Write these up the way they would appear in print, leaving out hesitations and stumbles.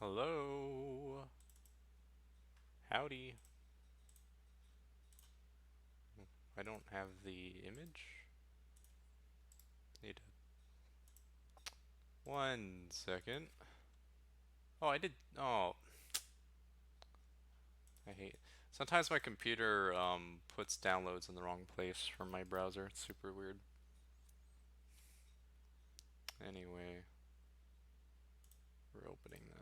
Hello. Howdy. I don't have the image. Need to... 1 second. Oh, I did. Oh, I hate. Sometimes my computer puts downloads in the wrong place from my browser. It's super weird. Anyway, we're opening that.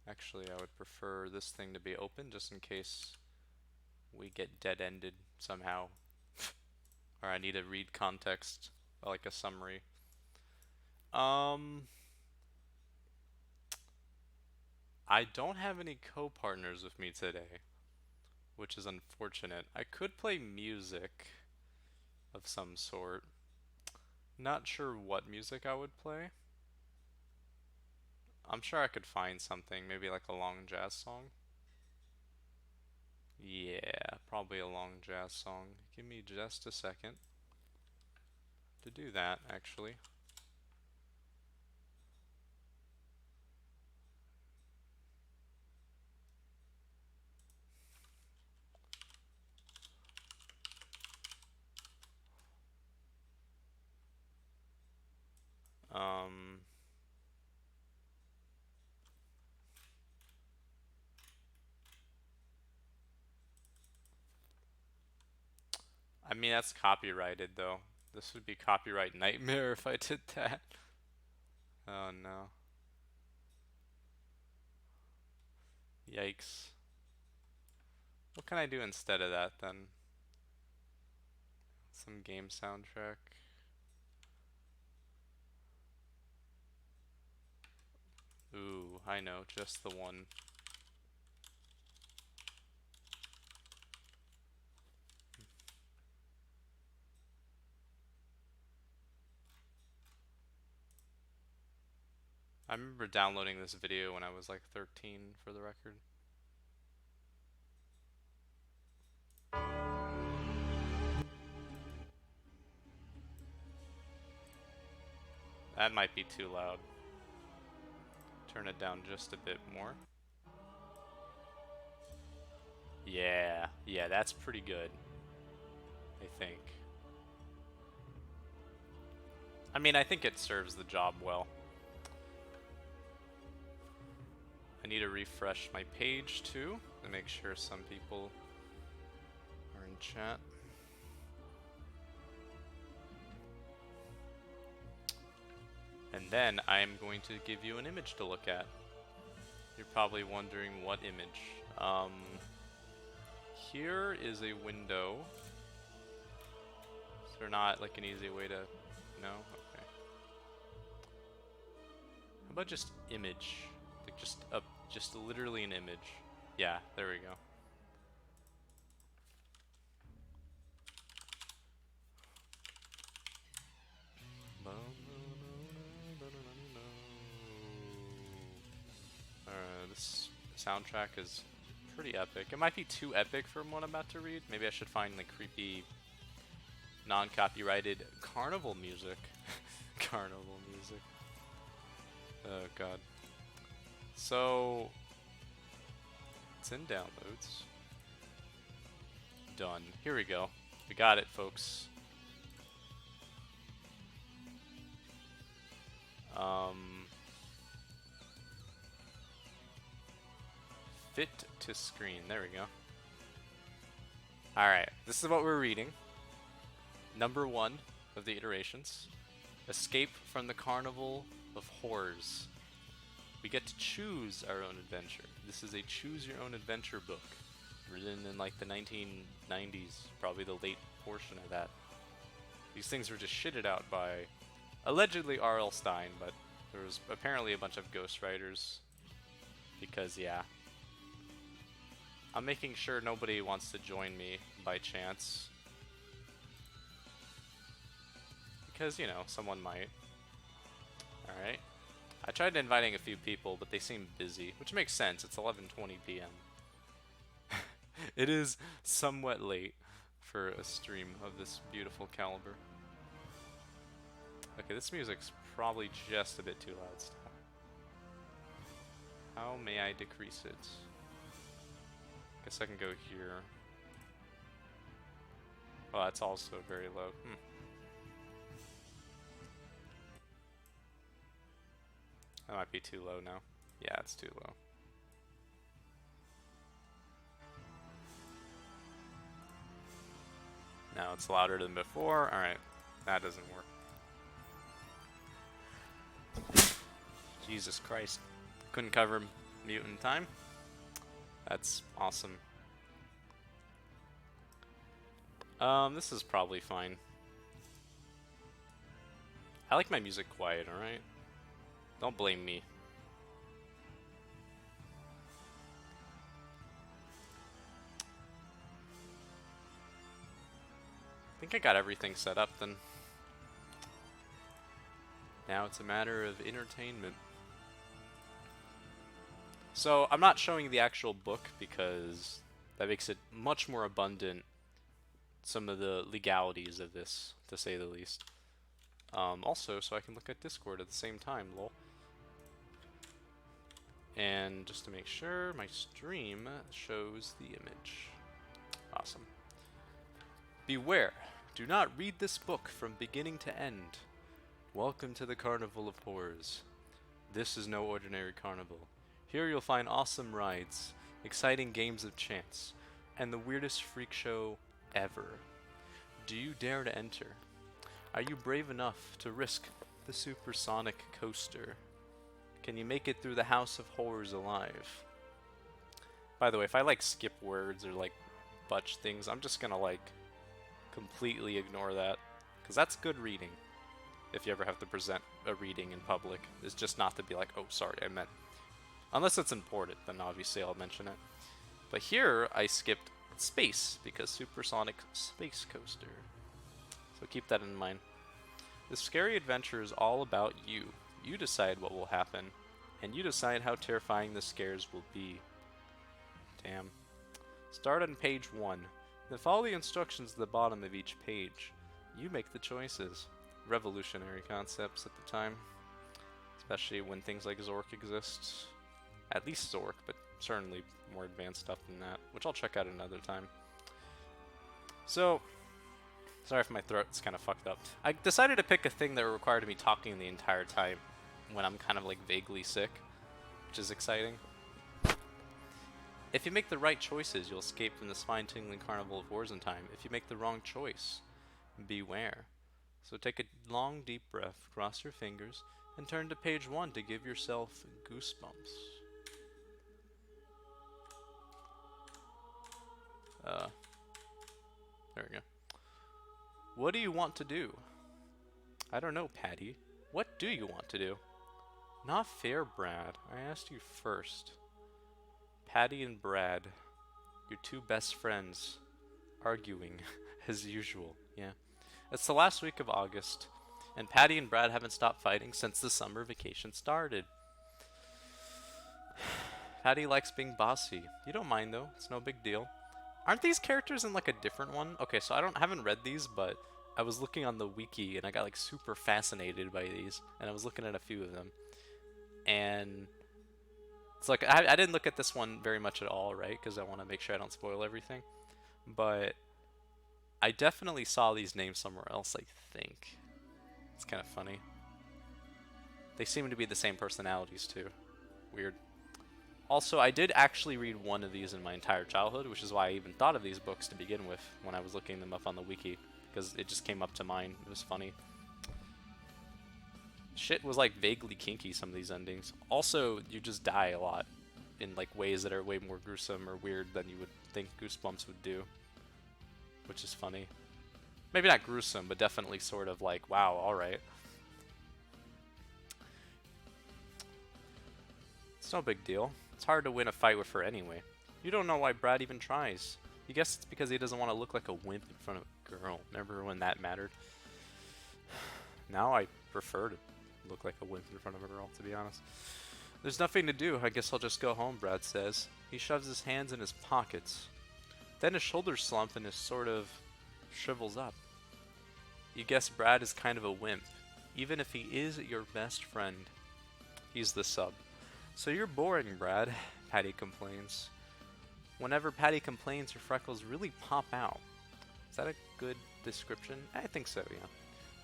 Actually, I would prefer this thing to be open just in case we get dead-ended somehow. Or I need to read context, like a summary. Um, I don't have any co-partners with me today, which is unfortunate. I could play music of some sort. Not sure what music I would play. I'm sure I could find something, maybe like a long jazz song. Yeah, probably a long jazz song. Give me just a second to do that, actually. Um, I mean, that's copyrighted, though. This would be copyright nightmare if I did that. Oh no. Yikes. What can I do instead of that, then? Some game soundtrack. Ooh, I know, just the one. I remember downloading this video when I was like 13, for the record. That might be too loud. Turn it down just a bit more. Yeah, that's pretty good, I think. I mean, I think it serves the job well. I need to refresh my page too, to make sure some people are in chat. And then I'm going to give you an image to look at. You're probably wondering what image. Here is a window. Is there not like an easy way to... No? Okay. How about just image? Like just literally an image. Yeah, there we go. This soundtrack is pretty epic. It might be too epic for what I'm about to read. Maybe I should find like creepy, non-copyrighted carnival music. Carnival music. Oh god. So, it's in downloads. Done. Here we go. We got it, folks. Fit to screen. There we go. Alright, this is what we're reading. Number 1 of the iterations. Escape from the Carnival of Horrors. We get to choose our own adventure. This is a choose your own adventure book. Written in like the 1990s, probably the late portion of that. These things were just shitted out by allegedly R.L. Stine, but there was apparently a bunch of ghostwriters. Because, yeah. I'm making sure nobody wants to join me by chance. Because, you know, someone might. Alright. I tried inviting a few people, but they seem busy, which makes sense. It's 11:20 p.m. It is somewhat late for a stream of this beautiful caliber. Okay, this music's probably just a bit too loud still. How may I decrease it? Guess I can go here. Oh, that's also very low. That might be too low now. Yeah, it's too low. Now it's louder than before. Alright, that doesn't work. Jesus Christ. Couldn't cover mute in time. That's awesome. This is probably fine. I like my music quiet, alright? Don't blame me. I think I got everything set up then. Now it's a matter of entertainment. So, I'm not showing the actual book because that makes it much more abundant, some of the legalities of this, to say the least. Also, so I can look at Discord at the same time, lol. And just to make sure, my stream shows the image. Awesome. Beware, do not read this book from beginning to end. Welcome to the Carnival of Horrors. This is no ordinary carnival. Here you'll find awesome rides, exciting games of chance, and the weirdest freak show ever. Do you dare to enter? Are you brave enough to risk the supersonic coaster? Can you make it through the House of Horrors alive? By the way, if I like skip words or like butch things, I'm just gonna like completely ignore that, because that's good reading. If you ever have to present a reading in public, is just not to be like, oh sorry, I meant. Unless it's important, then obviously I'll mention it. But here, I skipped space, because supersonic space coaster. So keep that in mind. This scary adventure is all about you. You decide what will happen, and you decide how terrifying the scares will be. Damn. Start on page 1. Then follow the instructions at the bottom of each page. You make the choices. Revolutionary concepts at the time. Especially when things like Zork exist. At least Zork, but certainly more advanced stuff than that, which I'll check out another time. So, sorry if my throat's kind of fucked up. I decided to pick a thing that required me talking the entire time when I'm kind of like vaguely sick, which is exciting. If you make the right choices, you'll escape from the spine-tingling carnival of horrors in time. If you make the wrong choice, beware. So take a long, deep breath, cross your fingers, and turn to page 1 to give yourself goosebumps. There we go. What do you want to do? I don't know, Patty. What do you want to do? Not fair, Brad. I asked you first. Patty and Brad, your two best friends, arguing as usual. Yeah. It's the last week of August, and Patty and Brad haven't stopped fighting since the summer vacation started. Patty likes being bossy. You don't mind though, it's no big deal. Aren't these characters in like a different one? Okay, so haven't read these, but I was looking on the wiki and I got like super fascinated by these, and I was looking at a few of them. And it's like, I didn't look at this one very much at all, right? Because I want to make sure I don't spoil everything. But I definitely saw these names somewhere else, I think. It's kind of funny. They seem to be the same personalities too. Weird. Also, I did actually read one of these in my entire childhood, which is why I even thought of these books to begin with when I was looking them up on the wiki, because it just came up to mind. It was funny. Shit was like vaguely kinky, some of these endings. Also, you just die a lot in like ways that are way more gruesome or weird than you would think Goosebumps would do, which is funny. Maybe not gruesome, but definitely sort of like, wow, alright. It's no big deal. It's hard to win a fight with her anyway. You don't know why Brad even tries. You guess it's because he doesn't want to look like a wimp in front of a girl. Remember when that mattered? Now I prefer to look like a wimp in front of a girl, to be honest. There's nothing to do. I guess I'll just go home, Brad says. He shoves his hands in his pockets. Then his shoulders slump and his sort of shrivels up. You guess Brad is kind of a wimp. even if he is your best friend. He's the sub. So you're boring, Brad, Patty complains. Whenever Patty complains, her freckles really pop out. Is that a good description? I think so, yeah.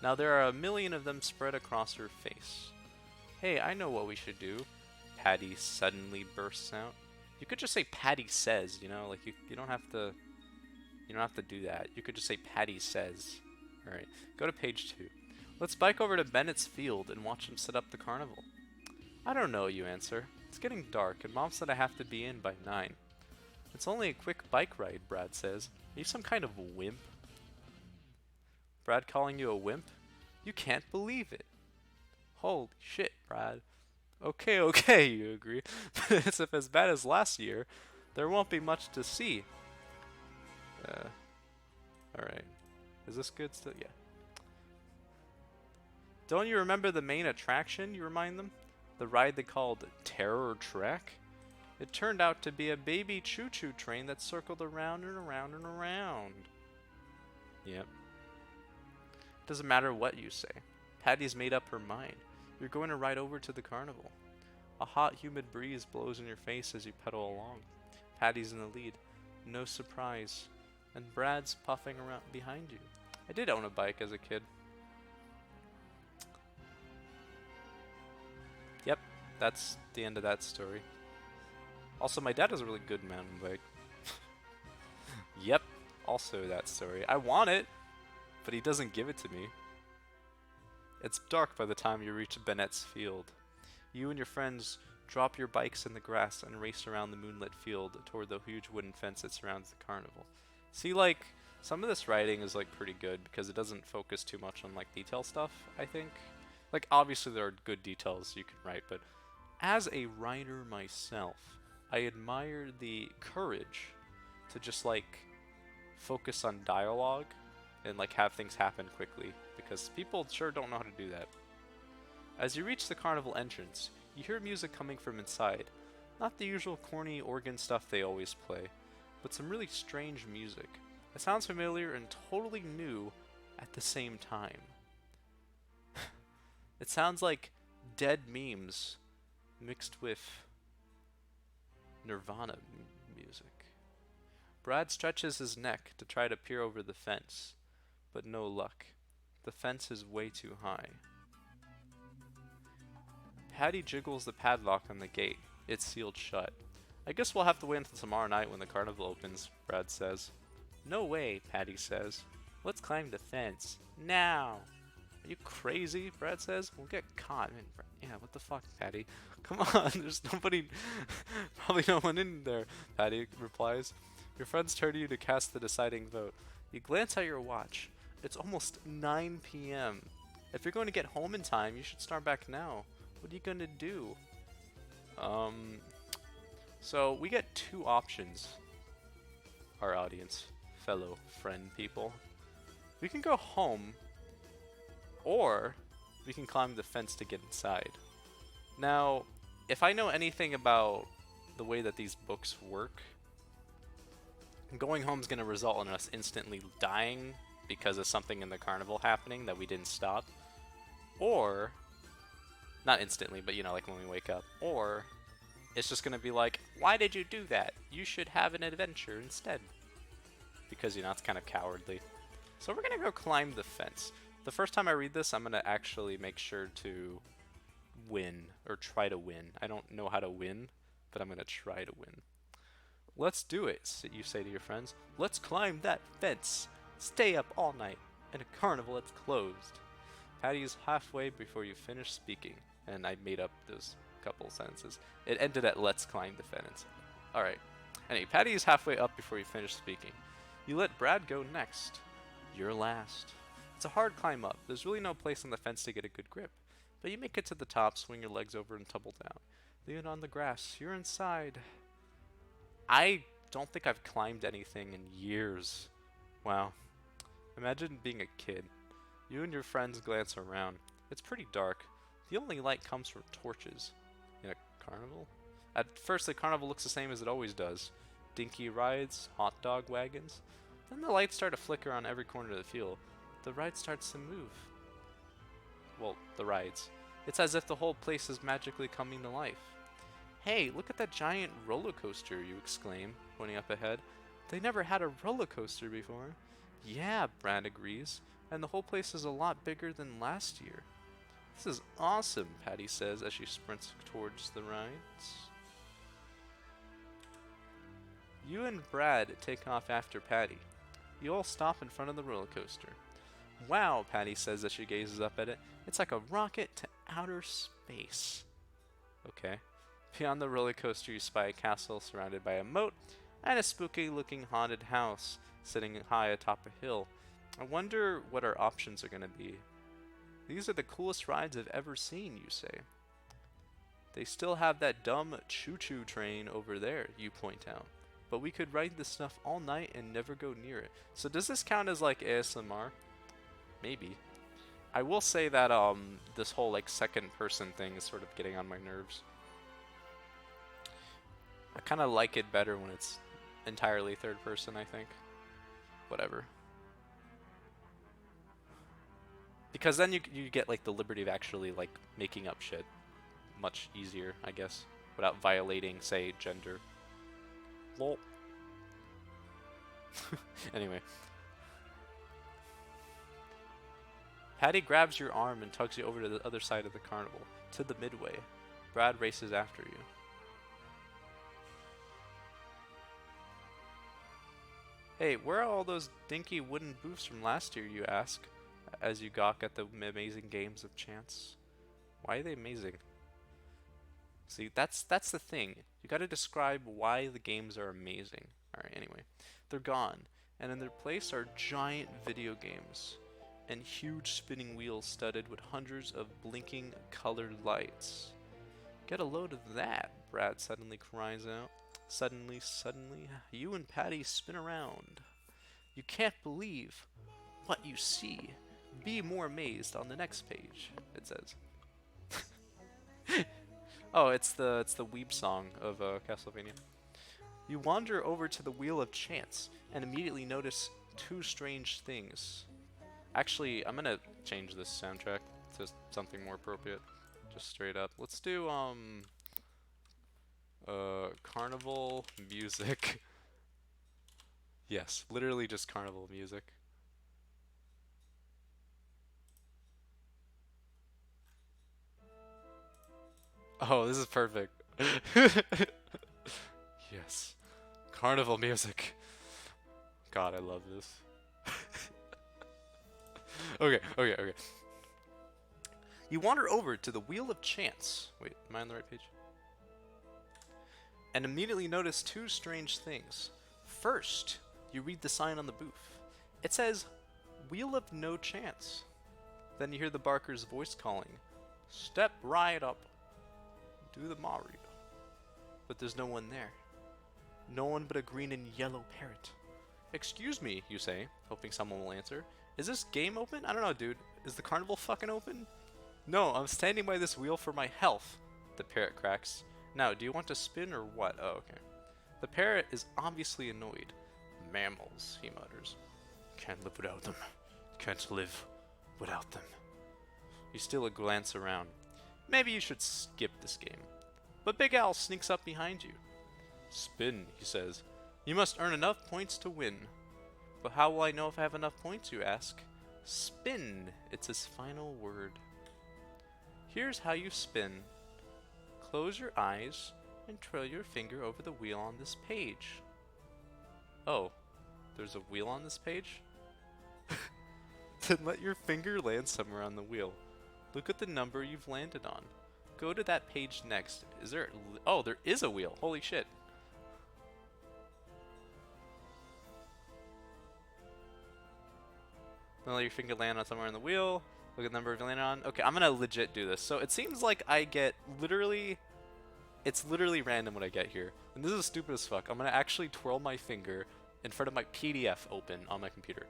Now there are a million of them spread across her face. Hey, I know what we should do, Patty suddenly bursts out. You could just say Patty says, you know, like you don't have to do that. You could just say Patty says. Alright, go to page 2. Let's bike over to Bennett's field and watch him set up the carnival. I don't know, you answer. It's getting dark, and Mom said I have to be in by 9. It's only a quick bike ride, Brad says. Are you some kind of wimp? Brad calling you a wimp? You can't believe it. Holy shit, Brad. Okay, you agree. But it's if as bad as last year, there won't be much to see. Alright. Is this good still? Yeah. Don't you remember the main attraction, you remind them? The ride they called Terror Trek? It turned out to be a baby choo-choo train that circled around and around and around. Yep. Doesn't matter what you say. Patty's made up her mind. You're going to ride over to the carnival. A hot, humid breeze blows in your face as you pedal along. Patty's in the lead. No surprise. And Brad's puffing around behind you. I did own a bike as a kid. Yep, that's the end of that story. Also, my dad has a really good mountain bike. Yep, also that story. I want it, but he doesn't give it to me. It's dark by the time you reach Bennett's field. You and your friends drop your bikes in the grass and race around the moonlit field toward the huge wooden fence that surrounds the carnival. See, like, some of this writing is, like, pretty good because it doesn't focus too much on, like, detail stuff, I think. Like, obviously there are good details you can write, but as a writer myself, I admire the courage to just, like, focus on dialogue and, like, have things happen quickly, because people sure don't know how to do that. As you reach the carnival entrance, you hear music coming from inside. Not the usual corny organ stuff they always play, but some really strange music. It sounds familiar and totally new at the same time. It sounds like dead memes mixed with Nirvana music. Brad stretches his neck to try to peer over the fence, but no luck. The fence is way too high. Patty jiggles the padlock on the gate. It's sealed shut. I guess we'll have to wait until tomorrow night when the carnival opens, Brad says. No way, Patty says. Let's climb the fence. Now! Are you crazy? Brad says. We'll get caught. Man, yeah, what the fuck, Patty? Come on, there's nobody, probably no one in there, Patty replies. Your friends turn to you to cast the deciding vote. You glance at your watch. It's almost 9 p.m. If you're going to get home in time, you should start back now. What are you going to do? So we get 2 options, our audience, fellow friend people. We can go home, or we can climb the fence to get inside. Now, if I know anything about the way that these books work, going home is going to result in us instantly dying because of something in the carnival happening that we didn't stop. Or, not instantly, but you know, like when we wake up. Or, it's just going to be like, why did you do that? You should have an adventure instead. Because, you know, it's kind of cowardly. So we're going to go climb the fence. The first time I read this, I'm going to actually make sure to win, or try to win. I don't know how to win, but I'm going to try to win. Let's do it, you say to your friends. Let's climb that fence. Stay up all night in a carnival that's closed. Patty is halfway before you finish speaking. And I made up those couple sentences. It ended at let's climb the fence. Alright. Anyway, Patty is halfway up before you finish speaking. You let Brad go next. You're last. It's a hard climb up. There's really no place on the fence to get a good grip. But you make it to the top, swing your legs over, and tumble down. Lean on the grass. You're inside. I don't think I've climbed anything in years. Wow. Imagine being a kid. You and your friends glance around. It's pretty dark. The only light comes from torches. In a carnival? At first, the carnival looks the same as it always does. Dinky rides, hot dog wagons. Then the lights start to flicker on every corner of the field. The ride starts to move. well, the rides. It's as if the whole place is magically coming to life. Hey, look at that giant roller coaster, you exclaim, pointing up ahead. They never had a roller coaster before. Yeah, Brad agrees, and the whole place is a lot bigger than last year. This is awesome, Patty says as she sprints towards the rides. You and Brad take off after Patty. You all stop in front of the roller coaster. Wow, Patty says as she gazes up at it. It's like a rocket to outer space. Okay. Beyond the roller coaster, you spy a castle surrounded by a moat and a spooky-looking haunted house sitting high atop a hill. I wonder what our options are going to be. These are the coolest rides I've ever seen, you say. They still have that dumb choo-choo train over there, you point out. But we could ride this stuff all night and never go near it. So does this count as like ASMR? Maybe. I will say that this whole like second person thing is sort of getting on my nerves. I kind of like it better when it's entirely third person, I think. Whatever. Because then you get like the liberty of actually like making up shit much easier, I guess, without violating, say, gender. Lol. Anyway. Patty grabs your arm and tugs you over to the other side of the carnival, to the midway. Brad races after you. Hey, where are all those dinky wooden booths from last year, you ask, as you gawk at the amazing games of chance. Why are they amazing? See, that's the thing. You gotta describe why the games are amazing. Alright, anyway. They're gone, and in their place are giant video games, and huge spinning wheels studded with hundreds of blinking colored lights. Get a load of that, Brad suddenly cries out. Suddenly, you and Patty spin around. You can't believe what you see. Be more amazed on the next page, it says. Oh, it's the weeb song of Castlevania. You wander over to the Wheel of Chance and immediately notice two strange things. Actually, I'm gonna change this soundtrack to something more appropriate. Just straight up. Let's do carnival music. Yes, literally just carnival music. Oh, this is perfect. Yes. Carnival music. God, I love this. Okay. You wander over to the Wheel of Chance. Wait, am I on the right page? And immediately notice two strange things. First, you read the sign on the booth. It says, Wheel of No Chance. Then you hear the Barker's voice calling, Step right up. Do the Mario. But there's no one there. No one but a green and yellow parrot. Excuse me, you say, hoping someone will answer. Is this game open? I don't know, dude. Is the carnival fucking open? No, I'm standing by this wheel for my health, the parrot cracks. Now, do you want to spin or what? Oh, okay. The parrot is obviously annoyed. Mammals, he mutters. Can't live without them. Can't live without them. You steal a glance around. Maybe you should skip this game. But Big Al sneaks up behind you. Spin, he says. You must earn enough points to win. But how will I know if I have enough points, you ask? Spin, it's his final word. Here's how you spin. Close your eyes and trail your finger over the wheel on this page. Oh, there's a wheel on this page? Then let your finger land somewhere on the wheel. Look at the number you've landed on. Go to that page next. Is there... Oh, there is a wheel. Holy shit. Then let your finger land on somewhere on the wheel. Look at the number you've landed on. Okay, I'm gonna legit do this. So it seems like I get literally... It's literally random what I get here. And this is stupid as fuck. I'm gonna actually twirl my finger in front of my PDF open on my computer.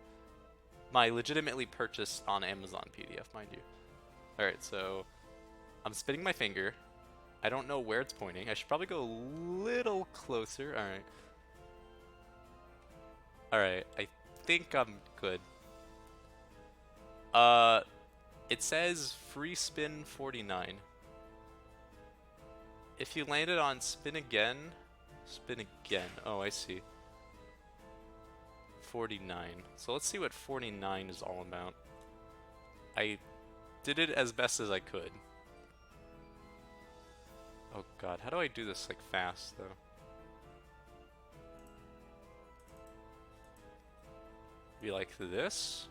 My legitimately purchased on Amazon PDF, mind you. Alright, so I'm spinning my finger. I don't know where it's pointing. I should probably go a little closer. Alright. Alright, I think I'm good. It says free spin 49. If you landed on spin again, oh, I see. 49. So let's see what 49 is all about. I did it as best as I could. Oh god, how do I do this like fast though? Be like this?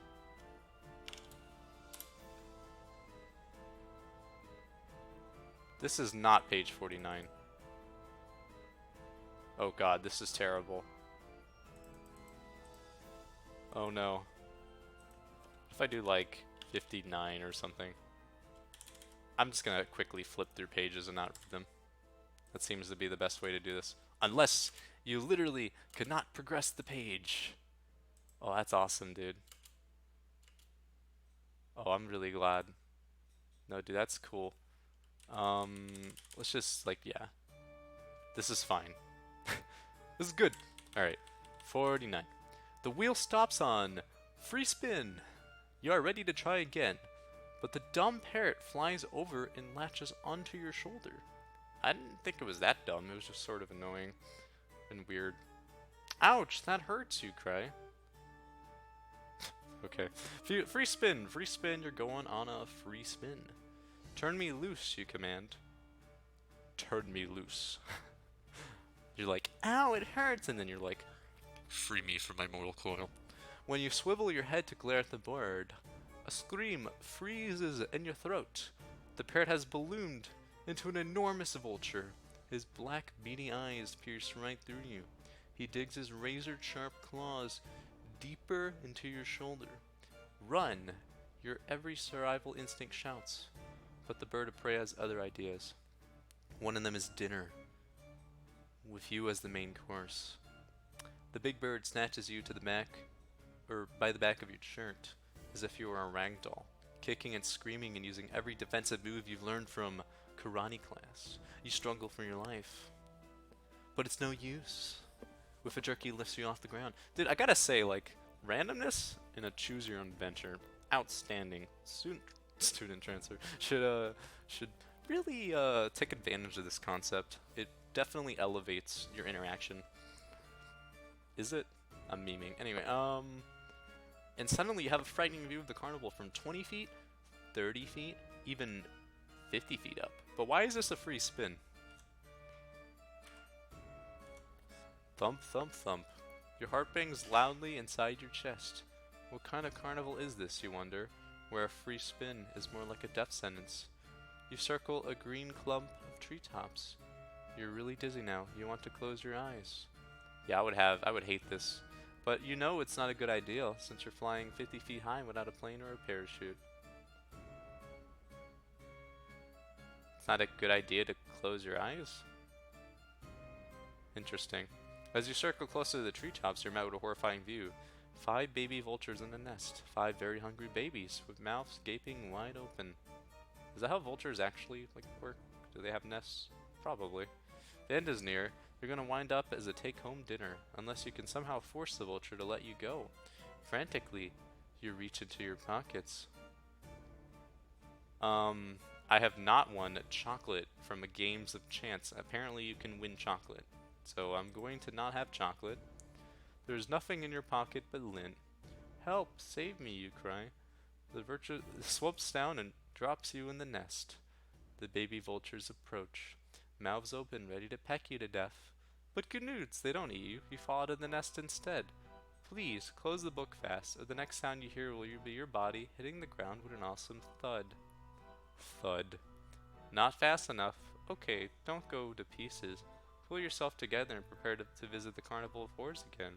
This is not page 49. Oh god, this is terrible. Oh no. What if I do like 59 or something? I'm just gonna quickly flip through pages and not read them. That seems to be the best way to do this. Unless you literally could not progress the page. Oh, that's awesome, dude. Oh, I'm really glad. No, dude, that's cool. Let's just, like, yeah. This is fine. This is good. Alright, 49. The wheel stops on free spin. You are ready to try again. But the dumb parrot flies over and latches onto your shoulder. I didn't think it was that dumb. It was just sort of annoying and weird. Ouch, that hurts, you cry. Okay. Free spin, you're going on a free spin. Turn me loose, you command. Turn me loose. You're like, ow, it hurts, and then you're like, free me from my mortal coil. When you swivel your head to glare at the bird, a scream freezes in your throat. The parrot has ballooned into an enormous vulture. His black, beady eyes pierce right through you. He digs his razor-sharp claws deeper into your shoulder. Run! Your every survival instinct shouts. But the bird of prey has other ideas. One of them is dinner, with you as the main course. The big bird snatches you to the back, or by the back of your shirt, as if you were a ragdoll, kicking and screaming and using every defensive move you've learned from karate class. You struggle for your life, but it's no use. With a jerk, he lifts you off the ground. Dude, I gotta say, like, randomness in a choose-your-own adventure, outstanding. Student transfer should really take advantage of this concept. It definitely elevates your interaction. Is it? I'm memeing. Anyway, and suddenly you have a frightening view of the carnival from 20 feet, 30 feet, even 50 feet up. But why is this a free spin? Thump, thump, thump. Your heart bangs loudly inside your chest. What kind of carnival is this, you wonder, where a free spin is more like a death sentence? You circle a green clump of treetops. You're really dizzy now. You want to close your eyes. Yeah, I would hate this. But you know it's not a good idea, since you're flying 50 feet high without a plane or a parachute. It's not a good idea to close your eyes? Interesting. As you circle closer to the treetops, you're met with a horrifying view. 5 baby vultures in a nest. 5 very hungry babies, with mouths gaping wide open. Is that how vultures actually work? Do they have nests? Probably. The end is near. You're gonna wind up as a take-home dinner, unless you can somehow force the vulture to let you go. Frantically, you reach into your pockets. I have not won chocolate from a Games of Chance. Apparently you can win chocolate. So I'm going to not have chocolate. There's nothing in your pocket but lint. Help! Save me, you cry. The vulture swoops down and drops you in the nest. The baby vultures approach, mouths open, ready to peck you to death. But good news, they don't eat you. You fall out of the nest instead. Please, close the book fast, or the next sound you hear will be your body hitting the ground with an awesome thud. Thud. Not fast enough. Okay, don't go to pieces. Pull yourself together and prepare to visit the Carnival of Horrors again.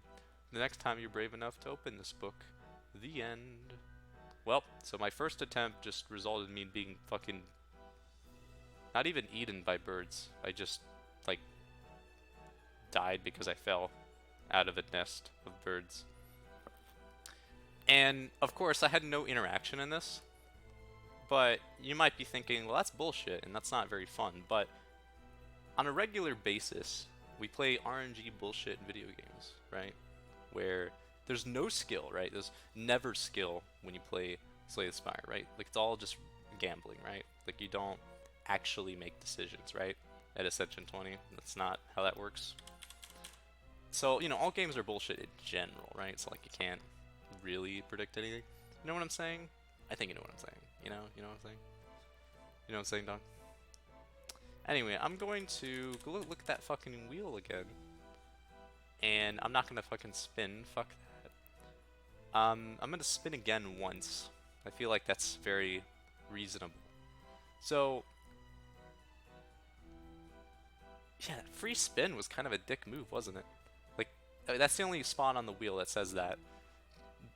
The next time you're brave enough to open this book. The end. Well, so my first attempt just resulted in me being fucking... not even eaten by birds. I just, died because I fell out of a nest of birds. And, of course, I had no interaction in this. But you might be thinking, well, that's bullshit, and that's not very fun. But on a regular basis, we play RNG bullshit video games, right? Where there's no skill, right? There's never skill when you play Slay the Spire, right? Like, it's all just gambling, right? Like, you don't actually make decisions, right? At Ascension 20, that's not how that works. So, you know, all games are bullshit in general, right? So, like, you can't really predict anything. You know what I'm saying? I think you know what I'm saying. You know what I'm saying? You know what I'm saying, Don? Anyway, I'm going to go look at that fucking wheel again. And I'm not gonna fucking spin. Fuck that. I'm gonna spin again once. I feel like that's very reasonable. So, yeah, free spin was kind of a dick move, wasn't it? Like, that's the only spot on the wheel that says that.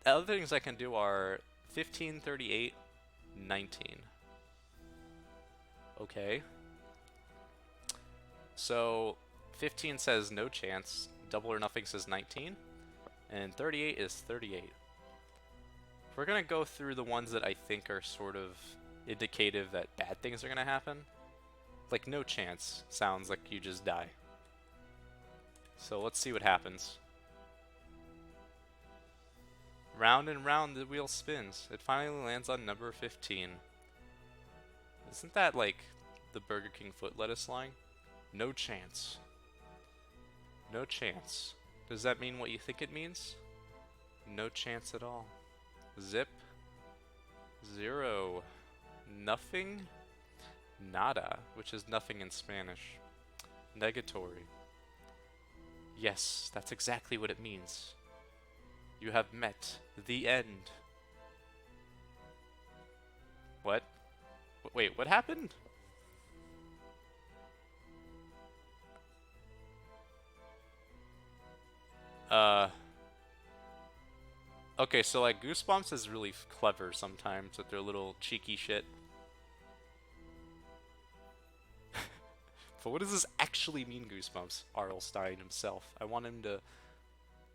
The other things I can do are 15, 38, 19. Okay. So, 15 says no chance, double or nothing says 19, and 38 is 38. We're gonna go through the ones that I think are sort of indicative that bad things are gonna happen. Like, no chance sounds like you just die. So let's see what happens. Round and round the wheel spins. It finally lands on number 15. Isn't that like the Burger King foot lettuce line? No chance. No chance. Does that mean what you think it means? No chance at all. Zip. Zero. Nothing. Nada, which is nothing in Spanish. Negatory. Yes, that's exactly what it means. You have met the end. What? Wait, what happened? Okay, so like Goosebumps is really clever sometimes with their little cheeky shit. But what does this actually mean, Goosebumps? R.L. Stein himself. I want him to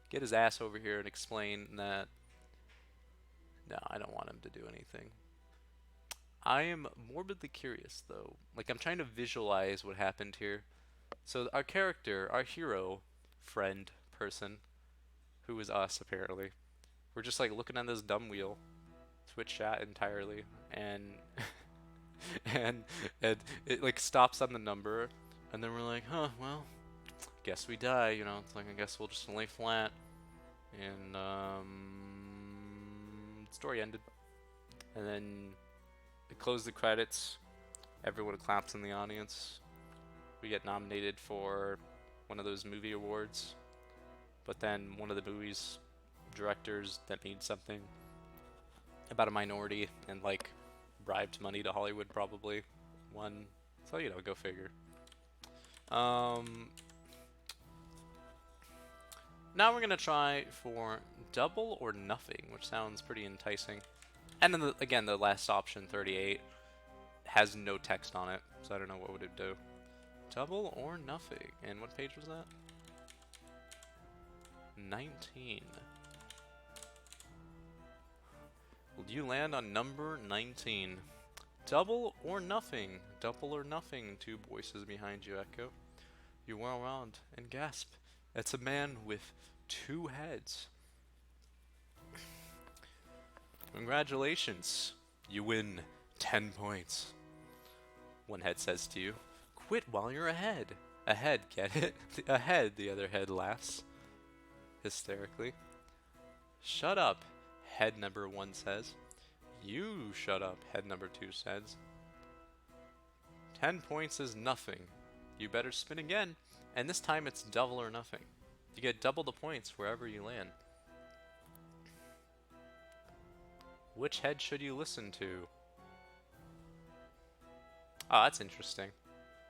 get his ass over here and explain that. No, I don't want him to do anything. I am morbidly curious, though. Like, I'm trying to visualize what happened here. So our character, our hero, friend, person, who is us, apparently, we're just, like, looking at this dumb wheel, Twitch chat entirely, and and it like stops on the number, and then we're like, huh, well, guess we die, you know. It's like, I guess we'll just lay flat, and story ended. And then it closed the credits, everyone claps in the audience, we get nominated for one of those movie awards, but then one of the movie's directors that made something about a minority and like bribed money to Hollywood probably won. So, you know, go figure. Now we're gonna try for double or nothing, which sounds pretty enticing. And then again, the last option, 38, has no text on it, so I don't know what would it do. Double or nothing. And what page was that? 19. Will you land on number 19? Double or nothing. Double or nothing. Two voices behind you echo. You whirl around and gasp. It's a man with two heads. Congratulations. You win 10 points. One head says to you, quit while you're ahead. Ahead, get it? Ahead, the other head laughs hysterically. Shut up, head number 1 says. You shut up, head number 2 says. 10 points is nothing. You better spin again, and this time it's double or nothing. You get double the points wherever you land. Which head should you listen to? Oh, that's interesting.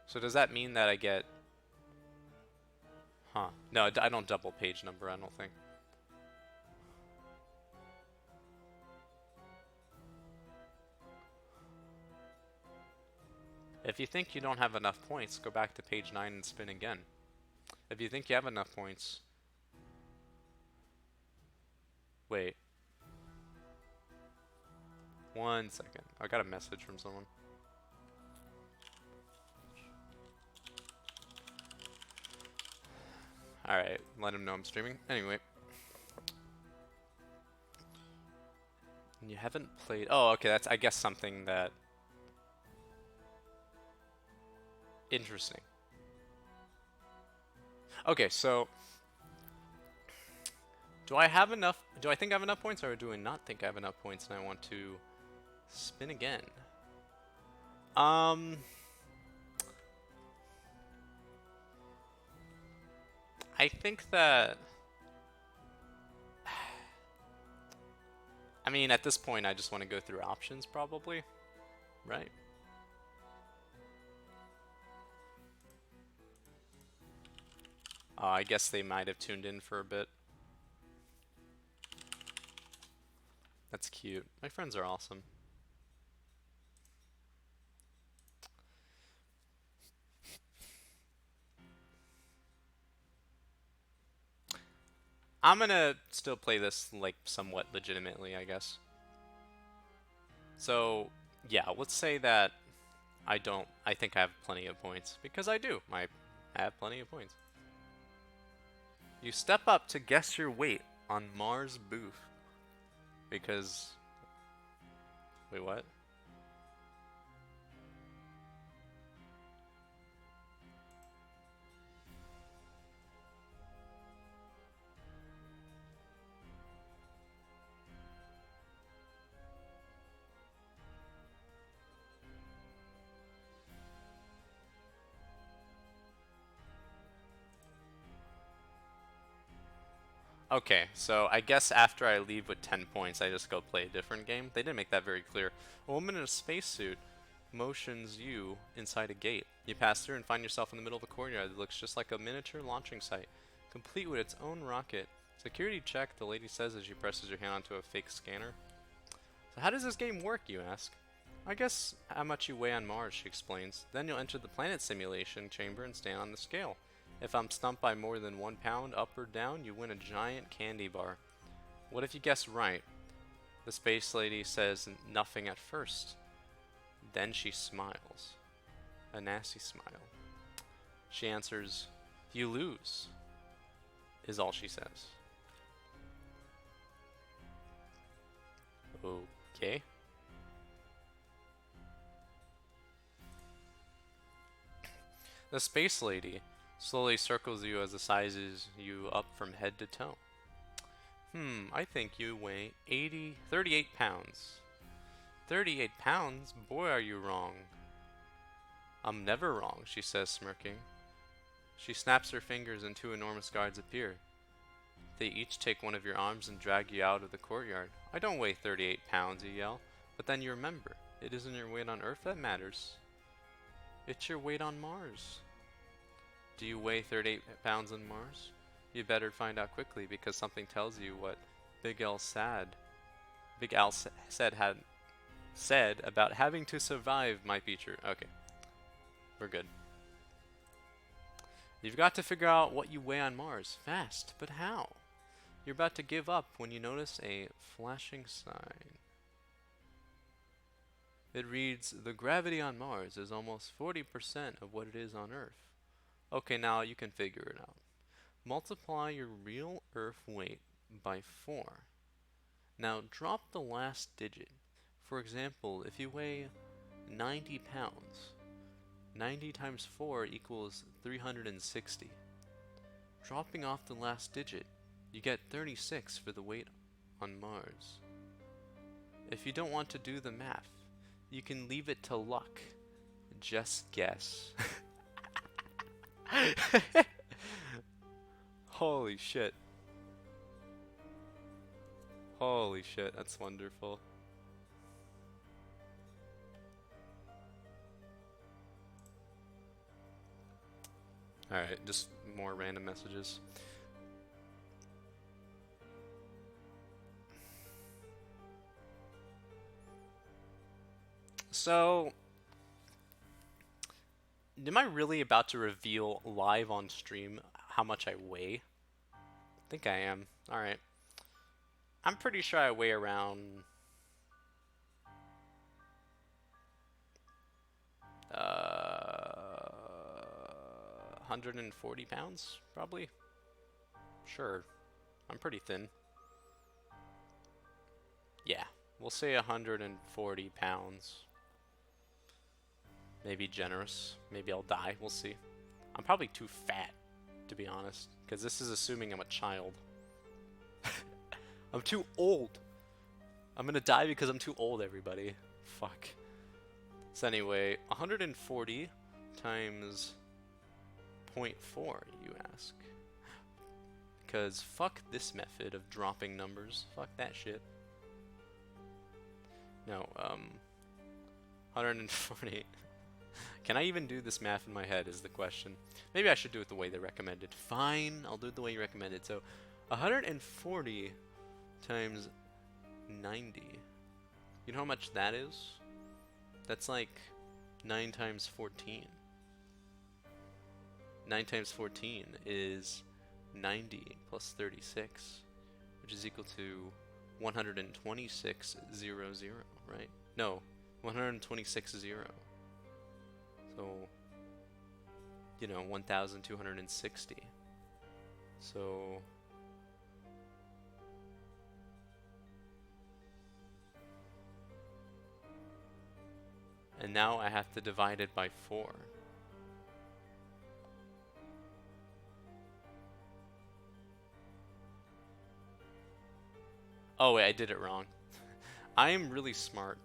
So does that mean that I get... Huh. No, I don't double page number, I don't think. If you think you don't have enough points, go back to page 9 and spin again. If you think you have enough points... Wait. 1 second. I got a message from someone. Alright, let him know I'm streaming. Anyway. You haven't played... Oh, okay, that's, I guess, something that... Interesting. Okay, so... Do I have enough... Do I think I have enough points, or do I not think I have enough points and I want to spin again? I think that... I mean, at this point, I just want to go through options, probably. Right? I guess they might have tuned in for a bit. That's cute. My friends are awesome. I'm gonna still play this, like, somewhat legitimately, I guess. So, yeah, let's say that I think I have plenty of points. Because I do. I have plenty of points. You step up to guess your weight on Mars' booth. Because... Wait, what? Okay, so I guess after I leave with 10 points, I just go play a different game. They didn't make that very clear. A woman in a spacesuit motions you inside a gate. You pass through and find yourself in the middle of a courtyard that looks just like a miniature launching site, complete with its own rocket. Security check, the lady says as she presses your hand onto a fake scanner. So how does this game work, you ask? I guess how much you weigh on Mars, she explains. Then you'll enter the planet simulation chamber and stand on the scale. If I'm stumped by more than 1 pound up or down, you win a giant candy bar. What if you guess right? The space lady says nothing at first. Then she smiles. A nasty smile. She answers, "You lose," is all she says. Okay. The space lady slowly circles you as it sizes you up from head to toe. I think you weigh 38 pounds. 38 pounds? Boy, are you wrong. I'm never wrong, she says, smirking. She snaps her fingers and 2 enormous guards appear. They each take one of your arms and drag you out of the courtyard. I don't weigh 38 pounds, you yell. But then you remember, it isn't your weight on Earth that matters. It's your weight on Mars. Do you weigh 38 pounds on Mars? You better find out quickly because something tells you what Big Al said about having to survive might be true. Okay. We're good. You've got to figure out what you weigh on Mars. Fast, but how? You're about to give up when you notice a flashing sign. It reads, "The gravity on Mars is almost 40% of what it is on Earth." Okay, now you can figure it out. Multiply your real Earth weight by 4. Now drop the last digit. For example, if you weigh 90 pounds, 90 times 4 equals 360. Dropping off the last digit, you get 36 for the weight on Mars. If you don't want to do the math, you can leave it to luck. Just guess. Holy shit. Holy shit, that's wonderful. Alright, just more random messages. So, am I really about to reveal live on stream how much I weigh? I think I am. Alright. I'm pretty sure I weigh around... 140 pounds, probably? Sure. I'm pretty thin. Yeah, We'll say 140 pounds. Maybe generous. Maybe I'll die. We'll see. I'm probably too fat, to be honest, because this is assuming I'm a child. I'm too old. I'm gonna die because I'm too old, everybody. Fuck. So anyway, 140 times 0.4, you ask? Because fuck this method of dropping numbers. Fuck that shit. No, 140. Can I even do this math in my head is the question. Maybe I should do it the way they recommended. Fine, I'll do it the way you recommended. So, 140 times 90. You know how much that is? That's like 9 times 14. 9 times 14 is 90 plus 36, which is equal to 126.00, right? No, 126.0. So, you know, 1,260. So, and now I have to divide it by 4. Oh wait, I did it wrong. I am really smart.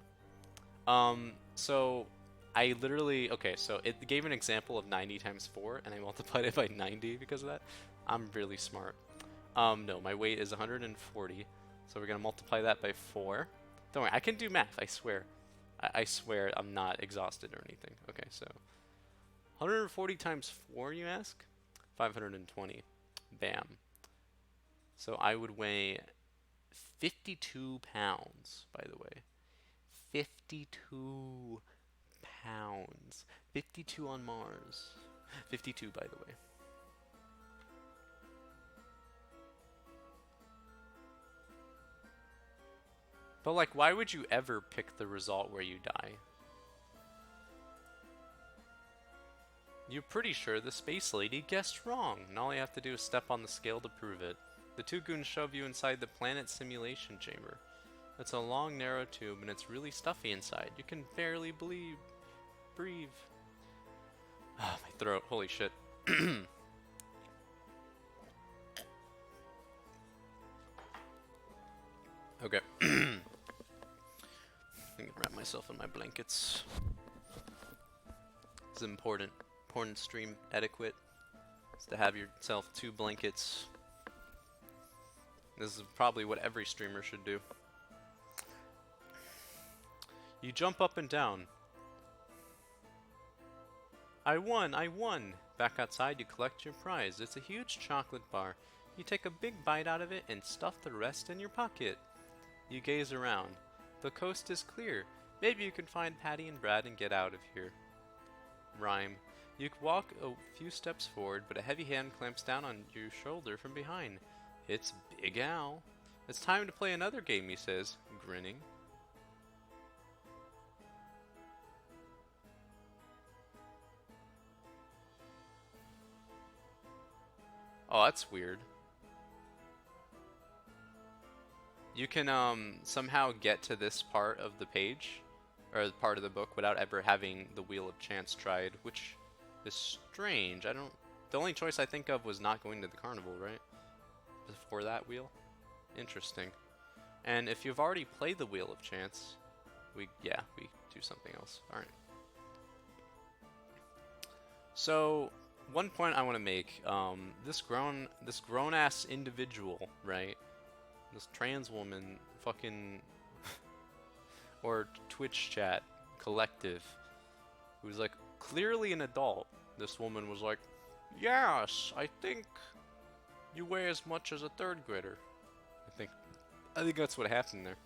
So I literally, okay, so it gave an example of 90 times 4, and I multiplied it by 90 because of that. I'm really smart. No, my weight is 140, so we're gonna multiply that by 4. Don't worry, I can do math, I swear. I swear I'm not exhausted or anything. Okay, so 140 times 4, you ask? 520. Bam. So I would weigh 52 pounds, by the way. 52 pounds. 52 on Mars. 52, by the way. But, like, why would you ever pick the result where you die? You're pretty sure the space lady guessed wrong, and all you have to do is step on the scale to prove it. The two goons shove you inside the planet simulation chamber. It's a long, narrow tube, and it's really stuffy inside. You can barely breathe. Ah, my throat. Holy shit. Okay. I can wrap myself in my blankets. It's important. Important stream etiquette is to have yourself 2 blankets. This is probably what every streamer should do. You jump up and down. I won! I won! Back outside, you collect your prize. It's a huge chocolate bar. You take a big bite out of it and stuff the rest in your pocket. You gaze around. The coast is clear. Maybe you can find Patty and Brad and get out of here. Rhyme. You walk a few steps forward, but a heavy hand clamps down on your shoulder from behind. It's Big Al. It's time to play another game, he says, grinning. Oh, that's weird. You can somehow get to this part of the page, or part of the book, without ever having the Wheel of Chance tried, which is strange. The only choice I think of was not going to the carnival, right? Before that wheel? Interesting. And if you've already played the Wheel of Chance, we do something else. Alright. So, one point I want to make, this grown-ass individual, right? This trans woman, fucking, or Twitch chat collective, who's like clearly an adult. This woman was like, yes, I think you weigh as much as a 3rd grader. I think that's what happened there.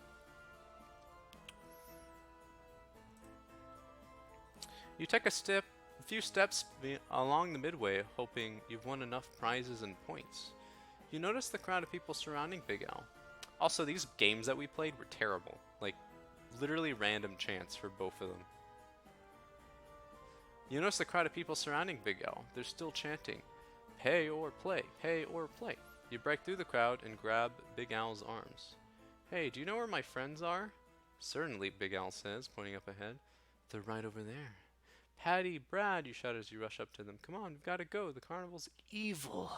You take a few steps along the midway, hoping you've won enough prizes and points. You notice the crowd of people surrounding Big Al. Also, these games that we played were terrible. Like, literally random chance for both of them. You notice the crowd of people surrounding Big Al. They're still chanting, pay or play, pay or play. You break through the crowd and grab Big Al's arms. Hey, do you know where my friends are? Certainly, Big Al says, pointing up ahead. They're right over there. Patty, Brad, you shout as you rush up to them. Come on, we've got to go. The carnival's evil.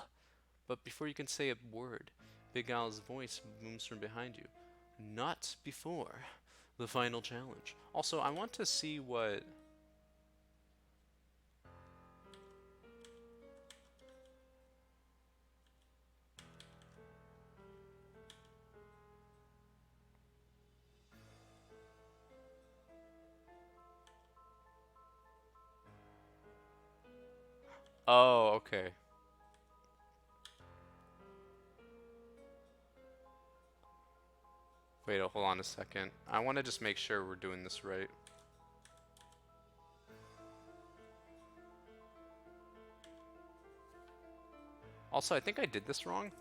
But before you can say a word, Big Al's voice booms from behind you. Not before the final challenge. Also, I want to see what... Oh, okay. Wait, hold on a second. I want to just make sure we're doing this right. Also, I think I did this wrong.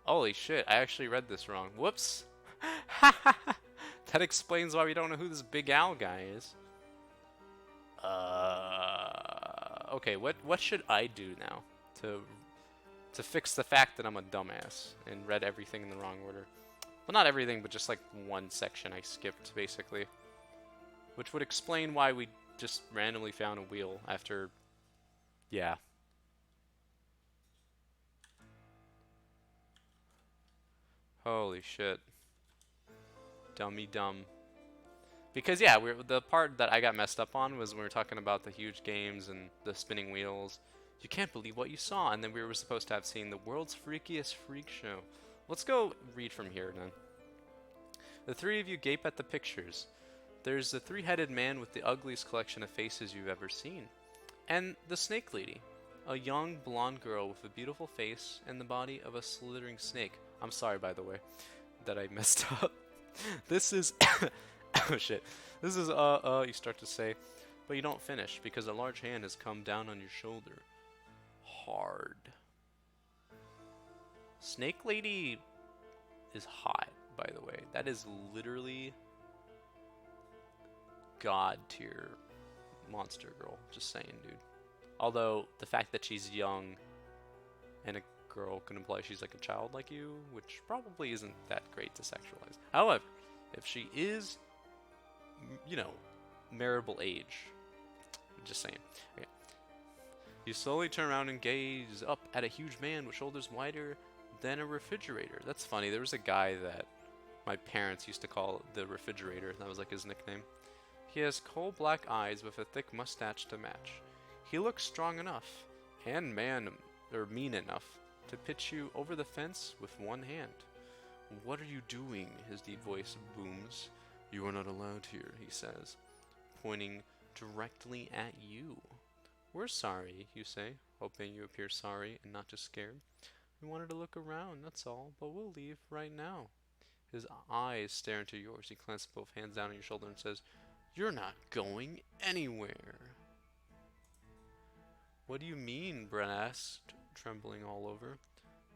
Holy shit, I actually read this wrong. Whoops. That explains why we don't know who this Big Al guy is. Okay, what should I do now to fix the fact that I'm a dumbass and read everything in the wrong order? Well, not everything, but just like one section I skipped, basically. Which would explain why we just randomly found a wheel after... Yeah. Holy shit. Dummy dumb. Because, yeah, the part that I got messed up on was when we were talking about the huge games and the spinning wheels. You can't believe what you saw. And then we were supposed to have seen the world's freakiest freak show. Let's go read from here, then. The three of you gape at the pictures. There's the three-headed man with the ugliest collection of faces you've ever seen. And the snake lady. A young, blonde girl with a beautiful face and the body of a slithering snake. I'm sorry, by the way, that I messed up. This is... Oh shit. This is you start to say, but you don't finish because a large hand has come down on your shoulder. Hard. Snake Lady is hot, by the way. That is literally god tier monster girl. Just saying, dude. Although the fact that she's young and a girl can imply she's like a child like you, which probably isn't that great to sexualize. However, if she is, you know, marriable age. I'm just saying. Okay. You slowly turn around and gaze up at a huge man with shoulders wider than a refrigerator. That's funny. There was a guy that my parents used to call the refrigerator. That was like his nickname. He has coal black eyes with a thick mustache to match. He looks strong enough and mean enough to pitch you over the fence with one hand. What are you doing? His deep voice booms. You are not allowed here, he says, pointing directly at you. We're sorry, you say, hoping you appear sorry and not just scared. We wanted to look around, that's all, but we'll leave right now. His eyes stare into yours. He clenches both hands down on your shoulder and says, You're not going anywhere. What do you mean? Brett asked, trembling all over.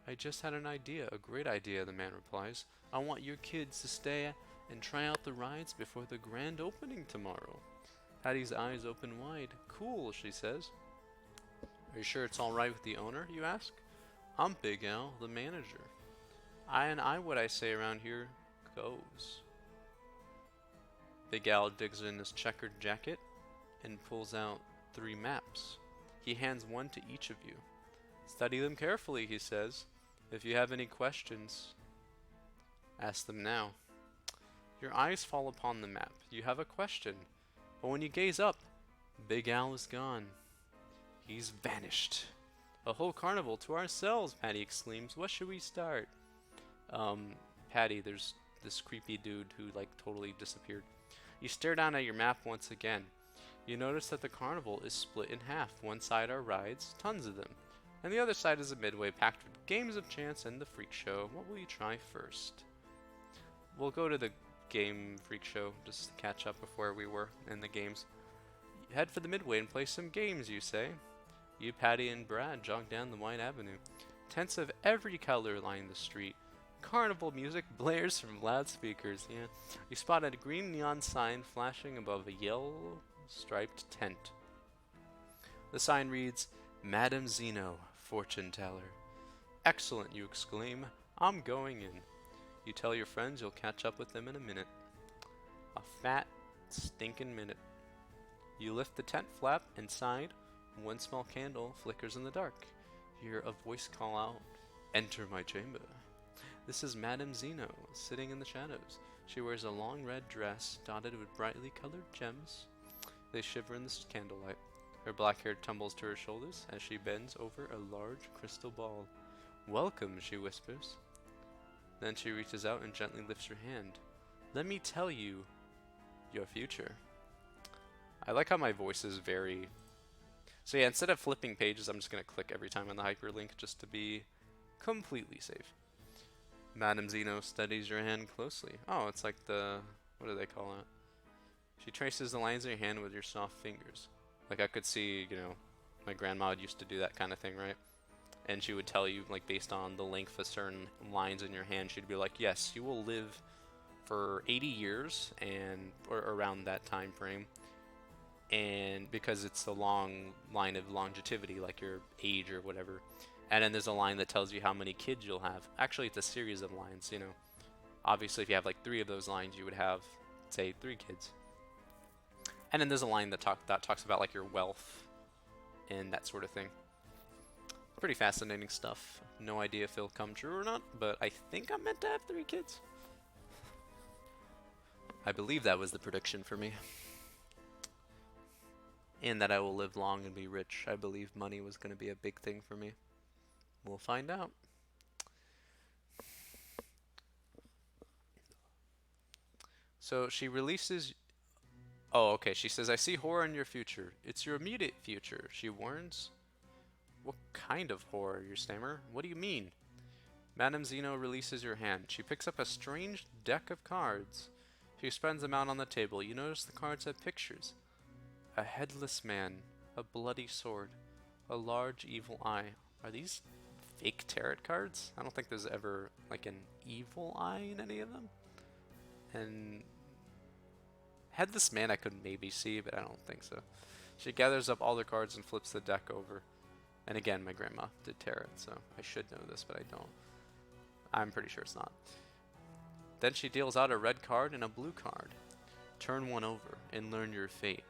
I just had an idea, a great idea, the man replies. I want your kids to stay and try out the rides before the grand opening tomorrow. Hattie's eyes open wide. Cool, she says. Are you sure it's alright with the owner, you ask? I'm Big Al, the manager. What I say around here goes. Big Al digs in his checkered jacket and pulls out 3 maps. He hands one to each of you. Study them carefully, he says. If you have any questions, ask them now. Your eyes fall upon the map. You have a question. But when you gaze up, Big Al is gone. He's vanished. A whole carnival to ourselves, Patty exclaims. What should we start? Patty, there's this creepy dude who, like, totally disappeared. You stare down at your map once again. You notice that the carnival is split in half. One side are rides, tons of them. And the other side is a midway packed with games of chance and the freak show. What will you try first? We'll go to the game freak show just to catch up with where we were in the games. Head for the midway and play some games, you say. You, Patty, and Brad jog down the wide avenue. Tents of every color line the street. Carnival music blares from loudspeakers. Yeah, you spot a green neon sign flashing above a yellow striped tent. The sign reads, Madame Zeno, fortune teller. Excellent, you exclaim. I'm going in. You tell your friends you'll catch up with them in a minute. A fat, stinking minute. You lift the tent flap inside. One small candle flickers in the dark. You hear a voice call out, "Enter my chamber." This is Madame Zeno, sitting in the shadows. She wears a long red dress dotted with brightly colored gems. They shiver in the candlelight. Her black hair tumbles to her shoulders as she bends over a large crystal ball. "Welcome," she whispers. Then she reaches out and gently lifts her hand. "Let me tell you your future." I like how my voice is very... So yeah, instead of flipping pages, I'm just going to click every time on the hyperlink just to be completely safe. Madame Zeno studies your hand closely. Oh, it's like the... what do they call it? She traces the lines of your hand with your soft fingers. Like I could see, you know, my grandma used to do that kind of thing, right? And she would tell you, like, based on the length of certain lines in your hand, she'd be like, yes, you will live for 80 years, and or around that time frame. And because it's the long line of longevity, like your age or whatever. And then there's a line that tells you how many kids you'll have. Actually, it's a series of lines, you know. Obviously, if you have like 3 of those lines, you would have, say, 3 kids. And then there's a line that talks about like your wealth and that sort of thing. Pretty fascinating stuff. No idea if it'll come true or not, but I think I'm meant to have 3 kids. I believe that was the prediction for me. And that I will live long and be rich. I believe money was going to be a big thing for me. We'll find out. So she releases... Oh, okay. She says, "I see horror in your future. It's your immediate future," she warns. "What kind of horror?" you stammer. "What do you mean?" Madame Zeno releases your hand. She picks up a strange deck of cards. She spreads them out on the table. You notice the cards have pictures. A headless man, a bloody sword, a large evil eye. Are these fake tarot cards? I don't think there's ever like an evil eye in any of them. And headless man I could maybe see, but I don't think so. She gathers up all the cards and flips the deck over. And again, my grandma did tarot, so I should know this, but I don't. I'm pretty sure it's not. Then she deals out a red card and a blue card. Turn one over and learn your fate.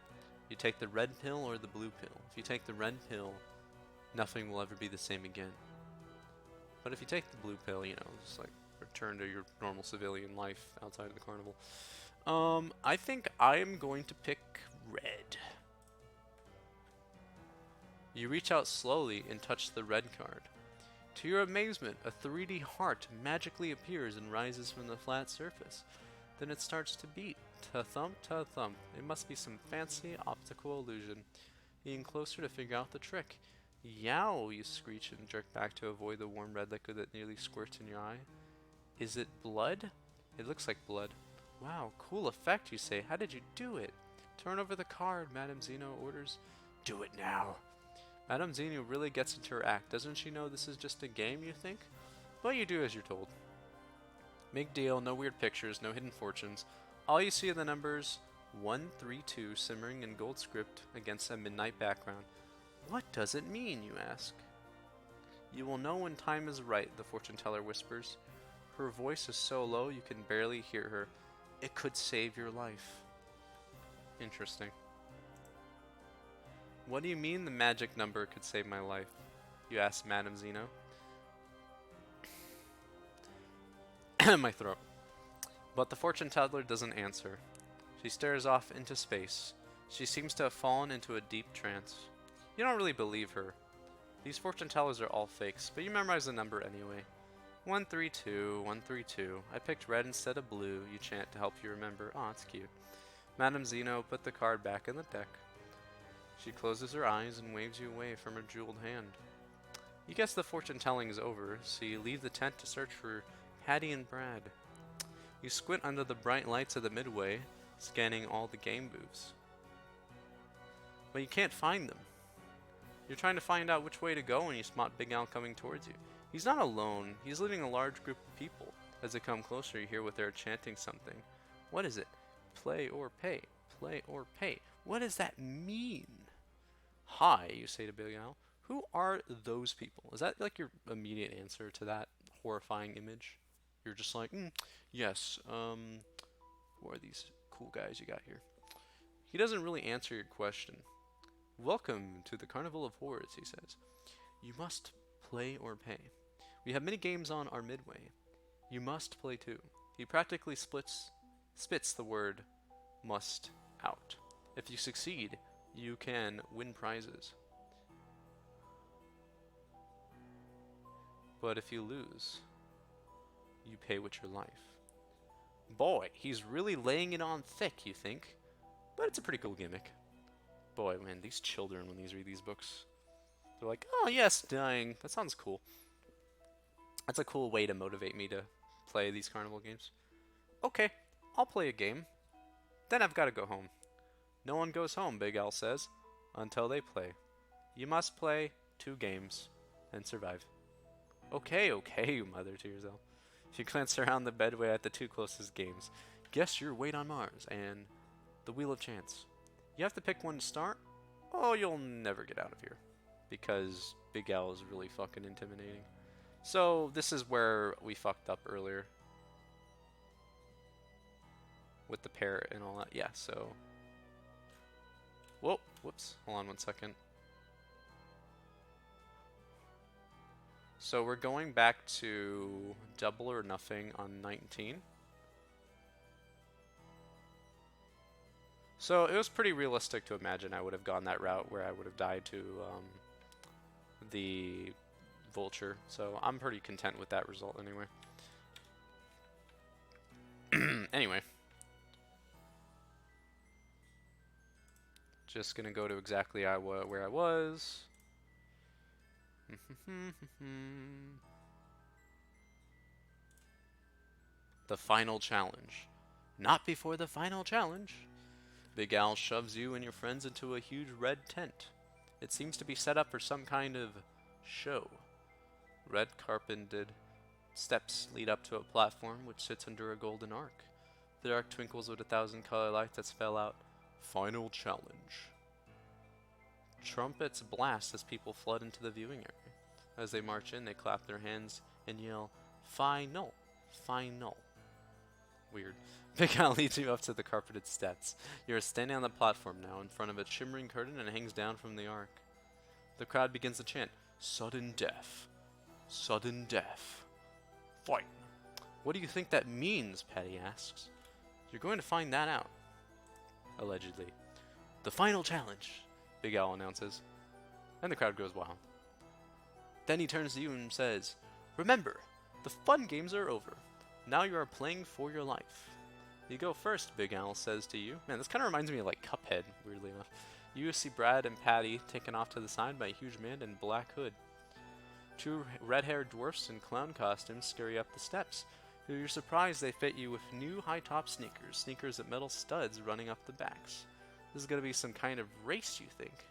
You take the red pill or the blue pill. If you take the red pill, nothing will ever be the same again. But if you take the blue pill, you know, just like return to your normal civilian life outside of the carnival. I think I am going to pick red. You reach out slowly and touch the red card. To your amazement, a 3D heart magically appears and rises from the flat surface. Then it starts to beat. Ta-thump, ta-thump. It must be some fancy optical illusion. Getting closer to figure out the trick. Yow, you screech and jerk back to avoid the warm red liquid that nearly squirts in your eye. Is it blood? It looks like blood. Wow, cool effect, you say. How did you do it? Turn over the card, Madame Zeno orders. Do it now. Madame Zeno really gets into her act. Doesn't she know this is just a game, you think? Well, you do as you're told. Big deal, no weird pictures, no hidden fortunes. All you see are the numbers 132 simmering in gold script against a midnight background. What does it mean, you ask? You will know when time is right, the fortune teller whispers. Her voice is so low you can barely hear her. It could save your life. Interesting. What do you mean the magic number could save my life? You ask Madame Zeno. My throat. But the fortune teller doesn't answer. She stares off into space. She seems to have fallen into a deep trance. You don't really believe her. These fortune tellers are all fakes, but you memorize the number anyway. 132, 132. I picked red instead of blue, you chant to help you remember. Aw, it's cute. Madame Zeno put the card back in the deck. She closes her eyes and waves you away from her jeweled hand. You guess the fortune telling is over, so you leave the tent to search for Hattie and Brad. You squint under the bright lights of the midway, scanning all the game booths. But you can't find them. You're trying to find out which way to go when you spot Big Al coming towards you. He's not alone. He's leading a large group of people. As they come closer, you hear what they're chanting something. What is it? Play or pay. Play or pay. What does that mean? Hi, you say to Big Al. Who are those people? Is that like your immediate answer to that horrifying image? You're just like, yes, who are these cool guys you got here? He doesn't really answer your question. Welcome to the Carnival of Horrors, he says. You must play or pay. We have many games on our midway. You must play too. He practically spits the word must out. If you succeed, you can win prizes. But if you lose, you pay with your life. Boy, he's really laying it on thick, you think? But it's a pretty cool gimmick. Boy, man, these children, when these read these books, they're like, oh yes, dying. That sounds cool. That's a cool way to motivate me to play these carnival games. Okay, I'll play a game. Then I've got to go home. No one goes home, Big Al says, until they play. You must play 2 games and survive. Okay, Mother Tearzel. She glanced around the bedway at the 2 closest games. Guess Your Weight on Mars and The Wheel of Chance. You have to pick one to start. Oh, you'll never get out of here. Because Big Al is really fucking intimidating. So, this is where we fucked up earlier. With the parrot and all that. Yeah, so... Whoa, whoops. Hold on one second. So we're going back to Double or Nothing on 19. So it was pretty realistic to imagine I would have gone that route where I would have died to the vulture. So I'm pretty content with that result anyway. Anyway. Just gonna go to exactly where I was. The final challenge. Not before the final challenge. Big Al shoves you and your friends into a huge red tent. It seems to be set up for some kind of show. Red carpeted steps lead up to a platform which sits under a golden arc. The arc twinkles with 1,000 color lights that spell out, Final Challenge. Trumpets blast as people flood into the viewing area. As they march in, they clap their hands and yell, Final! Final! Weird. Big Al leads you up to the carpeted steps. You are standing on the platform now in front of a shimmering curtain and it hangs down from the arc. The crowd begins to chant, Sudden death. Sudden death. Fight. What do you think that means? Patty asks. You're going to find that out. Allegedly. The final challenge, Big Al announces. And the crowd goes wild. Then he turns to you and says, Remember, the fun games are over. Now you are playing for your life. You go first, Big Al says to you. Man, this kind of reminds me of like Cuphead, weirdly enough. You see Brad and Patty taken off to the side by a huge man in black hood. 2 red-haired dwarfs in clown costumes scurry up the steps. You're surprised they fit you with new high-top sneakers with metal studs running up the backs. This is going to be some kind of race, you think.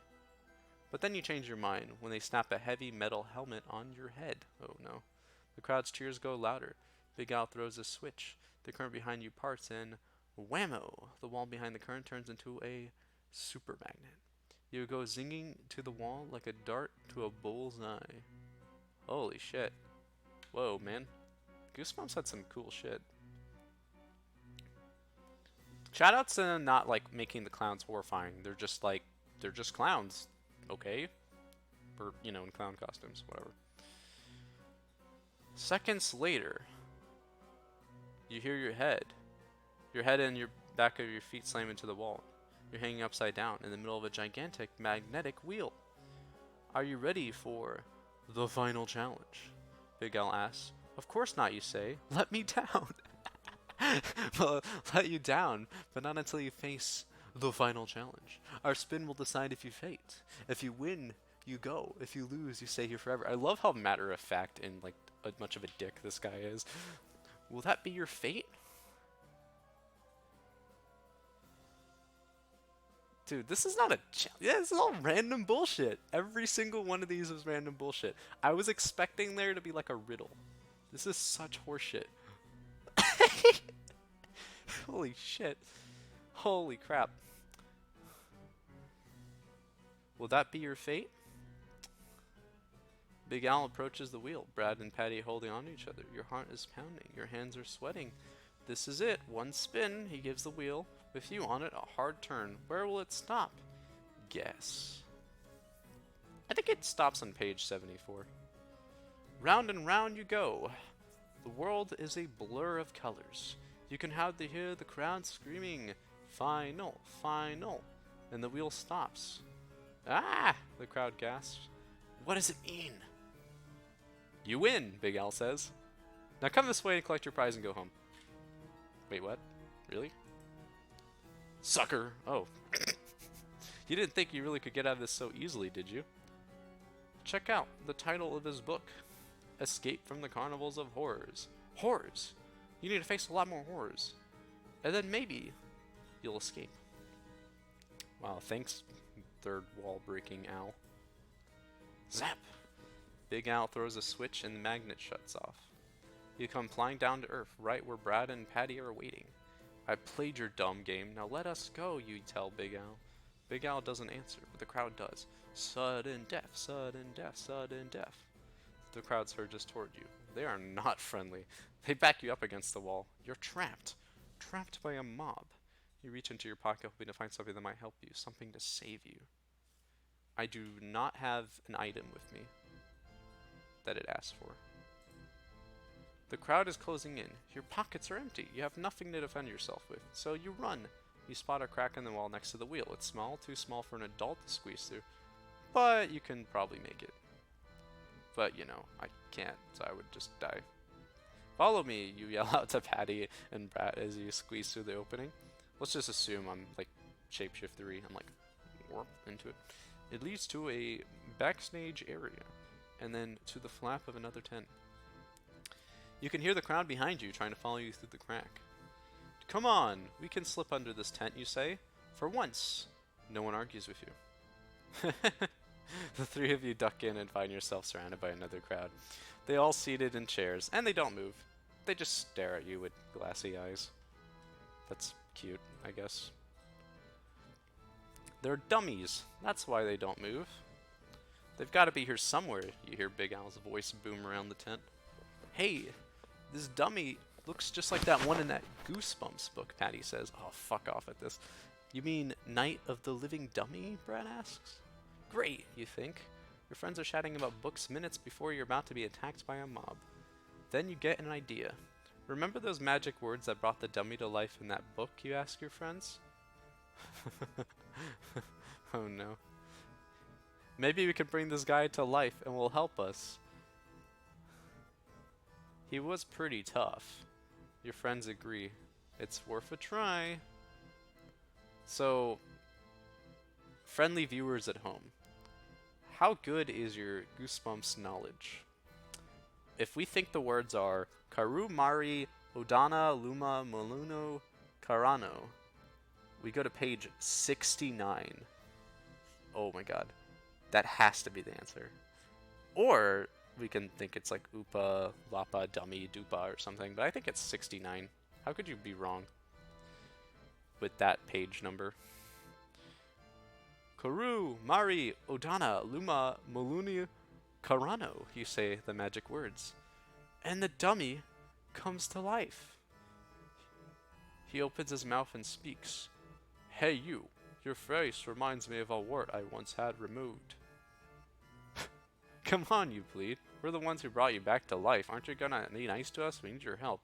But then you change your mind when they snap a heavy metal helmet on your head. Oh no. The crowd's cheers go louder. Big Al throws a switch. The current behind you parts and whammo! The wall behind the current turns into a super magnet. You go zinging to the wall like a dart to a bullseye. Holy shit. Whoa, man. Goosebumps had some cool shit. Shoutouts to not like making the clowns horrifying. They're just clowns. Okay? Or, you know, in clown costumes, whatever. Seconds later, you hear your head. Your head and your back of your feet slam into the wall. You're hanging upside down in the middle of a gigantic magnetic wheel. Are you ready for the final challenge? Big Al asks. Of course not, you say. Let me down. Well, let you down, but not until you face the final challenge. Our spin will decide if you fate. If you win, you go. If you lose, you stay here forever. I love how matter of fact and like much of a dick this guy is. Will that be your fate? Dude, this is not a yeah, this is all random bullshit. Every single one of these was random bullshit. I was expecting there to be like a riddle. This is such horseshit. Holy shit. Holy crap. Will that be your fate? Big Al approaches the wheel, Brad and Patty holding on to each other. Your heart is pounding, your hands are sweating. This is it. One spin, he gives the wheel. With you on it, a hard turn. Where will it stop? Guess. I think it stops on page 74. Round and round you go. The world is a blur of colors. You can hardly hear the crowd screaming, "Final, final," and the wheel stops. Ah! The crowd gasps. What does it mean? You win, Big Al says. Now come this way and collect your prize and go home. Wait, what? Really? Sucker! Oh. You didn't think you really could get out of this so easily, did you? Check out the title of his book. Escape from the Carnivals of Horrors. Horrors! You need to face a lot more horrors. And then maybe you'll escape. Wow, thanks, third wall breaking Al. Zap! Big Al throws a switch and the magnet shuts off. You come flying down to Earth, right where Brad and Patty are waiting. I played your dumb game, now let us go, you tell Big Al. Big Al doesn't answer, but the crowd does. Sudden death, sudden death, sudden death. The crowd surges toward you. They are not friendly. They back you up against the wall. You're trapped. Trapped by a mob. You reach into your pocket hoping to find something that might help you, something to save you. I do not have an item with me that it asks for. The crowd is closing in. Your pockets are empty. You have nothing to defend yourself with, so you run. You spot a crack in the wall next to the wheel. It's small, too small for an adult to squeeze through, but you can probably make it. But, you know, I can't, so I would just die. Follow me, you yell out to Patty and Brad as you squeeze through the opening. Let's just assume I'm, like, shapeshift 3. I'm, like, warp into it. It leads to a backstage area, and then to the flap of another tent. You can hear the crowd behind you trying to follow you through the crack. Come on, we can slip under this tent, you say. For once, no one argues with you. The three of you duck in and find yourself surrounded by another crowd. They all seated in chairs, and they don't move. They just stare at you with glassy eyes. That's cute, I guess. They're dummies. That's why they don't move. They've got to be here somewhere, you hear Big Al's voice boom around the tent. Hey, this dummy looks just like that one in that Goosebumps book, Patty says. Oh, fuck off at this. You mean Night of the Living Dummy? Brad asks. Great, you think. Your friends are chatting about books minutes before you're about to be attacked by a mob. Then you get an idea. Remember those magic words that brought the dummy to life in that book, you ask your friends? Oh no. Maybe we can bring this guy to life and will help us. He was pretty tough. Your friends agree. It's worth a try. So, friendly viewers at home, how good is your Goosebumps knowledge? If we think the words are Karu Mari Odana Luma Moluno Karano, we go to page 69. Oh my god. That has to be the answer. Or we can think it's like Upa, Lapa, Dummy, Dupa or something, but I think it's 69. How could you be wrong with that page number? Karu, Mari, Odana, Luma, Moluni, Karano, you say the magic words. And the dummy comes to life. He opens his mouth and speaks. Hey you, your face reminds me of a wart I once had removed. Come on, you plead. We're the ones who brought you back to life. Aren't you gonna be nice to us? We need your help.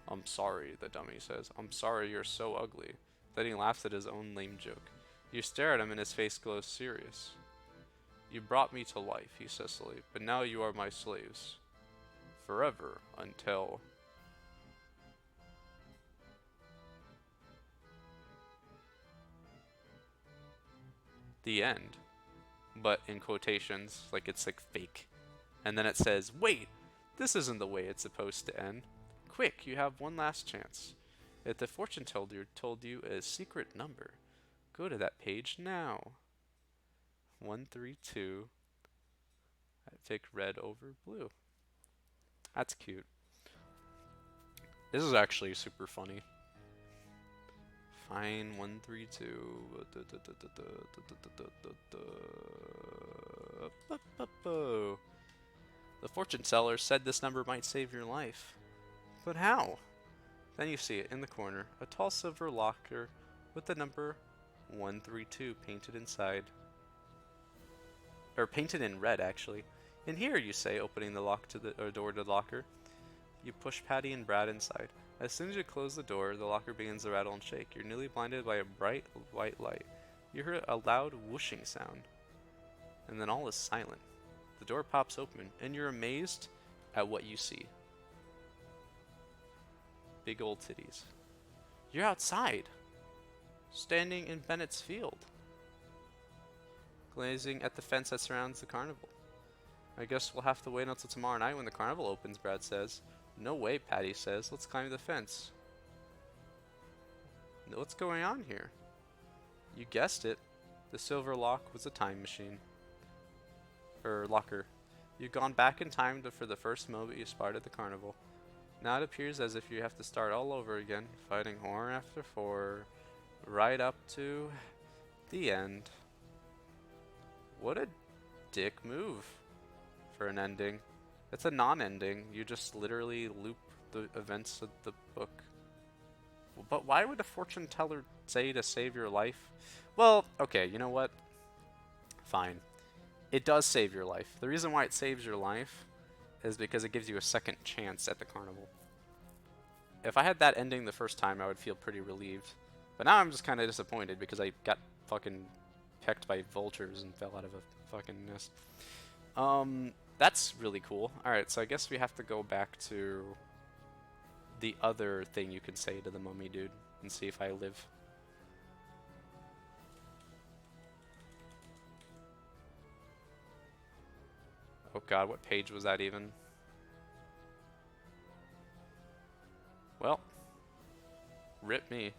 I'm sorry, the dummy says. I'm sorry you're so ugly. Then he laughs at his own lame joke. You stare at him and his face glows serious. You brought me to life, he says slowly, but now you are my slaves. Forever, until... the end. But in quotations, like it's like fake. And then it says, wait, this isn't the way it's supposed to end. Quick, you have one last chance. If the fortune teller told you a secret number, go to that page now. 132. I pick red over blue. That's cute. This is actually super funny. Fine, 132. The fortune teller said this number might save your life. But how? Then you see it in the corner, a tall silver locker with the number 132 painted inside. Or painted in red, actually. In here, you say, opening the lock to the door to the locker. You push Patty and Brad inside. As soon as you close the door, the locker begins to rattle and shake. You're nearly blinded by a bright white light. You hear a loud whooshing sound, and then all is silent. The door pops open, and you're amazed at what you see. Big old titties. You're outside, standing in Bennett's field, gazing at the fence that surrounds the carnival. I guess we'll have to wait until tomorrow night when the carnival opens, Brad says. No way, Patty says. Let's climb the fence. What's going on here? You guessed it. The silver lock was a time machine. Locker. You've gone back in time for the first moment you spotted the carnival. Now it appears as if you have to start all over again, fighting horror after horror, right up to the end. What a dick move for an ending. It's a non-ending. You just literally loop the events of the book. But why would a fortune teller say to save your life? Well, okay, you know what? Fine. It does save your life. The reason why it saves your life is because it gives you a second chance at the carnival. If I had that ending the first time, I would feel pretty relieved. But now I'm just kind of disappointed because I got fucking pecked by vultures and fell out of a fucking nest. That's really cool. Alright, so I guess we have to go back to the other thing you can say to the mummy dude and see if I live. Oh god, what page was that even? Well, rip me.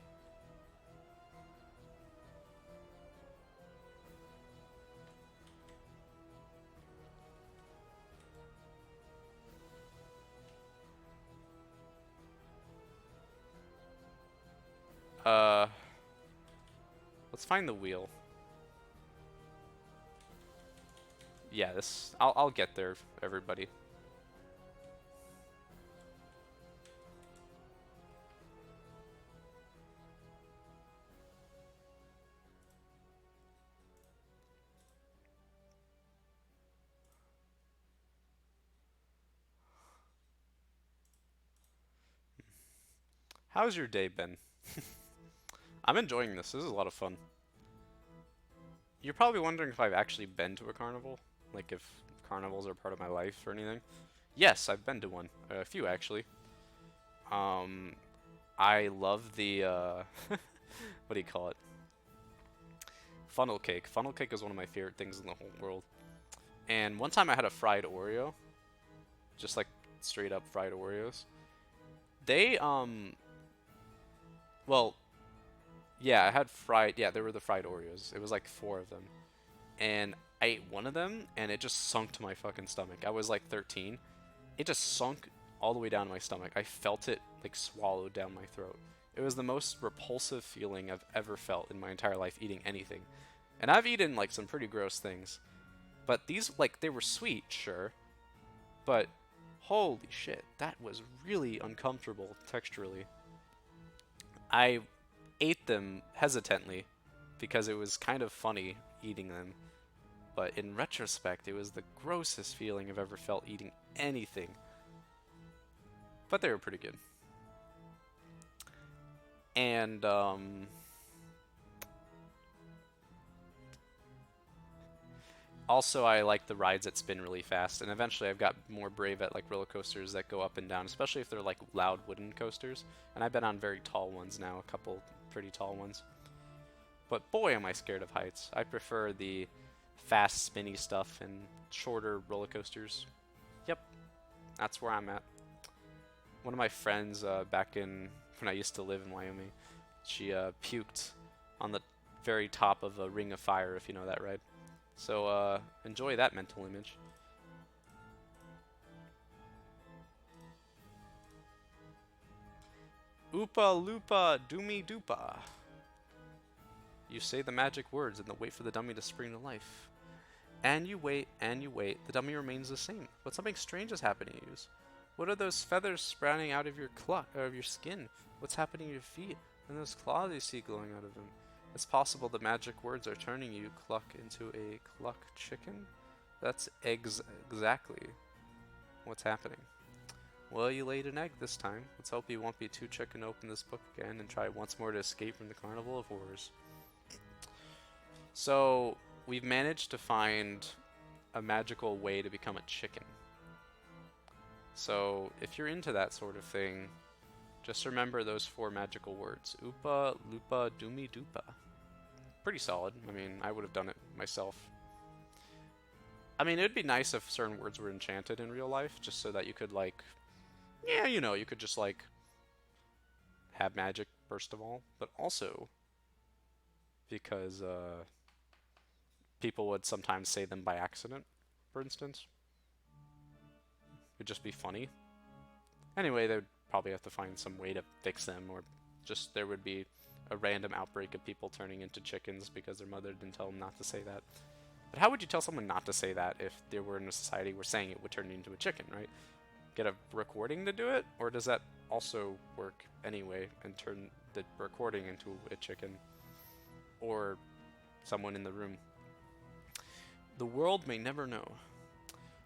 Let's find the wheel. Yeah, I'll get there, everybody. How's your day been? I'm enjoying this. This is a lot of fun. You're probably wondering if I've actually been to a carnival, like if carnivals are part of my life or anything. Yes, I've been to one. A few, actually. I love the, what do you call it? Funnel cake. Funnel cake is one of my favorite things in the whole world. And one time I had a fried Oreo. Just like straight up fried Oreos. They, well, yeah, I had there were the fried Oreos. It was like 4 of them. And I ate one of them, and it just sunk to my fucking stomach. I was like 13. It just sunk all the way down to my stomach. I felt it like swallowed down my throat. It was the most repulsive feeling I've ever felt in my entire life eating anything. And I've eaten like some pretty gross things. But these, like, they were sweet, sure. But holy shit, that was really uncomfortable texturally. I ate them hesitantly because it was kind of funny eating them. But in retrospect, it was the grossest feeling I've ever felt eating anything. But they were pretty good. And, also, I like the rides that spin really fast, and eventually I've got more brave at like roller coasters that go up and down, especially if they're like loud wooden coasters. And I've been on very tall ones now, a couple pretty tall ones. But boy, am I scared of heights. I prefer the fast, spinny stuff and shorter roller coasters. Yep, that's where I'm at. One of my friends back in when I used to live in Wyoming, she puked on the very top of a ring of fire, if you know that ride. So, enjoy that mental image. Oopa loopa doomy doopa. You say the magic words and then wait for the dummy to spring to life. And you wait, and you wait. The dummy remains the same, but something strange is happening to you. What are those feathers sprouting out of your skin? What's happening to your feet? And those claws you see glowing out of them? It's possible the magic words are turning you, Cluck, into a cluck chicken? That's exactly what's happening. Well, you laid an egg this time. Let's hope you won't be too chicken to open this book again and try once more to escape from the Carnival of Horrors. So, we've managed to find a magical way to become a chicken. So, if you're into that sort of thing, just remember those 4 magical words. Oopa, Lupa, Doomy, Doopa. Pretty solid. I mean, I would have done it myself. I mean, it would be nice if certain words were enchanted in real life, just so that you could, like... Yeah, you know, you could just, like... have magic, first of all. But also... because, people would sometimes say them by accident, for instance. It'd just be funny. Anyway, they would probably have to find some way to fix them, or just there would be a random outbreak of people turning into chickens because their mother didn't tell them not to say that. But how would you tell someone not to say that if they were in a society where saying it would turn you into a chicken, right? Get a recording to do it? Or does that also work anyway and turn the recording into a chicken? Or someone in the room? The world may never know.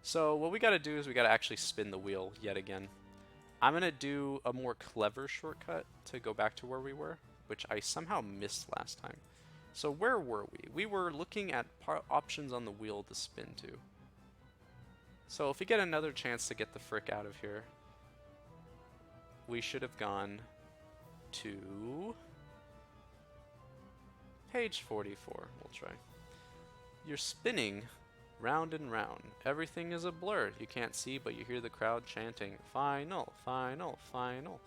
So what we gotta do is we gotta actually spin the wheel yet again. I'm gonna do a more clever shortcut to go back to where we were, which I somehow missed last time. So where were we? We were looking at options on the wheel to spin to. So if we get another chance to get the frick out of here, we should have gone to page 44. We'll try. You're spinning round and round. Everything is a blur. You can't see, but you hear the crowd chanting, "Final, final, final."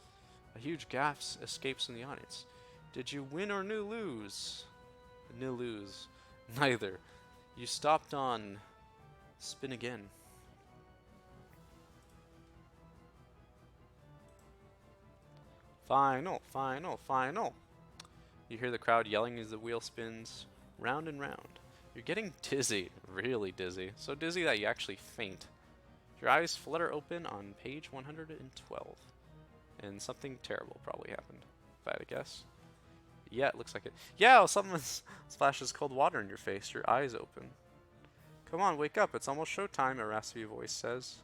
A huge gasp escapes from the audience. Did you win or lose? Lose. Neither. You stopped on spin again. Final, final, final. You hear the crowd yelling as the wheel spins round and round. You're getting dizzy, really dizzy. So dizzy that you actually faint. Your eyes flutter open on page 112. And something terrible probably happened, if I had to guess. Yeah, it looks like it. Yeah, someone splashes cold water in your face. Your eyes open. Come on, wake up. It's almost showtime, a raspy voice says.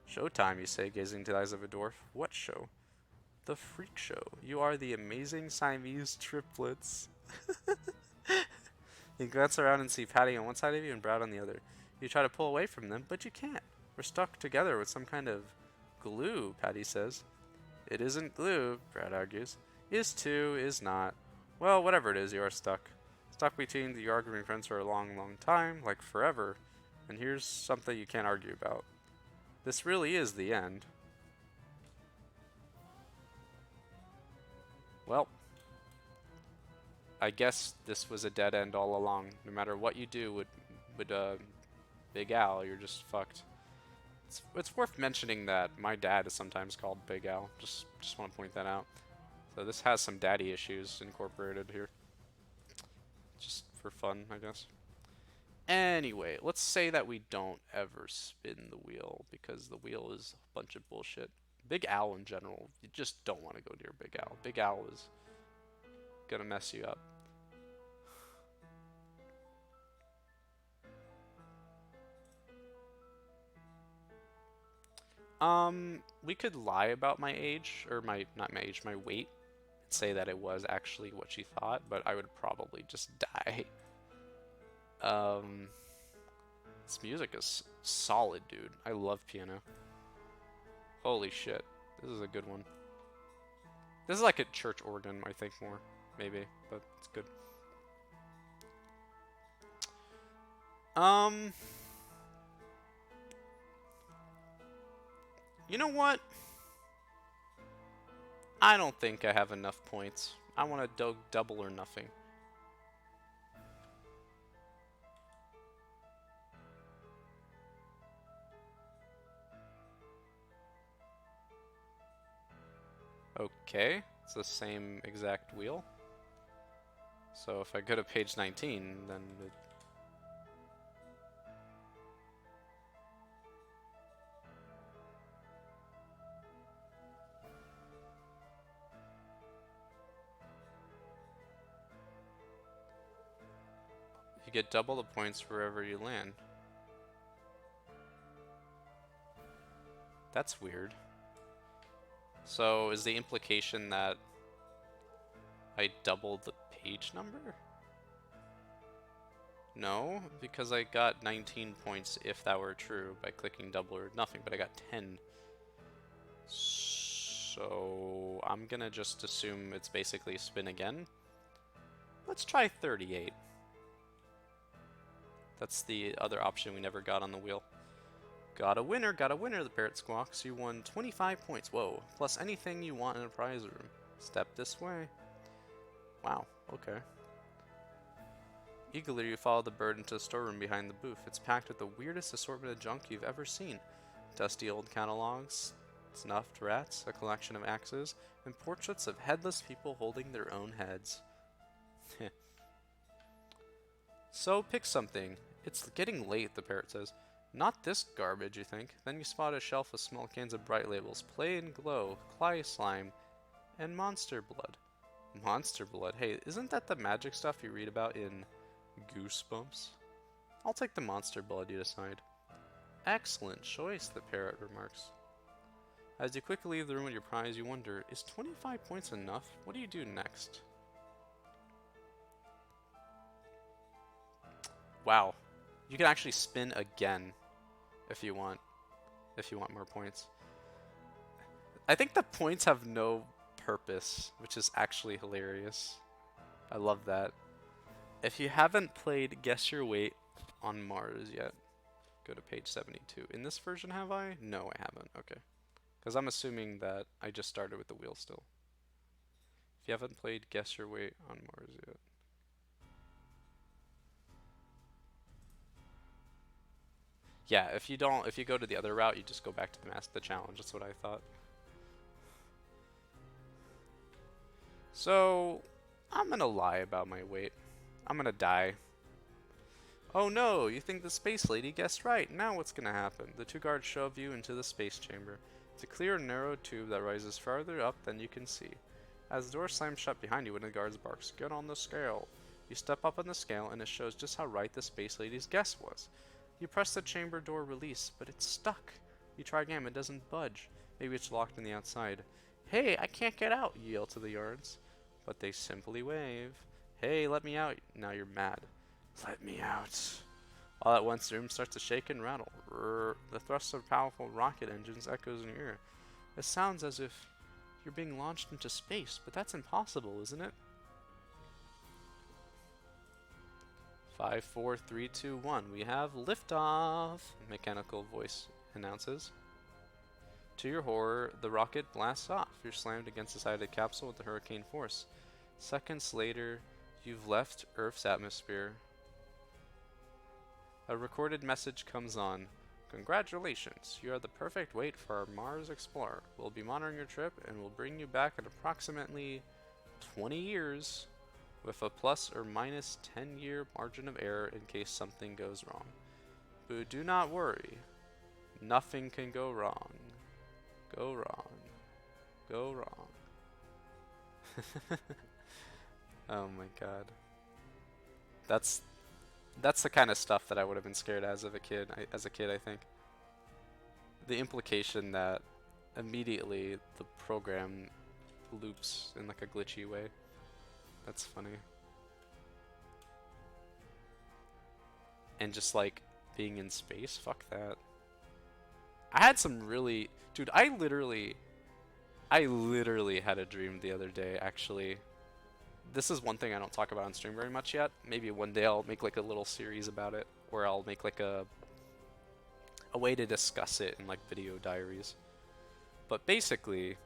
Showtime, you say, gazing into the eyes of a dwarf. What show? The freak show. You are the amazing Siamese triplets. You glance around and see Patty on one side of you and Brad on the other. You try to pull away from them, but you can't. We're stuck together with some kind of glue, Patty says. It isn't glue, Brad argues. Is too, is not. Well, whatever it is, you are stuck. Stuck between the arguing friends for a long, long time, like forever. And here's something you can't argue about. This really is the end. Well, I guess this was a dead end all along. No matter what you do with Big Al, you're just fucked. It's worth mentioning that my dad is sometimes called Big Al. Just want to point that out. So this has some daddy issues incorporated here. Just for fun, I guess. Anyway, let's say that we don't ever spin the wheel because the wheel is a bunch of bullshit. Big Al in general, you just don't want to go near Big Al. Big Al is gonna mess you up. We could lie about my age, or not my age, my weight, and say that it was actually what she thought, but I would probably just die. This music is solid, dude. I love piano. Holy shit. This is a good one. This is like a church organ, I think, more. Maybe, but it's good. You know what? I don't think I have enough points. I want to double or nothing. Okay, it's the same exact wheel. So if I go to page 19, then You get double the points wherever you land. That's weird. So is the implication that I doubled the page number? No, because I got 19 points if that were true by clicking double or nothing, but I got 10. So I'm gonna just assume it's basically spin again. Let's try 38. That's the other option we never got on the wheel. Got a winner, the parrot squawks. You won 25 points. Whoa, plus anything you want in a prize room. Step this way. Wow, okay. Eagerly, you follow the bird into the storeroom behind the booth. It's packed with the weirdest assortment of junk you've ever seen. Dusty old catalogs, snuffed rats, a collection of axes, and portraits of headless people holding their own heads. So, pick something. It's getting late, the parrot says. Not this garbage, you think. Then you spot a shelf of small cans of bright labels. Play and Glow, Cly Slime, and Monster Blood. Monster Blood? Hey, isn't that the magic stuff you read about in Goosebumps? I'll take the Monster Blood, you decide. Excellent choice, the parrot remarks. As you quickly leave the room with your prize, you wonder, is 25 points enough? What do you do next? Wow. You can actually spin again if you want more points. I think the points have no purpose, which is actually hilarious. I love that. If you haven't played Guess Your Weight on Mars yet, go to page 72. In this version, have I? No, I haven't. Okay. Because I'm assuming that I just started with the wheel still. If you haven't played Guess Your Weight on Mars yet. Yeah, if you go to the other route, you just go back to the challenge. That's what I thought. So, I'm gonna lie about my weight. I'm gonna die. Oh no, you think the space lady guessed right. Now what's gonna happen? The two guards shove you into the space chamber. It's a clear, narrow tube that rises farther up than you can see. As the door slams shut behind you, one of the guards barks, "Get on the scale." You step up on the scale, and it shows just how right the space lady's guess was. You press the chamber door release, but it's stuck. You try again, it doesn't budge. Maybe it's locked on the outside. "Hey, I can't get out," you yell to the guards. But they simply wave. "Hey, let me out." Now you're mad. "Let me out." All at once, the room starts to shake and rattle. The thrust of powerful rocket engines echoes in your ear. It sounds as if you're being launched into space, but that's impossible, isn't it? 5, 4, 3, 2, 1. We have liftoff, a mechanical voice announces. To your horror, the rocket blasts off. You're slammed against the side of the capsule with the hurricane force. Seconds later, you've left Earth's atmosphere. A recorded message comes on. "Congratulations, you are the perfect weight for our Mars Explorer. We'll be monitoring your trip and will bring you back in approximately 20 years with a plus or minus 10-year margin of error in case something goes wrong. But do not worry. Nothing can go wrong. Go wrong. Go wrong." Oh my god. That's the kind of stuff that I would have been scared as a kid, I think. The implication that immediately the program loops in like a glitchy way. That's funny. And just like being in space, fuck that. I had some really, dude, I literally had a dream the other day, actually. This is one thing I don't talk about on stream very much yet. Maybe one day I'll make like a little series about it, or I'll make like a way to discuss it in like video diaries. But basically,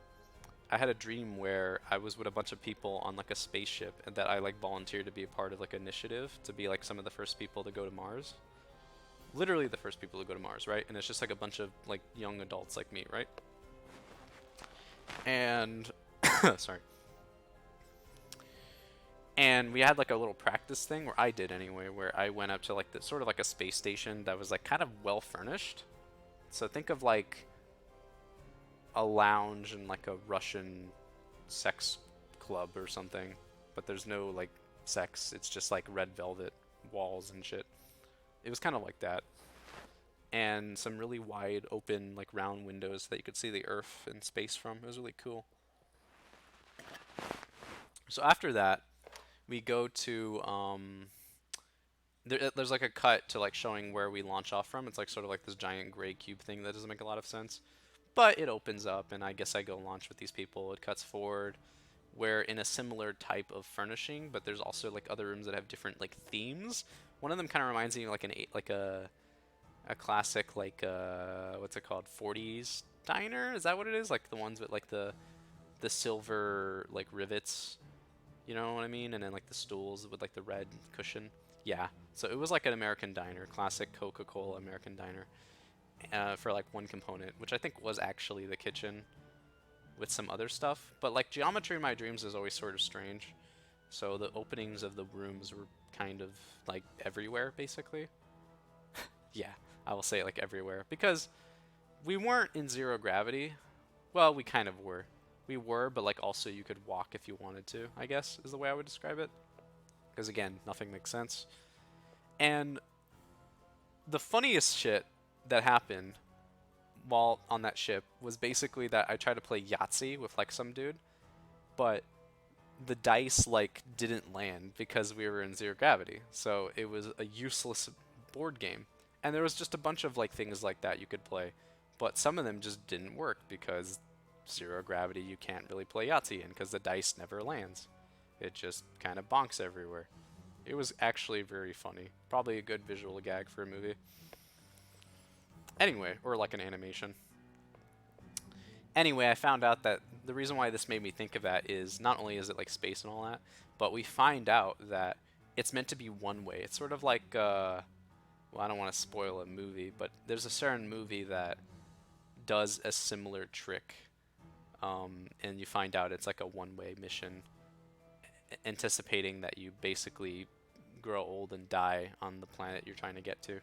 I had a dream where I was with a bunch of people on like a spaceship, and that I like volunteered to be a part of like an initiative to be like some of the first people to go to Mars. Literally the first people to go to Mars, right? And it's just like a bunch of like young adults like me, right? And sorry. And we had like a little practice thing, where I did anyway, where I went up to like the sort of like a space station that was like kind of well furnished. So think of like a lounge in like a Russian sex club or something, but there's no like sex. It's just like red velvet walls and shit. It was kind of like that. And some really wide open like round windows that you could see the earth and space from. It was really cool. So after that, we go to there's like a cut to like showing where we launch off from. It's like sort of like this giant gray cube thing that doesn't make a lot of sense. But it opens up and I guess I go launch with these people. It cuts forward. We're in a similar type of furnishing, but there's also like other rooms that have different like themes. One of them kind of reminds me of like a classic like what's it called, 40s diner, is that what it is, like the ones with like the silver like rivets, you know what I mean, and then like the stools with like the red cushion. Yeah, so it was like an American diner, classic Coca-Cola American diner, for like one component, which I think was actually the kitchen with some other stuff. But like geometry in my dreams is always sort of strange, so the openings of the rooms were kind of like everywhere basically. Yeah, I will say it like everywhere, because we weren't in zero gravity. Well, we kind of were. We were, but like also you could walk if you wanted to, I guess is the way I would describe it. Because again, nothing makes sense. And the funniest shit that happened while on that ship was basically that I tried to play Yahtzee with like some dude, but the dice like didn't land because we were in zero gravity. So it was a useless board game. And there was just a bunch of like things like that you could play, but some of them just didn't work because zero gravity you can't really play Yahtzee in because the dice never lands. It just kind of bonks everywhere. It was actually very funny. Probably a good visual gag for a movie. Anyway, or like an animation. Anyway, I found out that the reason why this made me think of that is not only is it like space and all that, but we find out that it's meant to be one way. It's sort of like, well, I don't want to spoil a movie, but there's a certain movie that does a similar trick, and you find out it's like a one-way mission, anticipating that you basically grow old and die on the planet you're trying to get to.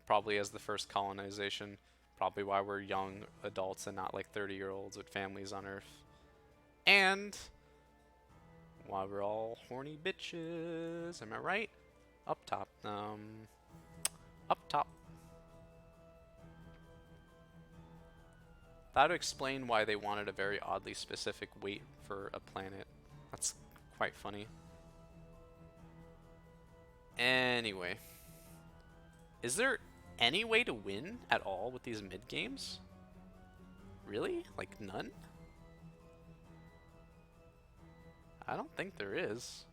Probably as the first colonization. Probably why we're young adults and not like 30-year-olds with families on Earth. And why we're all horny bitches. Am I right? Up top. Up top. That would explain why they wanted a very oddly specific weight for a planet. That's quite funny. Anyway. Is there any way to win at all with these mid-games? Really? Like none? I don't think there is.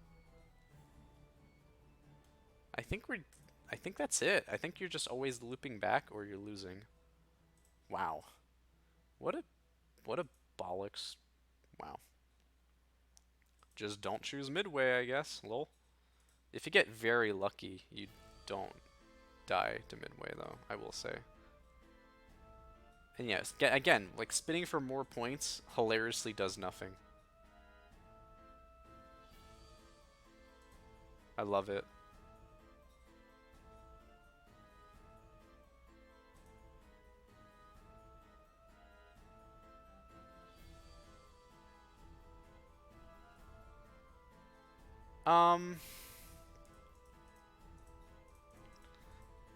I think that's it. I think you're just always looping back or you're losing. Wow. What a bollocks. Wow. Just don't choose midway, I guess. Lol. If you get very lucky, you don't die to midway, though, I will say. And yes, again, like spinning for more points hilariously does nothing. I love it.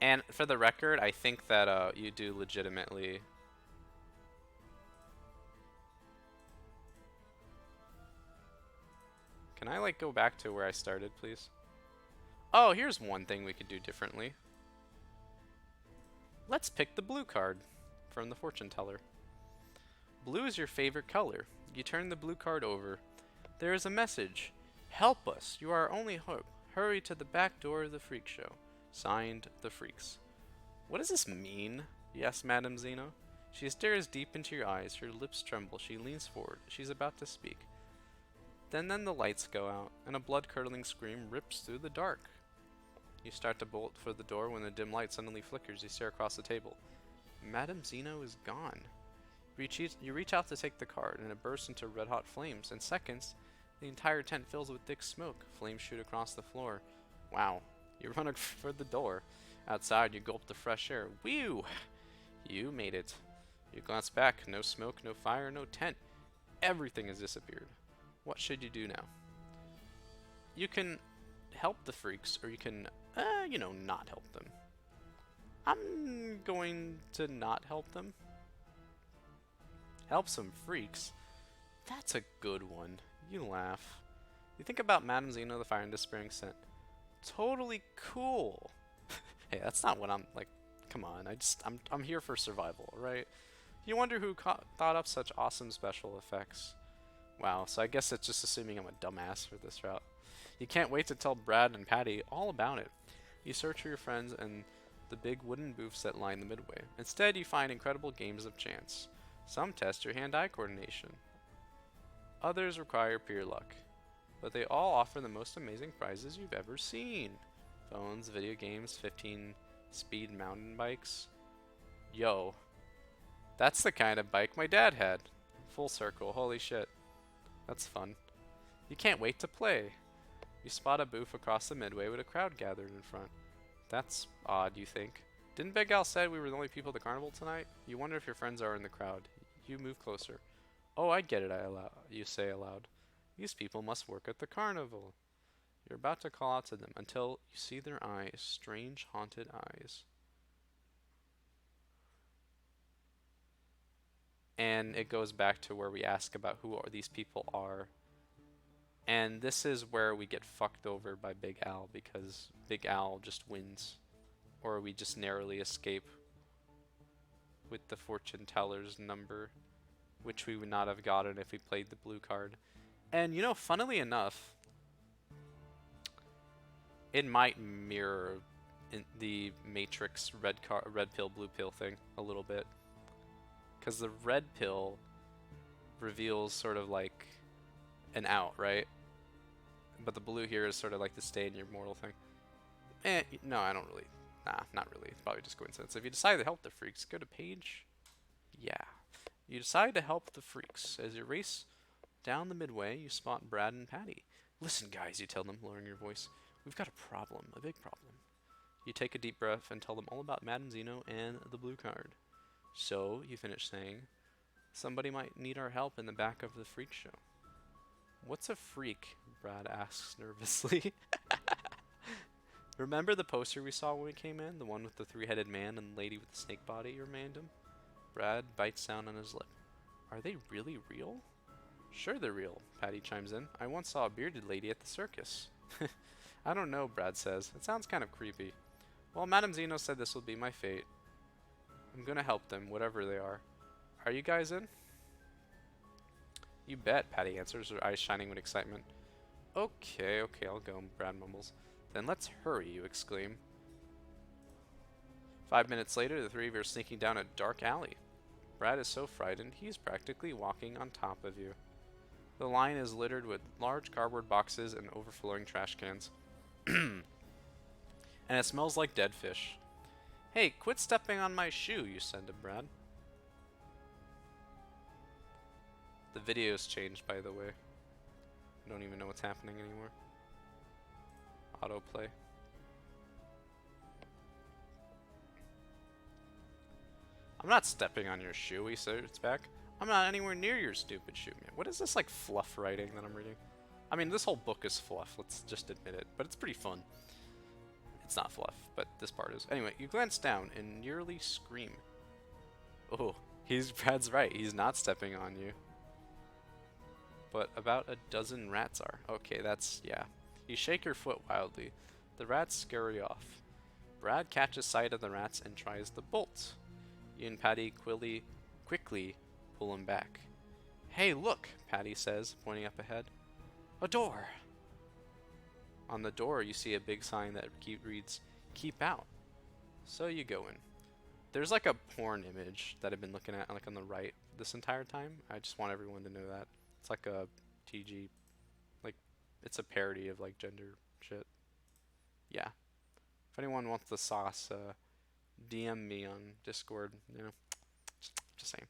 And for the record, I think that you do legitimately. Can I like go back to where I started, please? Oh, here's one thing we could do differently. Let's pick the blue card from the fortune teller. Blue is your favorite color. You turn the blue card over. There is a message. Help us, you are our only hope. Hurry to the back door of the freak show. Signed, The Freaks. What does this mean? Yes, Madame Zeno. She stares deep into your eyes. Her lips tremble. She leans forward. She's about to speak. Then the lights go out, and a blood-curdling scream rips through the dark. You start to bolt for the door when the dim light suddenly flickers. You stare across the table. Madame Zeno is gone. You reach out to take the card, and it bursts into red-hot flames. In seconds, the entire tent fills with thick smoke. Flames shoot across the floor. Wow. You run for the door. Outside, you gulp the fresh air. Whew! You made it. You glance back. No smoke, no fire, no tent. Everything has disappeared. What should you do now? You can help the freaks, or you can, you know, not help them. I'm going to not help them. Help some freaks. That's a good one. You laugh. You think about Madame Xeno, the Fire and Despairing Scent. Totally cool. Hey, that's not what I'm like. Come on, I'm here for survival, right? You wonder who thought up such awesome special effects. Wow, so I guess it's just assuming I'm a dumbass for this route. You can't wait to tell Brad and Patty all about it. You search for your friends and the big wooden booths that line the midway. Instead, you find incredible games of chance. Some test your hand-eye coordination. Others require pure luck. But they all offer the most amazing prizes you've ever seen. Phones, video games, 15-speed mountain bikes. Yo, that's the kind of bike my dad had. Full circle, holy shit. That's fun. You can't wait to play. You spot a booth across the midway with a crowd gathered in front. That's odd, you think. Didn't Big Al say we were the only people at the carnival tonight? You wonder if your friends are in the crowd. You move closer. Oh, I get it, you say aloud. These people must work at the carnival. You're about to call out to them until you see their eyes, strange, haunted eyes. And it goes back to where we ask about who these people are. And this is where we get fucked over by Big Al, because Big Al just wins. Or we just narrowly escape with the fortune teller's number, which we would not have gotten if we played the blue card. And you know, funnily enough, it might mirror the Matrix red pill, blue pill thing a little bit. Because the red pill reveals sort of like an out, right? But the blue here is sort of like the stay in your mortal thing. No, I don't really. Nah, not really. It's probably just coincidence. If you decide to help the freaks, go to page. Yeah. You decide to help the freaks. As you race down the midway, you spot Brad and Patty. Listen, guys, you tell them, lowering your voice. We've got a problem, a big problem. You take a deep breath and tell them all about Madame Xeno and the blue card. So, you finish saying, somebody might need our help in the back of the freak show. What's a freak? Brad asks nervously. Remember the poster we saw when we came in? The one with the three-headed man and lady with the snake body, you remind him? Brad bites down on his lip. Are they really real? Sure they're real, Patty chimes in. I once saw a bearded lady at the circus. I don't know, Brad says. It sounds kind of creepy. Well, Madame Xeno said this will be my fate. I'm gonna help them, whatever they are. Are you guys in? You bet, Patty answers, her eyes shining with excitement. Okay, I'll go, Brad mumbles. Then let's hurry, you exclaim. 5 minutes later, the three of you are sneaking down a dark alley. Brad is so frightened, he's practically walking on top of you. The line is littered with large cardboard boxes and overflowing trash cans. And it smells like dead fish. Hey, quit stepping on my shoe, you said to Brad. The video's changed, by the way. I don't even know what's happening anymore. Autoplay. I'm not stepping on your shoe, he says back. I'm not anywhere near your stupid shoe, man. What is this, like, fluff writing that I'm reading? I mean, this whole book is fluff, let's just admit it. But it's pretty fun. It's not fluff, but this part is. Anyway, you glance down and nearly scream. Oh, Brad's right. He's not stepping on you. But about a dozen rats are. Okay, yeah. You shake your foot wildly. The rats scurry off. Brad catches sight of the rats and tries the bolt. You and Patty quickly pull him back. Hey, look, Patty says, pointing up ahead. A door! On the door, you see a big sign that reads, Keep Out. So you go in. There's like a porn image that I've been looking at, like on the right, this entire time. I just want everyone to know that. It's like a TG, like, it's a parody of, like, gender shit. Yeah. If anyone wants the sauce, DM me on Discord, you know. Just saying.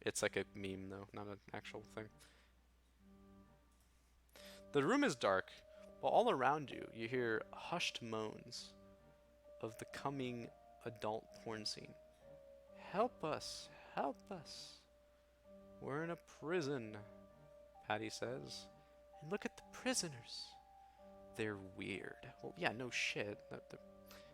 It's like a meme, though, not an actual thing. The room is dark, but all around you, you hear hushed moans of the coming adult porn scene. Help us, help us. We're in a prison, Patty says. And look at the prisoners. They're weird. Well, yeah, no shit.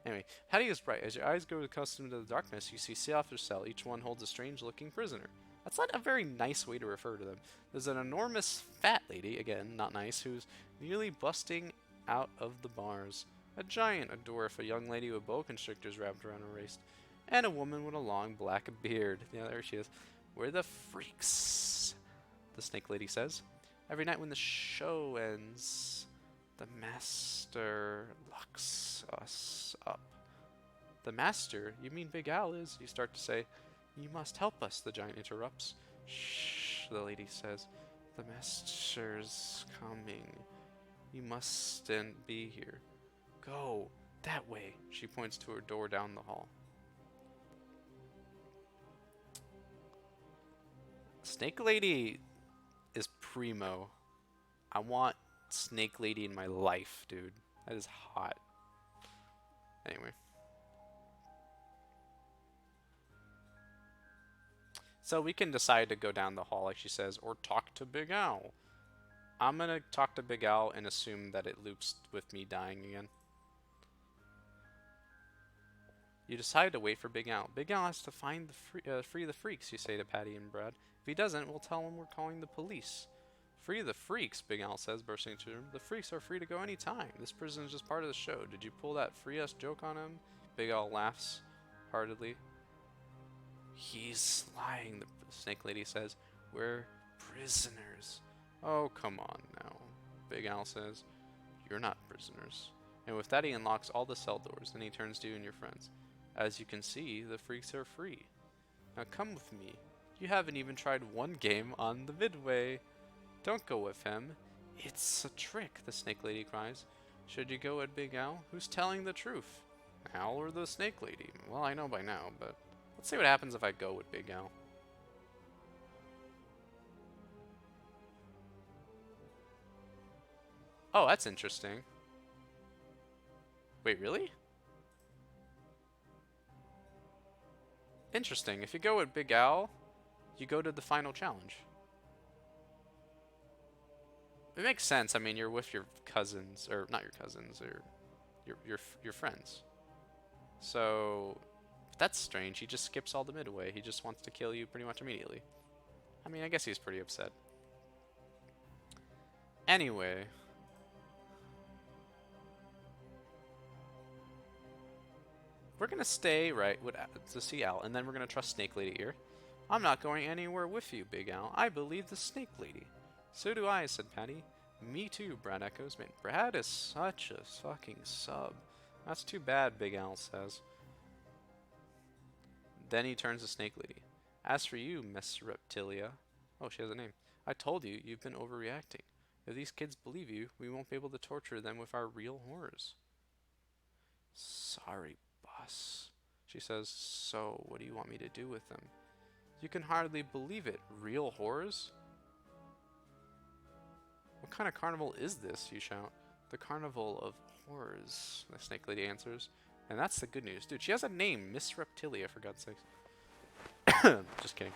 Anyway, Patty is bright. As your eyes grow accustomed to the darkness, you see cell after cell. Each one holds a strange-looking prisoner. That's not a very nice way to refer to them. There's an enormous fat lady, again, not nice, who's nearly busting out of the bars. A giant, a dwarf, a young lady with boa constrictors wrapped around her waist, and a woman with a long black beard. Yeah, there she is. We're the freaks, the snake lady says. Every night when the show ends, the master locks us up. The master? You mean Big Al is? You start to say. You must help us, the giant interrupts. Shh, the lady says. The master's coming. You mustn't be here. Go that way. She points to her door down the hall. Snake Lady is primo. I want Snake Lady in my life, dude. That is hot. Anyway. So we can decide to go down the hall, like she says, or talk to Big Al. I'm gonna talk to Big Al and assume that it loops with me dying again. You decide to wait for Big Al. Big Al has to find free the freaks, you say to Patty and Brad. If he doesn't, we'll tell him we're calling the police. Free the freaks, Big Al says, bursting into the room. The freaks are free to go anytime. This prison is just part of the show. Did you pull that free us joke on him? Big Al laughs heartedly. He's lying, the snake lady says. We're prisoners. Oh, come on now, Big Al says. You're not prisoners. And with that, he unlocks all the cell doors. Then he turns to you and your friends. As you can see, the freaks are free. Now come with me. You haven't even tried one game on the Midway. Don't go with him. It's a trick, the snake lady cries. Should you go with Big Al? Who's telling the truth? Al or the snake lady? Well, I know by now, but let's see what happens if I go with Big Al. Oh, that's interesting. Wait, really? Interesting. If you go with Big Al, you go to the final challenge. It makes sense. I mean, you're with your cousins, or not your cousins, or your friends. So that's strange. He just skips all the Midway. He just wants to kill you pretty much immediately. I mean, I guess he's pretty upset. Anyway. We're going to stay to see Al, and then we're going to trust Snake Lady here. I'm not going anywhere with you, Big Al. I believe the Snake Lady. So do I, said Patty. Me too, Brad echoes. Man, Brad is such a fucking sub. That's too bad, Big Al says. Then he turns to Snake Lady. As for you, Miss Reptilia. Oh, she has a name. I told you, you've been overreacting. If these kids believe you, we won't be able to torture them with our real horrors. Sorry, boss, she says. So, what do you want me to do with them? You can hardly believe it. Real horrors? What kind of carnival is this, you shout. The Carnival of Horrors, the Snake Lady answers. And that's the good news. Dude, she has a name, Miss Reptilia, for God's sakes. Just kidding.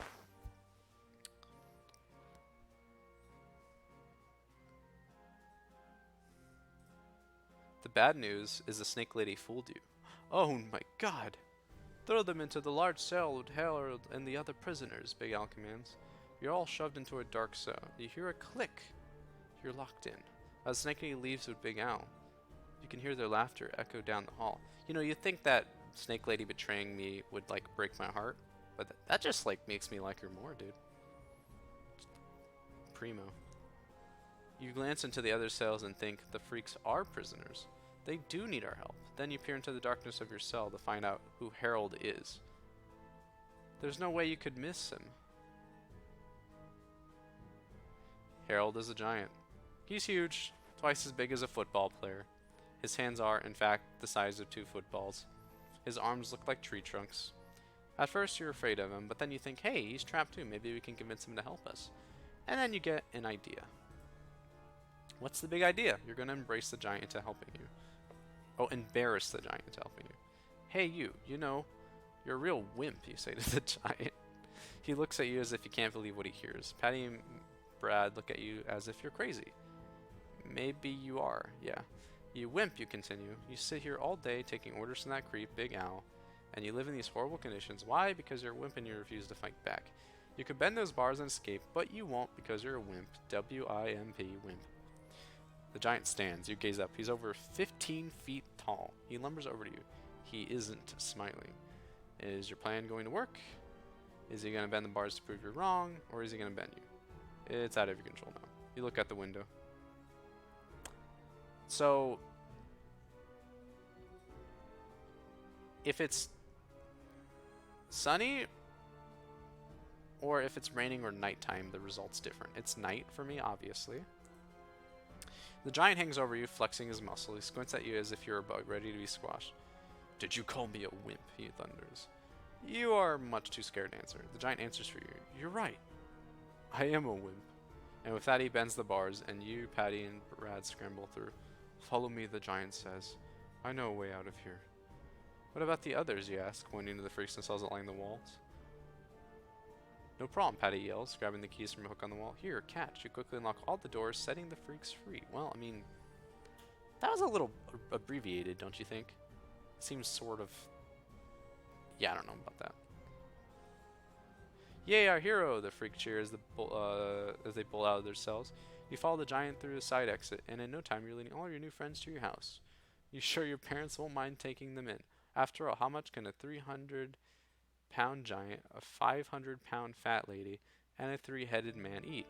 The bad news is the Snake Lady fooled you. Oh my god! Throw them into the large cell with Harold and the other prisoners, Big Al commands. You're all shoved into a dark cell. You hear a click. You're locked in. As Snake Lady leaves with Big Al, you can hear their laughter echo down the hall. You know, you'd think that Snake Lady betraying me would, like, break my heart, but that just, like, makes me like her more, dude. Primo. You glance into the other cells and think the freaks are prisoners. They do need our help. Then you peer into the darkness of your cell to find out who Harold is. There's no way you could miss him. Harold is a giant. He's huge, twice as big as a football player. His hands are, in fact, the size of 2 footballs. His arms look like tree trunks. At first you're afraid of him, but then you think, hey, he's trapped too, maybe we can convince him to help us. And then you get an idea. What's the big idea? You're going to embrace the giant into helping you. Oh, embarrass the giant into helping you. Hey you know, you're a real wimp, you say to the giant. He looks at you as if you can't believe what he hears. Patty and Brad look at you as if you're crazy. Maybe you are, yeah. You wimp, you continue. You sit here all day taking orders from that creep, Big Al, and you live in these horrible conditions. Why? Because you're a wimp and you refuse to fight back. You could bend those bars and escape, but you won't because you're a wimp. W-I-M-P, wimp. The giant stands. You gaze up. He's over 15 feet tall. He lumbers over to you. He isn't smiling. Is your plan going to work? Is he going to bend the bars to prove you're wrong, or is he going to bend you? It's out of your control now. You look out the window. So, if it's sunny or if it's raining or nighttime, the result's different. It's night for me, obviously. The giant hangs over you, flexing his muscle. He squints at you as if you're a bug, ready to be squashed. Did you call me a wimp? He thunders. You are much too scared to answer. The giant answers for you. You're right. I am a wimp. And with that, he bends the bars, and you, Patty, and Brad scramble through. Follow me, the giant says. I know a way out of here. What about the others, you ask, pointing to the freaks themselves along the walls. No problem, Patty yells, grabbing the keys from a hook on the wall. Here, catch. You quickly unlock all the doors, setting the freaks free. Well, I mean, that was a little abbreviated, don't you think? Seems sort of... Yeah, I don't know about that. Yay, our hero! The freak cheers as they pull out of their cells. You follow the giant through a side exit, and in no time you're leading all your new friends to your house. You sure your parents won't mind taking them in? After all, how much can a 300-pound giant, a 500-pound fat lady, and a 3-headed man eat?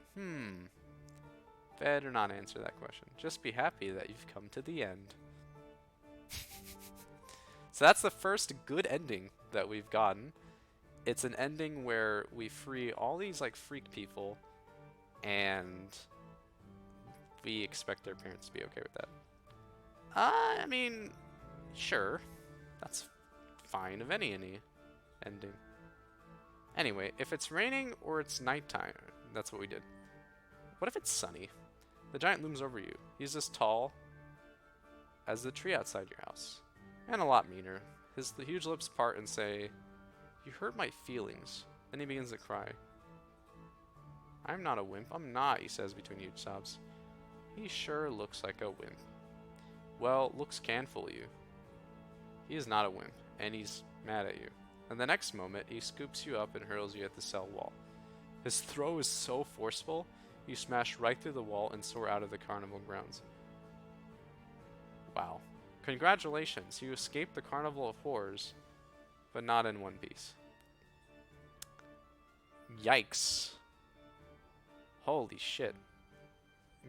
Better not answer that question. Just be happy that you've come to the end. So that's the first good ending that we've gotten. It's an ending where we free all these like freak people, and we expect their parents to be okay with that. I mean, sure, that's fine of any ending. Anyway, if it's raining or it's nighttime, that's what we did. What if it's sunny? The giant looms over you. He's as tall as the tree outside your house, and a lot meaner. The huge lips part and say, "You hurt my feelings." Then he begins to cry. I'm not a wimp. I'm not, he says between huge sobs. He sure looks like a wimp. Well, looks can fool you. He is not a wimp, and he's mad at you. And the next moment, he scoops you up and hurls you at the cell wall. His throw is so forceful, you smash right through the wall and soar out of the carnival grounds. Wow. Congratulations, you escaped the Carnival of Horrors, but not in one piece. Yikes. Holy shit.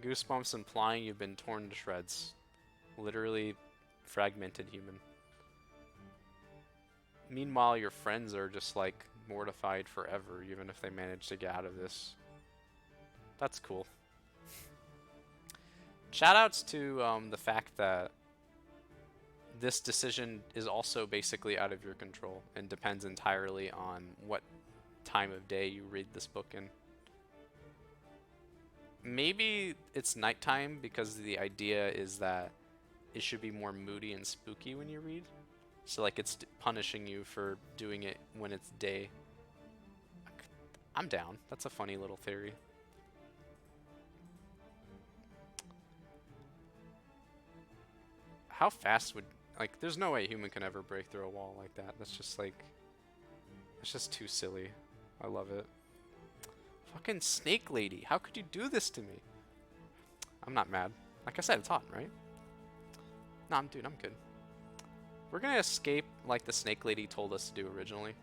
Goosebumps implying you've been torn to shreds. Literally fragmented human. Meanwhile, your friends are just like mortified forever, even if they manage to get out of this. That's cool. Shoutouts to the fact that this decision is also basically out of your control and depends entirely on what time of day you read this book in. Maybe it's nighttime because the idea is that it should be more moody and spooky when you read. So like it's punishing you for doing it when it's day. I'm down. That's a funny little theory. How fast would... Like, there's no way a human can ever break through a wall like that. That's just like... It's just too silly. I love it. Fucking snake lady. How could you do this to me? I'm not mad. Like I said, it's hot, right? Nah, dude, I'm good. We're gonna escape like the snake lady told us to do originally.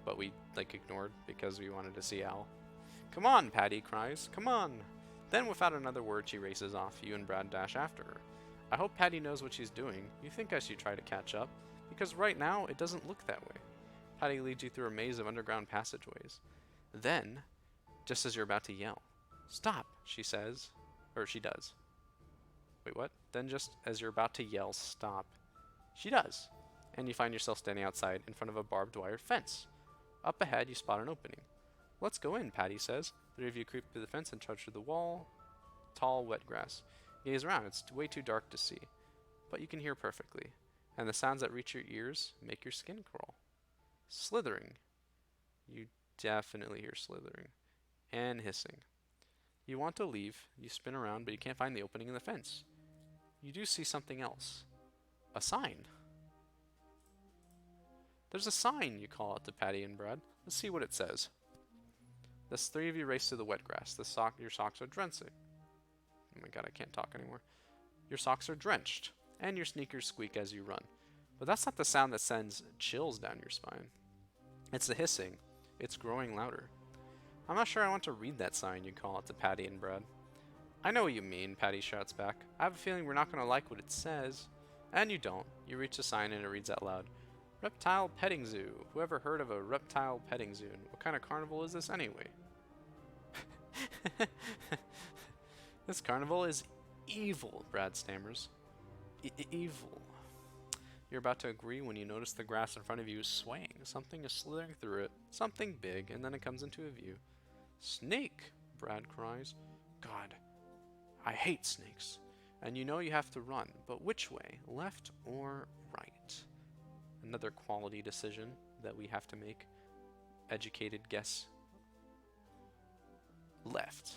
But we, like, ignored because we wanted to see Al. Come on, Patty cries. Come on. Then, without another word, she races off. You and Brad dash after her. I hope Patty knows what she's doing. You think I should try to catch up? Because right now, it doesn't look that way. Patty leads you through a maze of underground passageways. Then, just as you're about to yell, stop, she says. Or she does. Wait, what? Then just as you're about to yell, stop, she does. And you find yourself standing outside in front of a barbed wire fence. Up ahead, you spot an opening. Let's go in, Patty says. Three of you creep through the fence and trudge through the wall. Tall, wet grass. Gaze around. It's way too dark to see. But you can hear perfectly. And the sounds that reach your ears make your skin crawl. Slithering. You definitely hear slithering. And hissing. You want to leave. You spin around, but you can't find the opening in the fence. you do see something else. A sign. There's a sign, you call out to Patty and Brad. Let's see what it says. Thus, 3 of you race to the wet grass. Your socks are drenched. Oh my god, I can't talk anymore. Your socks are drenched, and your sneakers squeak as you run. But that's not the sound that sends chills down your spine. It's the hissing. It's growing louder. I'm not sure I want to read that sign, you call out to Patty and Brad. I know what you mean, Patty shouts back. I have a feeling we're not going to like what it says. And you don't. You reach the sign and it reads out loud. Reptile petting zoo. Whoever heard of a reptile petting zoo? What kind of carnival is this anyway? This carnival is evil, Brad stammers. Evil. You're about to agree when you notice the grass in front of you is swaying. Something is slithering through it. Something big, and then it comes into view. Snake! Brad cries. God, I hate snakes. And you know you have to run, but which way? Left or right? Another quality decision that we have to make. Educated guess. Left.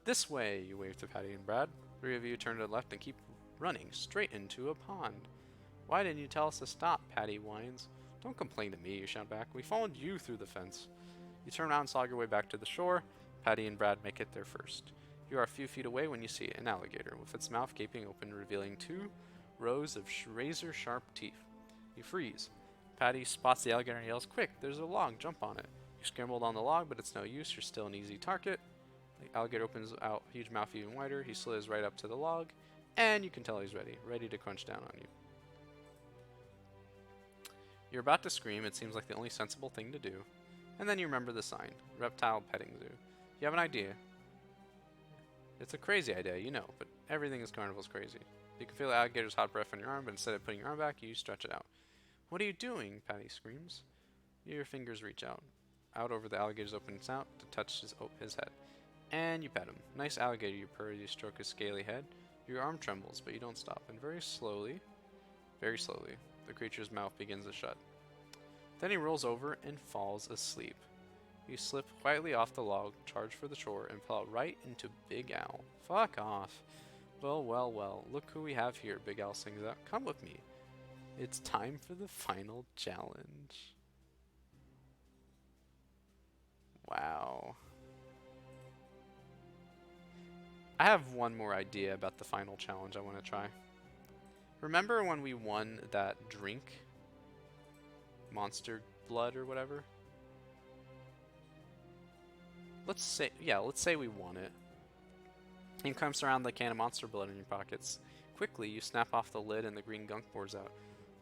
This way, you wave to Patty and Brad. 3 of you turn to the left and keep running straight into a pond. Why didn't you tell us to stop? Patty whines. Don't complain to me, you shout back. We followed you through the fence. You turn around and slog your way back to the shore. Patty and Brad make it there first. You are a few feet away when you see an alligator, with its mouth gaping open, revealing 2 rows of razor-sharp teeth. You freeze. Patty spots the alligator and yells, Quick, there's a log, jump on it. You scrambled on the log, but it's no use, you're still an easy target. The alligator opens out, huge mouth even wider, he slithers right up to the log, and you can tell he's ready to crunch down on you. You're about to scream, it seems like the only sensible thing to do, and then you remember the sign, Reptile Petting Zoo. You have an idea. It's a crazy idea, you know, but everything in carnival's crazy. You can feel the alligator's hot breath on your arm, but instead of putting your arm back, you stretch it out. What are you doing? Patty screams. Your fingers reach out over the alligator's open snout to touch his head. And you pet him. Nice alligator, you purr as you stroke his scaly head. Your arm trembles, but you don't stop, and very slowly, the creature's mouth begins to shut. Then he rolls over and falls asleep. You slip quietly off the log, charge for the shore, and fall right into Big Al. Fuck off. Well, well, well, look who we have here, Big Al sings out. Come with me. It's time for the final challenge. Wow. I have one more idea about the final challenge I want to try. Remember when we won that drink? Monster blood or whatever? Let's say we won it. You comes around the can of monster blood in your pockets. Quickly, you snap off the lid and the green gunk pours out.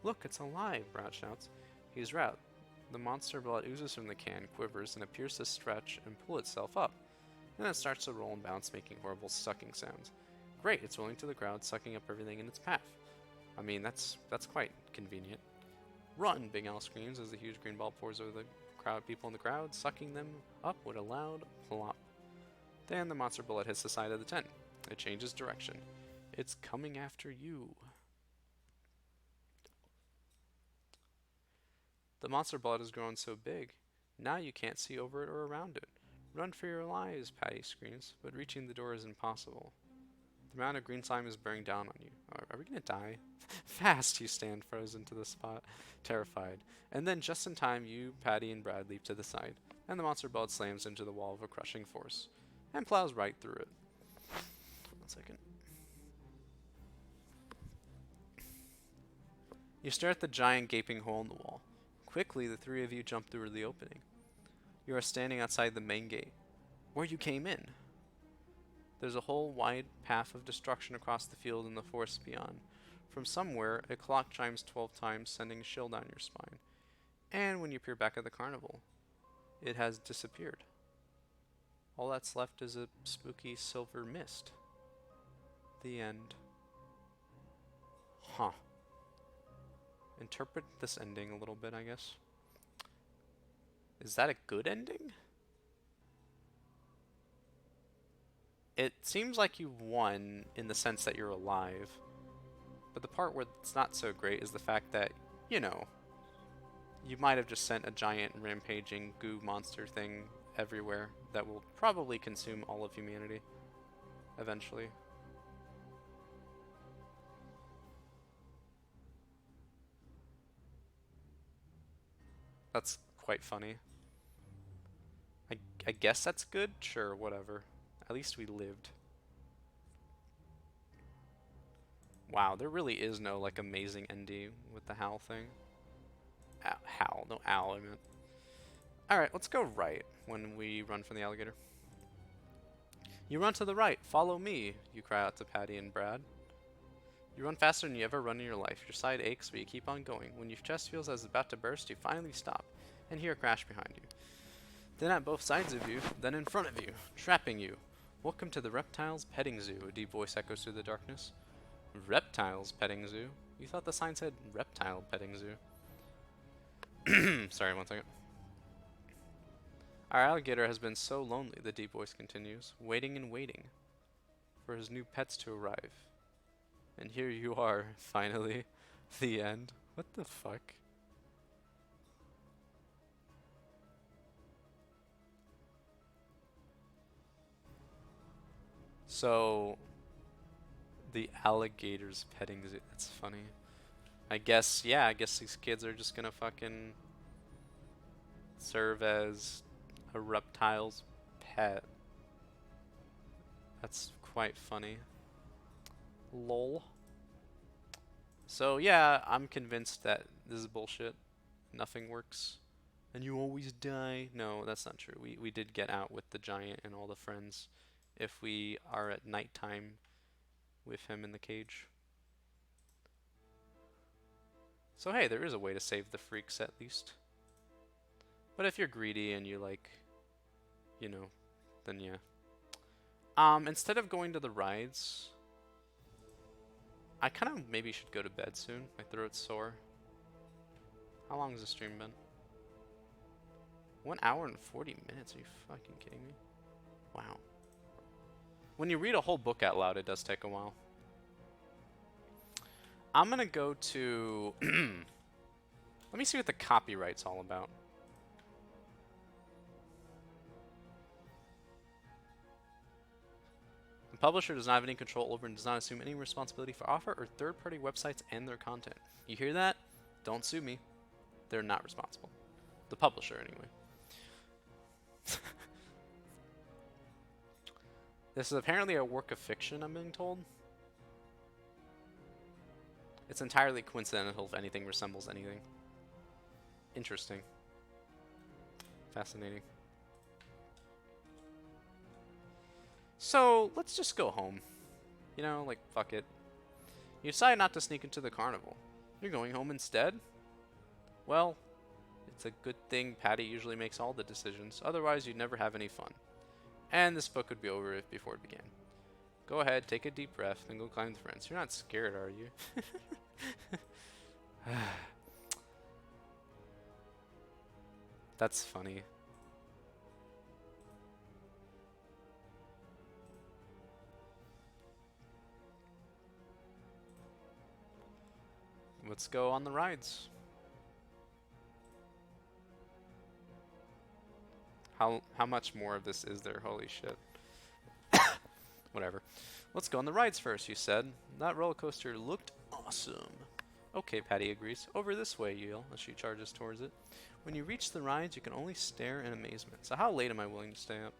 Look, it's alive, Brad shouts. He's right. The monster blood oozes from the can, quivers, and appears to stretch and pull itself up. Then it starts to roll and bounce, making horrible sucking sounds. Great, it's rolling to the crowd, sucking up everything in its path. I mean, that's quite convenient. Run, Big Al screams as the huge green ball pours over the people in the crowd, sucking them up with a loud plop. Then the monster bullet hits the side of the tent. It changes direction. It's coming after you. The monster blood has grown so big, now you can't see over it or around it. Run for your lives, Patty screams, but reaching the door is impossible. The amount of green slime is bearing down on you. Are we gonna die? Fast, you stand frozen to the spot, terrified. And then just in time, you, Patty, and Brad leap to the side, and the monster blood slams into the wall with a crushing force, and plows right through it. 1 second. You stare at the giant gaping hole in the wall. Quickly, the 3 of you jump through the opening. You are standing outside the main gate, where you came in. There's a whole wide path of destruction across the field and the forest beyond. From somewhere, a clock chimes 12 times, sending a chill down your spine. And when you peer back at the carnival, it has disappeared. All that's left is a spooky silver mist. The end. Huh. Interpret this ending a little bit, I guess. Is that a good ending? It seems like you won in the sense that you're alive. But the part where it's not so great is the fact that, you know, you might have just sent a giant rampaging goo monster thing everywhere that will probably consume all of humanity eventually. That's quite funny. I, I guess that's good? Sure, whatever. At least we lived. Wow, there really is no, like, amazing ending with the Hal thing. Hal, no Al, I meant. Alright, let's go right when we run from the alligator. You run to the right, follow me, you cry out to Patty and Brad. You run faster than you ever run in your life. Your side aches, but you keep on going. When your chest feels as it's about to burst, you finally stop, and hear a crash behind you. Then at both sides of you, then in front of you, trapping you. Welcome to the Reptiles Petting Zoo, a deep voice echoes through the darkness. Reptiles Petting Zoo? You thought the sign said Reptile Petting Zoo. Sorry, one second. Our alligator has been so lonely, the deep voice continues, waiting and waiting for his new pets to arrive. And here you are, finally. The end. What the fuck? So, the alligator's petting zoo. That's funny. I guess, yeah, I guess these kids are just gonna fucking serve as a reptile's pet. That's quite funny. Lol. So yeah, I'm convinced that this is bullshit. Nothing works. And you always die. No, that's not true. We did get out with the giant and all the friends if we are at nighttime with him in the cage. So hey, there is a way to save the freaks at least. But if you're greedy and you like, you know, then yeah. Instead of going to the rides, I kind of maybe should go to bed soon. My throat's sore. How long has the stream been? 1 hour and 40 minutes. Are you fucking kidding me? Wow. When you read a whole book out loud, it does take a while. I'm gonna go to... Let me see what the copyright's all about. The publisher does not have any control over and does not assume any responsibility for author or third-party websites and their content. You hear that? Don't sue me. They're not responsible. The publisher, anyway. This is apparently a work of fiction, I'm being told. It's entirely coincidental if anything resembles anything. Interesting. Fascinating. So, let's just go home. You know, like, fuck it. You decide not to sneak into the carnival. You're going home instead? Well, it's a good thing Patty usually makes all the decisions, otherwise you'd never have any fun. And this book would be over before it began. Go ahead, take a deep breath, then go climb the fence. You're not scared, are you? That's funny. Let's go on the rides. How much more of this is there? Holy shit. Whatever. Let's go on the rides first, you said. That roller coaster looked awesome. Okay, Patty agrees. Over this way, you yell as she charges towards it. When you reach the rides, you can only stare in amazement. So how late am I willing to stay up?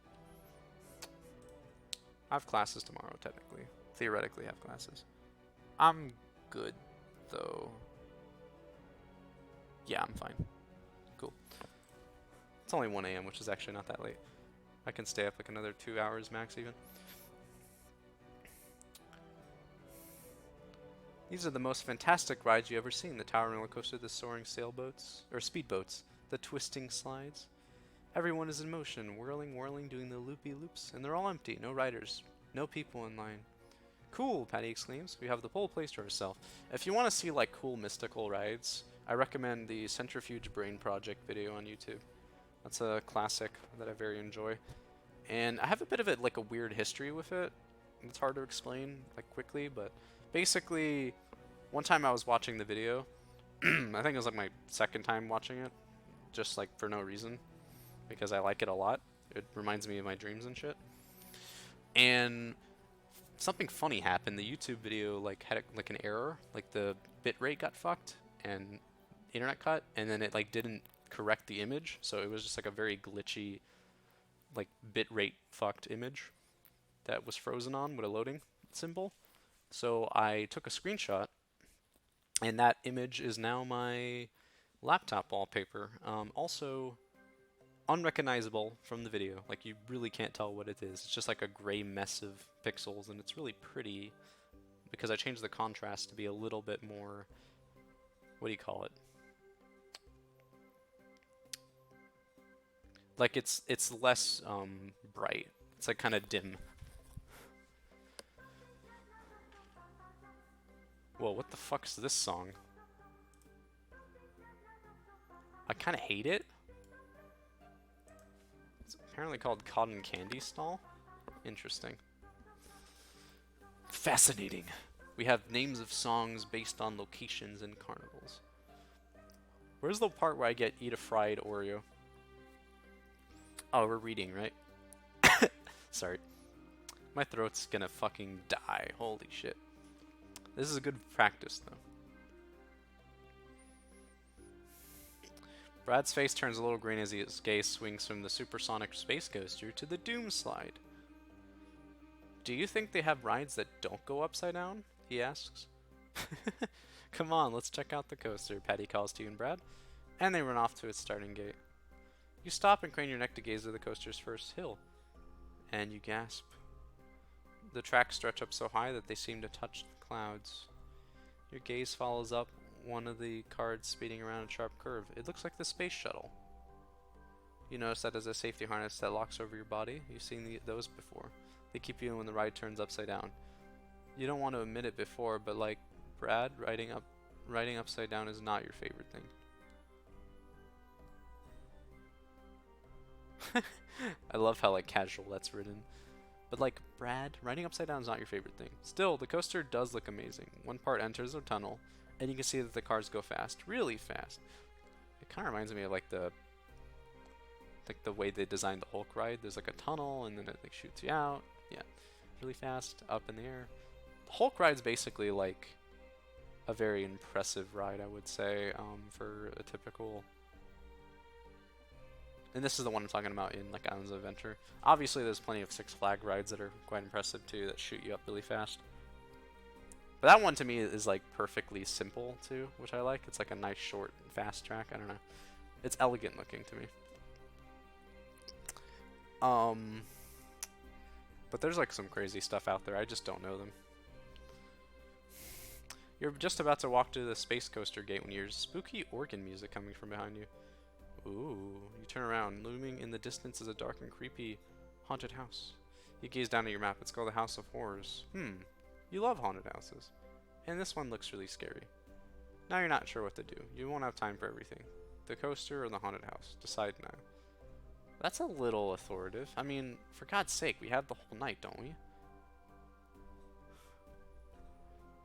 I have classes tomorrow, technically. Theoretically have classes. I'm good, though. Yeah, I'm fine. Cool. It's only 1 a.m., which is actually not that late. I can stay up like another 2 hours max even. These are the most fantastic rides you've ever seen. The towering roller coaster, the soaring sailboats, or speedboats, the twisting slides. Everyone is in motion, whirling, whirling, doing the loopy loops, and they're all empty. No riders, no people in line. Cool, Patty exclaims. We have the whole place to ourselves. If you want to see like cool mystical rides, I recommend the Centrifuge Brain Project video on YouTube. That's a classic that I very enjoy. And I have a bit of it like a weird history with it. It's hard to explain like quickly, but basically one time I was watching the video. I think it was like my second time watching it, just like for no reason, because I like it a lot. It reminds me of my dreams and shit. And something funny happened. The YouTube video like had like an error, like the bitrate got fucked and internet cut, and then it like didn't correct the image, so it was just like a very glitchy, like bitrate fucked image that was frozen on with a loading symbol. So I took a screenshot, and that image is now my laptop wallpaper. Also unrecognizable from the video. Like, you really can't tell what it is. It's just like a gray mess of pixels, and it's really pretty because I changed the contrast to be a little bit more, what do you call it? Like, it's less bright. It's like kind of dim. Whoa, what the fuck's this song? I kind of hate it. It's apparently called Cotton Candy Stall. Interesting. Fascinating. We have names of songs based on locations and carnivals. Where's the part where I get eat a fried Oreo? Oh, we're reading, right? Sorry. My throat's gonna fucking die. Holy shit. This is a good practice, though. Brad's face turns a little green as his gaze swings from the supersonic space coaster to the Doom slide. Do you think they have rides that don't go upside down? He asks. Come on, let's check out the coaster, Patty calls to you and Brad. And they run off to its starting gate. You stop and crane your neck to gaze at the coaster's first hill. And you gasp. The tracks stretch up so high that they seem to touch the clouds. Your gaze follows up one of the cards speeding around a sharp curve. It looks like the space shuttle. You notice that there's a safety harness that locks over your body. You've seen those before. They keep you in when the ride turns upside down. You don't want to admit it before, but like Brad, riding upside down is not your favorite thing. I love how like casual that's written. But like, Brad, riding upside down is not your favorite thing. Still, the coaster does look amazing. One part enters a tunnel, and you can see that the cars go fast, really fast. It kind of reminds me of like the way they designed the Hulk ride. There's like a tunnel, and then it like shoots you out. Yeah, really fast, up in the air. The Hulk ride's basically like a very impressive ride, I would say, for a typical. And this is the one I'm talking about in like Islands of Adventure. Obviously, there's plenty of Six Flag rides that are quite impressive too, that shoot you up really fast. But that one to me is like perfectly simple too, which I like. It's like a nice short, fast track. I don't know. It's elegant looking to me. But there's like some crazy stuff out there. I just don't know them. You're just about to walk to the space coaster gate when you hear spooky organ music coming from behind you. Ooh, you turn around. Looming in the distance is a dark and creepy haunted house. You gaze down at your map. It's called the House of Horrors. You love haunted houses. And this one looks really scary. Now you're not sure what to do. You won't have time for everything. The coaster or the haunted house. Decide now. That's a little authoritative. I mean, for God's sake, we have the whole night, don't we?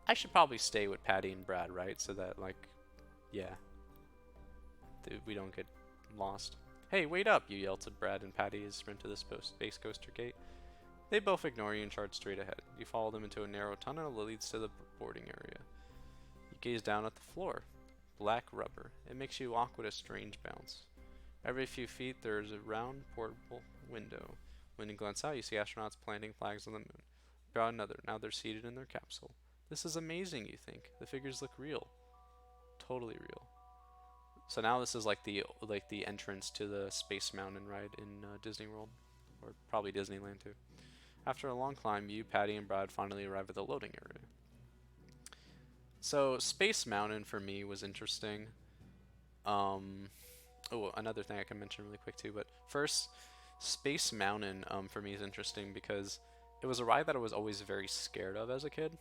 I should probably stay with Patty and Brad, right? So that, like, yeah. We don't get lost. Hey, wait up, you yell to Brad and Patty as you sprint to the space coaster gate. They both ignore you and chart straight ahead. You follow them into a narrow tunnel that leads to the boarding area. You gaze down at the floor. Black rubber. It makes you walk with a strange bounce. Every few feet there is a round, portable window. When you glance out, you see astronauts planting flags on the moon. About another. Now they're seated in their capsule. This is amazing, you think. The figures look real. Totally real. So now this is like the entrance to the Space Mountain ride in Disney World, or probably Disneyland too. After a long climb, you, Patty, and Brad finally arrive at the loading area. So Space Mountain for me was interesting. Oh, another thing I can mention really quick too. But first, Space Mountain for me is interesting because it was a ride that I was always very scared of as a kid.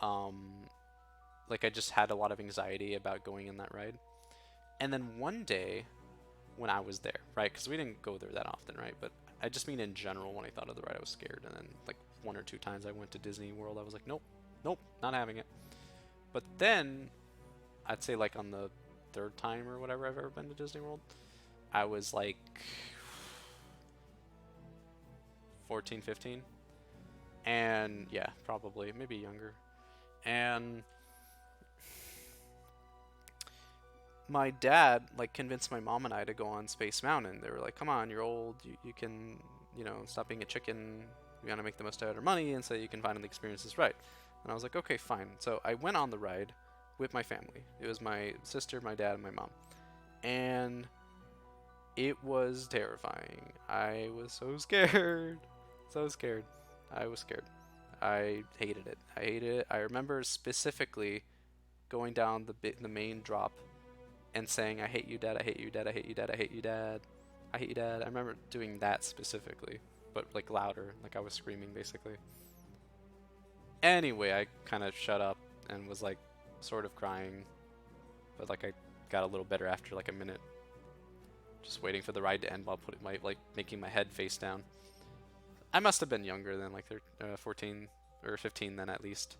Like I just had a lot of anxiety about going in that ride. And then one day, when I was there, right, because we didn't go there that often, right, but I just mean in general, when I thought of the ride, I was scared, and then, like, 1 or 2 times I went to Disney World, I was like, nope, not having it. But then, I'd say, like, on the 3rd time or whatever I've ever been to Disney World, I was, like, 14, 15, and, yeah, probably, maybe younger, and my dad like convinced my mom and I to go on Space Mountain. They were like, "Come on, you're old. You can, stop being a chicken. We gotta make the most out of our money, and so you can finally experience this ride." And I was like, "Okay, fine." So I went on the ride with my family. It was my sister, my dad, and my mom, and it was terrifying. I was so scared, so scared. I was scared. I hated it. I hated it. I remember specifically going down the main drop and saying, "I hate you, Dad. I hate you, Dad. I hate you, Dad. I hate you, Dad. I hate you, Dad." I remember doing that specifically, but like louder, like I was screaming basically. Anyway, I kind of shut up and was like sort of crying, but like I got a little better after like a minute, just waiting for the ride to end while putting my like making my head face down. I must have been younger than like 14 or 15 then at least.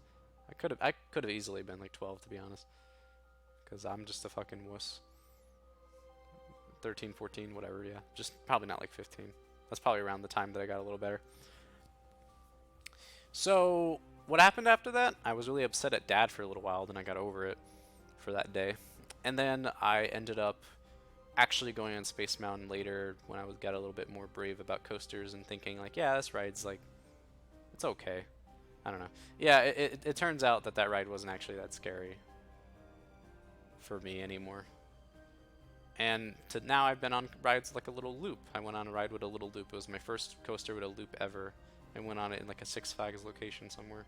I could have easily been like 12 to be honest, because I'm just a fucking wuss. 13, 14, whatever, yeah. Just probably not like 15. That's probably around the time that I got a little better. So, what happened after that? I was really upset at Dad for a little while, then I got over it for that day. And then I ended up actually going on Space Mountain later when got a little bit more brave about coasters and thinking, like, yeah, this ride's like, it's okay. I don't know. Yeah, it turns out that ride wasn't actually that scary for me anymore. And to now I've been on rides like a little loop. I went on a ride with a little loop. It was my first coaster with a loop ever. I went on it in like a Six Flags location somewhere.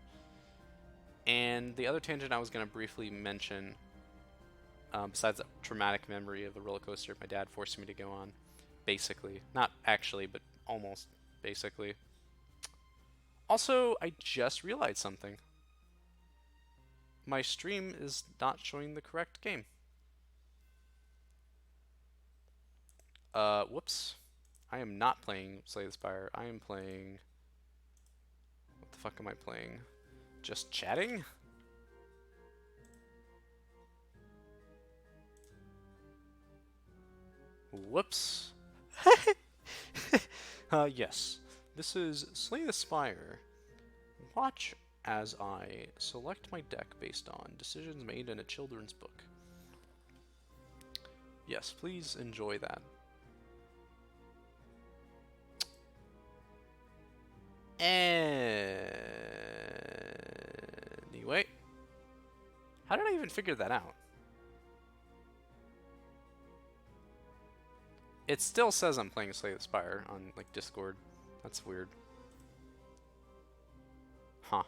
And the other tangent I was going to briefly mention, besides that traumatic memory of a roller coaster my dad forced me to go on, basically. Not actually, but almost basically. Also, I just realized something. My stream is not showing the correct game. Whoops. I am not playing Slay the Spire. I am playing... What the fuck am I playing? Just chatting? Whoops. Yes. This is Slay the Spire. Watch as I select my deck based on decisions made in a children's book. Yes, please enjoy that. Anyway, how did I even figure that out? It still says I'm playing Slay the Spire on like Discord. That's weird. Huh.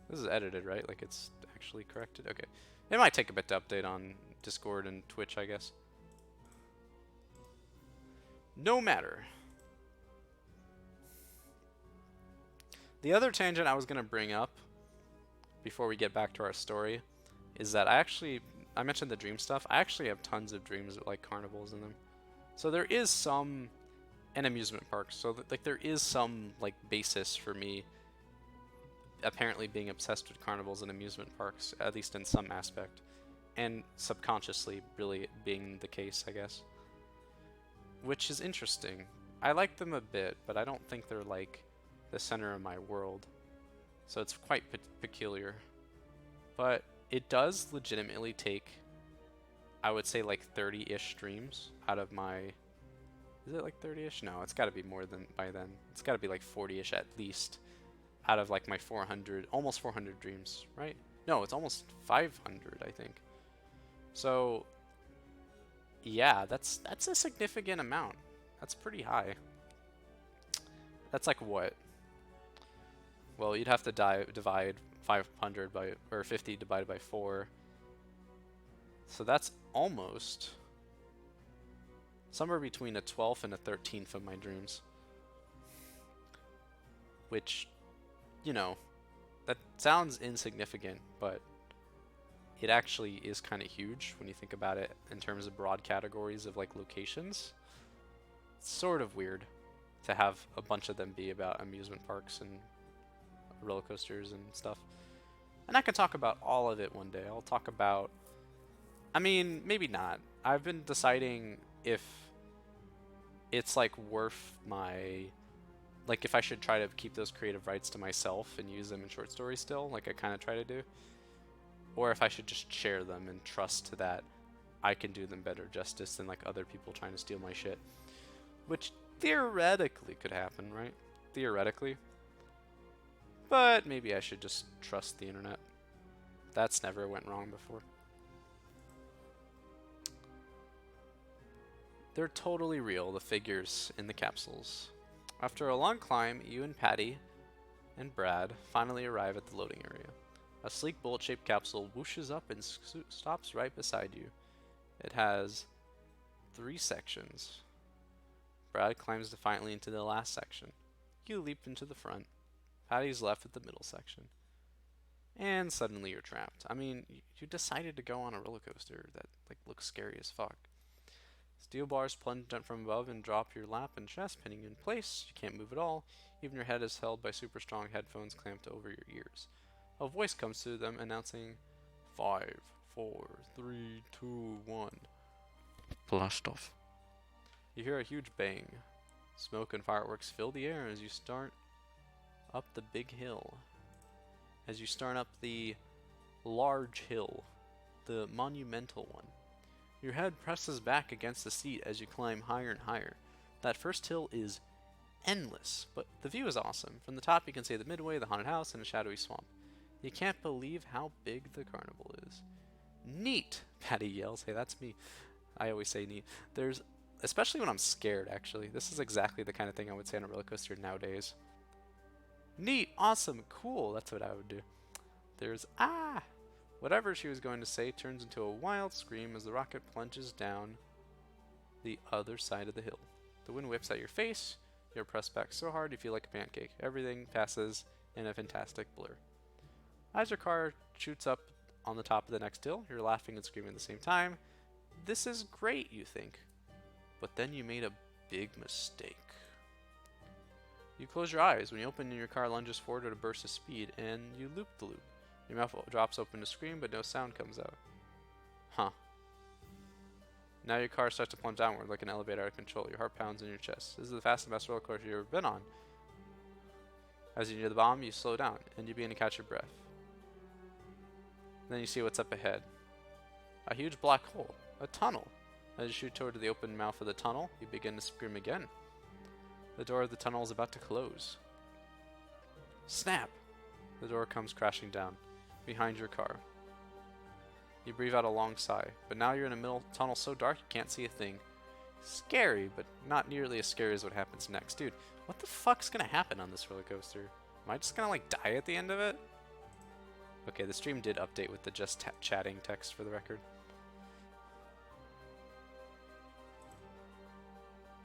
This is edited, right? Like it's actually corrected? Okay. It might take a bit to update on Discord and Twitch, I guess. No matter. The other tangent I was going to bring up before we get back to our story is that I mentioned the dream stuff. I actually have tons of dreams with like carnivals in them. So there is some, and amusement parks. So like there is some like basis for me apparently being obsessed with carnivals and amusement parks, at least in some aspect, and subconsciously really being the case, I guess. Which is interesting. I like them a bit, but I don't think they're like the center of my world. So it's quite peculiar. But it does legitimately take, I would say, like 30-ish streams out of my... Is it like 30-ish? No, it's got to be more than by then. It's got to be like 40-ish at least out of like my 400, almost 400 dreams, right? No, it's almost 500, I think. So, yeah, that's a significant amount. That's pretty high. That's like what? Well, you'd have to divide 500 by, or 50 divided by 4. So that's almost somewhere between a 12th and a 13th of my dreams. Which, you know, that sounds insignificant, but it actually is kind of huge when you think about it in terms of broad categories of like locations. It's sort of weird to have a bunch of them be about amusement parks and roller coasters and stuff. And I can talk about all of it one day. I'll talk about, I mean, maybe not. I've been deciding if it's like worth my, like if I should try to keep those creative rights to myself and use them in short stories still, like I kind of try to do, or if I should just share them and trust that I can do them better justice than like other people trying to steal my shit. Which theoretically could happen, right? Theoretically. But maybe I should just trust the internet. That's never went wrong before. They're totally real, the figures in the capsules. After a long climb, you and Patty and Brad finally arrive at the loading area. A sleek bullet-shaped capsule whooshes up and stops right beside you. It has 3 sections. Brad climbs defiantly into the last section. You leap into the front. Patty's left at the middle section. And suddenly you're trapped. I mean, you decided to go on a roller coaster that like looks scary as fuck. Steel bars plunge down from above and drop your lap and chest, pinning you in place. You can't move at all. Even your head is held by super strong headphones clamped over your ears. A voice comes to them announcing 5, 4, 3, 2, 1. Blast off. You hear a huge bang. Smoke and fireworks fill the air as you start up the big hill. As you start up the large hill, the monumental one. Your head presses back against the seat as you climb higher and higher. That first hill is endless, but the view is awesome. From the top you can see the midway, the haunted house, and a shadowy swamp. You can't believe how big the carnival is. Neat! Patty yells. Hey, that's me. I always say neat. Especially when I'm scared, actually. This is exactly the kind of thing I would say on a roller coaster nowadays. Neat, awesome, cool. That's what I would do. There's Whatever she was going to say turns into a wild scream as the rocket plunges down the other side of the hill. The wind whips at your face. You're pressed back so hard you feel like a pancake. Everything passes in a fantastic blur. As your car shoots up on the top of the next hill, you're laughing and screaming at the same time. This is great, you think. But then you made a big mistake. You close your eyes. When you open, your car lunges forward at a burst of speed, and you loop the loop. Your mouth drops open to scream, but no sound comes out. Huh. Now your car starts to plunge downward like an elevator out of control. Your heart pounds in your chest. This is the fastest and best roller coaster you've ever been on. As you near the bottom, you slow down, and you begin to catch your breath. Then you see what's up ahead. A huge black hole. A tunnel. As you shoot toward the open mouth of the tunnel, you begin to scream again. The door of the tunnel is about to close. Snap! The door comes crashing down, behind your car. You breathe out a long sigh, but now you're in a middle tunnel so dark you can't see a thing. Scary, but not nearly as scary as what happens next. Dude, what the fuck's gonna happen on this roller coaster? Am I just gonna like die at the end of it? Okay, the stream did update with the just chatting text for the record.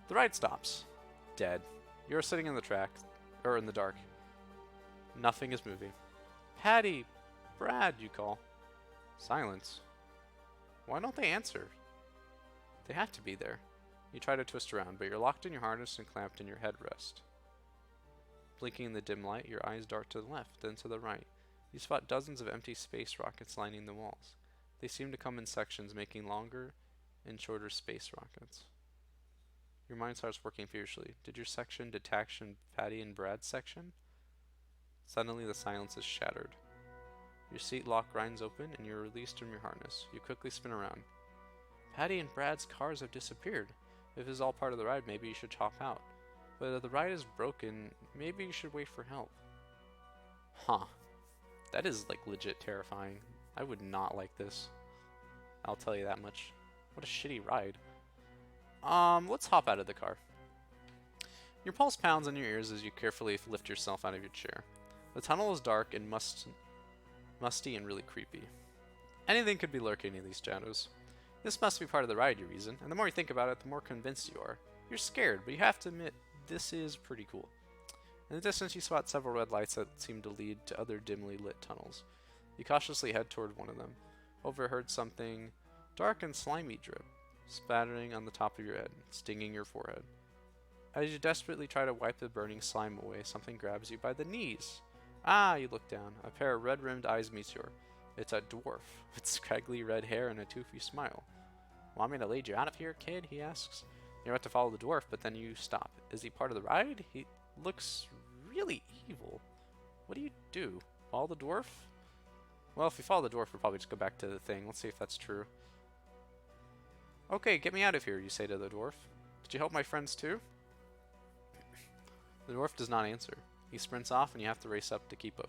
The ride stops. Dead. You're sitting in the track, or in the dark. Nothing is moving. Patty! Brad, you call. Silence. Why don't they answer? They have to be there. You try to twist around, but you're locked in your harness and clamped in your headrest. Blinking in the dim light, your eyes dart to the left, then to the right. You spot dozens of empty space rockets lining the walls. They seem to come in sections, making longer and shorter space rockets. Your mind starts working fiercely. Did your section detach from Patty and Brad's section? Suddenly the silence is shattered. Your seat lock grinds open and you're released from your harness. You quickly spin around. Patty and Brad's cars have disappeared. If this is all part of the ride, maybe you should hop out. But if the ride is broken, maybe you should wait for help. Huh. That is like legit terrifying. I would not like this. I'll tell you that much. What a shitty ride. Let's hop out of the car. Your pulse pounds in your ears as you carefully lift yourself out of your chair. The tunnel is dark and musty and really creepy. Anything could be lurking in these shadows. This must be part of the ride, you reason, and the more you think about it, the more convinced you are. You're scared, but you have to admit, this is pretty cool. In the distance, you spot several red lights that seem to lead to other dimly lit tunnels. You cautiously head toward one of them. Overheard something dark and slimy drip, spattering on the top of your head, stinging your forehead. As you desperately try to wipe the burning slime away, something grabs you by the knees. You look down. A pair of red-rimmed eyes meets your. It's a dwarf, with scraggly red hair and a toothy smile. Want me to lead you out of here, kid? He asks. You're about to follow the dwarf, but then you stop. Is he part of the ride? He looks really evil. What do? Follow the dwarf? Well, if we follow the dwarf, we'll probably just go back to the thing. Let's see if that's true. Okay, get me out of here, you say to the dwarf. Did you help my friends too? The dwarf does not answer. He sprints off and you have to race up to keep up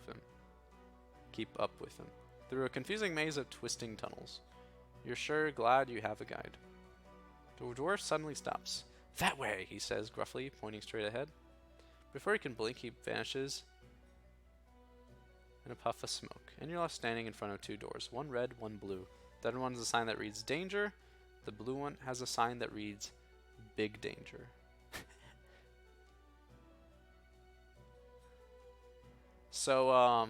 with him. Through a confusing maze of twisting tunnels. You're sure glad you have a guide. The dwarf suddenly stops. That way, he says gruffly, pointing straight ahead. Before he can blink, he vanishes in a puff of smoke, and you're left standing in front of two doors, one red, one blue. The other one has a sign that reads danger. The blue one has a sign that reads big danger. So,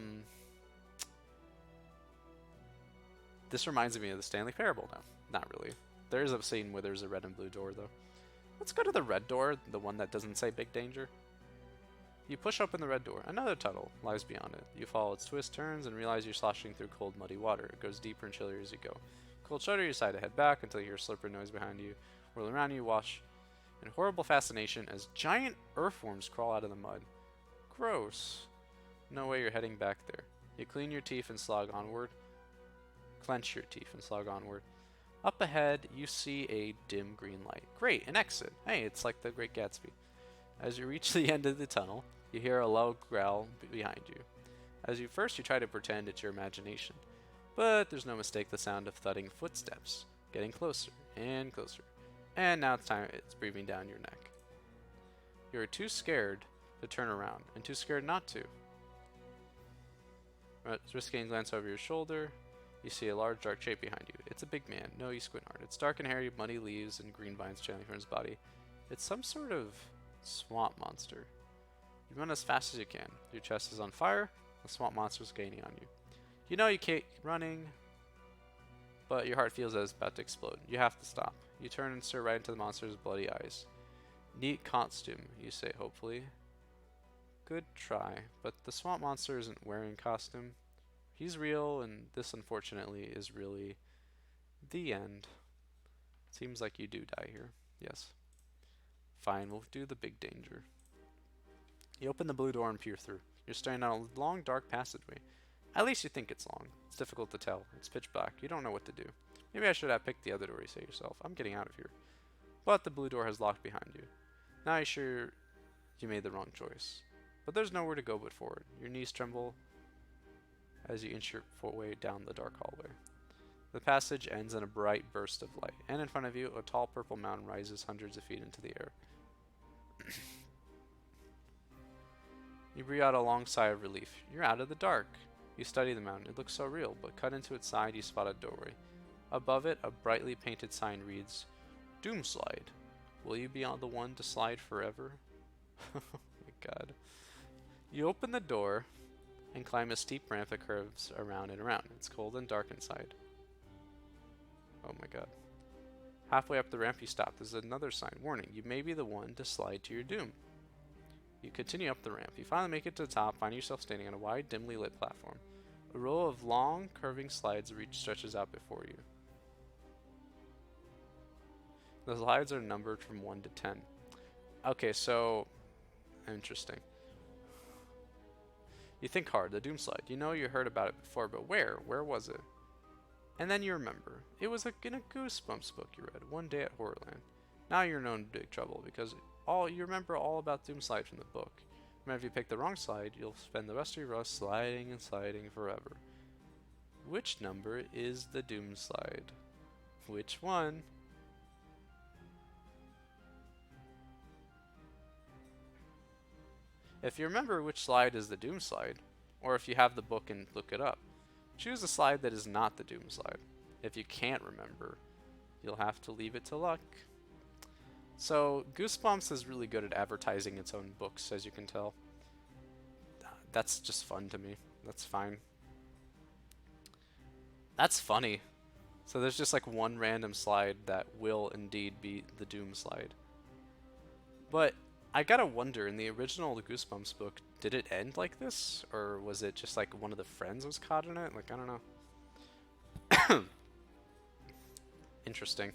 this reminds me of the Stanley Parable now. Not really. There's a scene where there's a red and blue door, though. Let's go to the red door, the one that doesn't say big danger. You push open the red door. Another tunnel lies beyond it. You follow its twists, turns, and realize you're sloshing through cold, muddy water. It goes deeper and chillier as you go. Cold shudder, you decide to head back until you hear a slippery noise behind you. Whirl around you, watch in horrible fascination as giant earthworms crawl out of the mud. Gross. No way you're heading back there. You clean your teeth and slog onward. Clench your teeth and slog onward. Up ahead, you see a dim green light. Great, an exit. Hey, it's like the Great Gatsby. As you reach the end of the tunnel, you hear a low growl behind you. As you try to pretend it's your imagination. But there's no mistake the sound of thudding footsteps. Getting closer and closer. And now it's breathing down your neck. You're too scared to turn around, and too scared not to. Risking a glance over your shoulder, you see a large dark shape behind you. It's a big man. No, you squint hard. It's dark and hairy, muddy leaves and green vines trailing from his body. It's some sort of swamp monster. You run as fast as you can. Your chest is on fire. The swamp monster is gaining on you. You know you can't keep running, but your heart feels that it's about to explode. You have to stop. You turn and stare right into the monster's bloody eyes. Neat costume, you say hopefully. Good try, but the swamp monster isn't wearing costume. He's real, and this unfortunately is really the end. Seems like you do die here. Yes. Fine, we'll do the big danger. You open the blue door and peer through. You're staring down a long, dark passageway. At least you think it's long. It's difficult to tell. It's pitch black. You don't know what to do. Maybe I should have picked the other door, you say to yourself. I'm getting out of here. But the blue door has locked behind you. Now you're sure you made the wrong choice. But there's nowhere to go but forward. Your knees tremble as you inch your way down the dark hallway. The passage ends in a bright burst of light, and in front of you, a tall purple mountain rises hundreds of feet into the air. You breathe out a long sigh of relief. You're out of the dark. You study the mountain. It looks so real, but cut into its side, you spot a doorway. Above it, a brightly painted sign reads, Doom Slide. Will you be on the one to slide forever? Oh my god. You open the door and climb a steep ramp that curves around and around. It's cold and dark inside. Oh my god. Halfway up the ramp you stop. There's another sign. Warning, you may be the one to slide to your doom. You continue up the ramp. You finally make it to the top, find yourself standing on a wide, dimly lit platform. A row of long, curving slides stretches out before you. The slides are numbered from 1 to 10. Okay, so... interesting. You think hard, the Doom Slide. You know you heard about it before, but where? Where was it? And then you remember. It was in a Goosebumps book you read, one day at Horrorland. Now you're in big trouble, because you remember all about Doom Slide from the book. Remember, if you pick the wrong slide, you'll spend the rest of your rust sliding and sliding forever. Which number is the Doom Slide? Which one? If you remember which slide is the Doom Slide, or if you have the book and look it up, choose a slide that is not the Doom Slide. If you can't remember, you'll have to leave it to luck. So, Goosebumps is really good at advertising its own books, as you can tell. That's just fun to me. That's fine. That's funny. So there's just like one random slide that will indeed be the Doom Slide. But I gotta wonder, in the original Goosebumps book, did it end like this? Or was it just like one of the friends was caught in it? Like, I don't know. Interesting.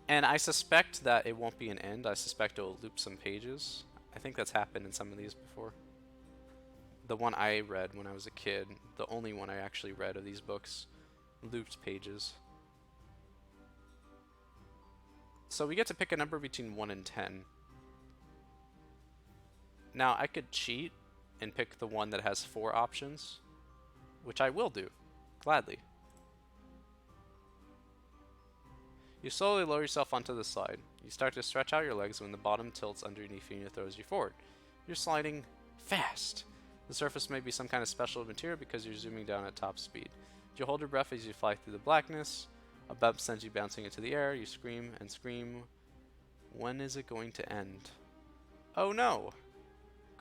And I suspect that it won't be an end. I suspect it will loop some pages. I think that's happened in some of these before. The one I read when I was a kid, the only one I actually read of these books, looped pages. So we get to pick a number between 1 and 10. Now, I could cheat and pick the one that has 4 options, which I will do, gladly. You slowly lower yourself onto the slide. You start to stretch out your legs when the bottom tilts underneath you and throws you forward. You're sliding fast. The surface may be some kind of special material because you're zooming down at top speed. You hold your breath as you fly through the blackness. A bump sends you bouncing into the air. You scream and scream. When is it going to end? Oh no!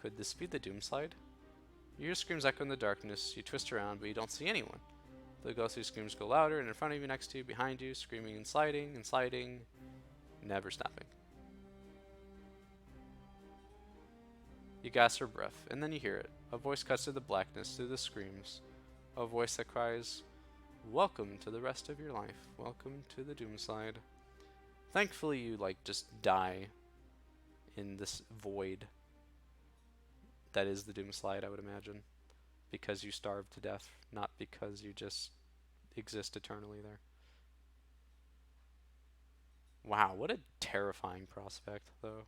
Could this be the doom slide? You hear screams echo in the darkness. You twist around, but you don't see anyone. The ghostly screams go louder, and in front of you, next to you, behind you, screaming and sliding, never stopping. You gasp for breath, and then you hear it. A voice cuts through the blackness, through the screams. A voice that cries, "Welcome to the rest of your life. Welcome to the doom slide." Thankfully, you, just die in this void that is the doom slide, I would imagine. Because you starve to death, not because you just exist eternally there. Wow, what a terrifying prospect, though.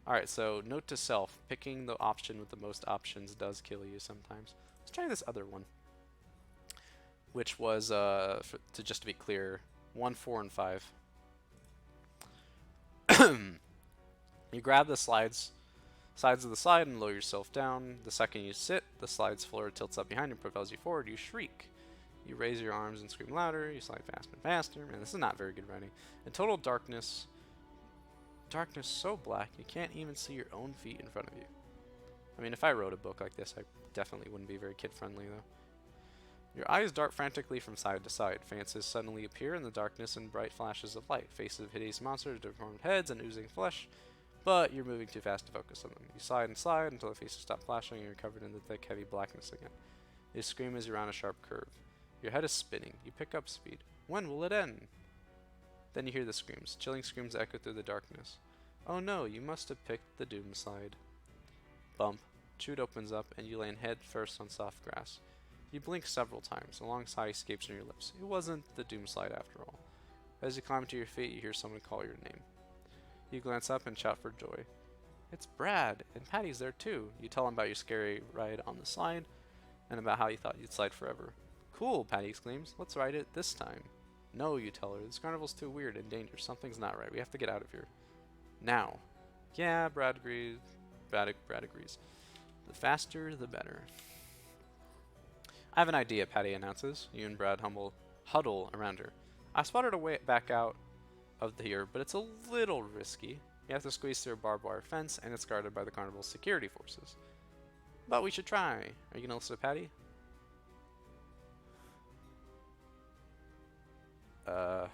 Alright, so note to self, picking the option with the most options does kill you sometimes. Let's try this other one. Which was, just to be clear, 1, 4, and 5. You grab the sides of the slide and lower yourself down. The second you sit, the slide's floor tilts up behind and propels you forward. You shriek. You raise your arms and scream louder. You slide faster and faster. Man, this is not very good writing. In total darkness. Darkness so black you can't even see your own feet in front of you. I mean, if I wrote a book like this, I definitely wouldn't be very kid-friendly, though. Your eyes dart frantically from side to side. Faces suddenly appear in the darkness in bright flashes of light. Faces of hideous monsters, deformed heads, and oozing flesh. But you're moving too fast to focus on them. You slide and slide until the faces stop flashing and you're covered in the thick, heavy blackness again. You scream as you're on a sharp curve. Your head is spinning. You pick up speed. When will it end? Then you hear the screams. Chilling screams echo through the darkness. Oh no, you must have picked the doom slide. Bump. Chute opens up and you land head first on soft grass. You blink several times. A long sigh escapes from your lips. It wasn't the doom slide after all. As you climb to your feet, you hear someone call your name. You glance up and shout for joy. It's Brad, and Patty's there too. You tell him about your scary ride on the slide, and about how you thought you'd slide forever. Cool, Patty exclaims. Let's ride it this time. No, you tell her. This carnival's too weird and dangerous. Something's not right. We have to get out of here. Now. Yeah, Brad agrees. Brad agrees. The faster, the better. I have an idea, Patty announces. You and Brad huddle around her. I spotted a way back out of here, but it's a little risky. You have to squeeze through a barbed wire fence, and it's guarded by the carnival's security forces. But we should try. Are you gonna listen to Patty? I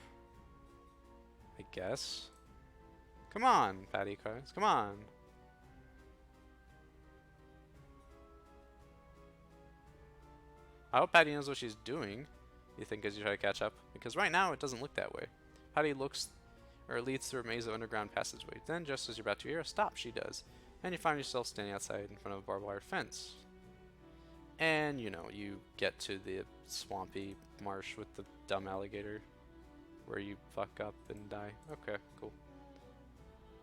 guess. Come on, Patty cries. Come on. I hope Patty knows what she's doing, you think as you try to catch up, because right now it doesn't look that way. Patty leads through a maze of underground passageways. Then, just as you're about to hear a stop, she does. And you find yourself standing outside in front of a barbed wire fence. And, you get to the swampy marsh with the dumb alligator, where you fuck up and die. Okay, cool.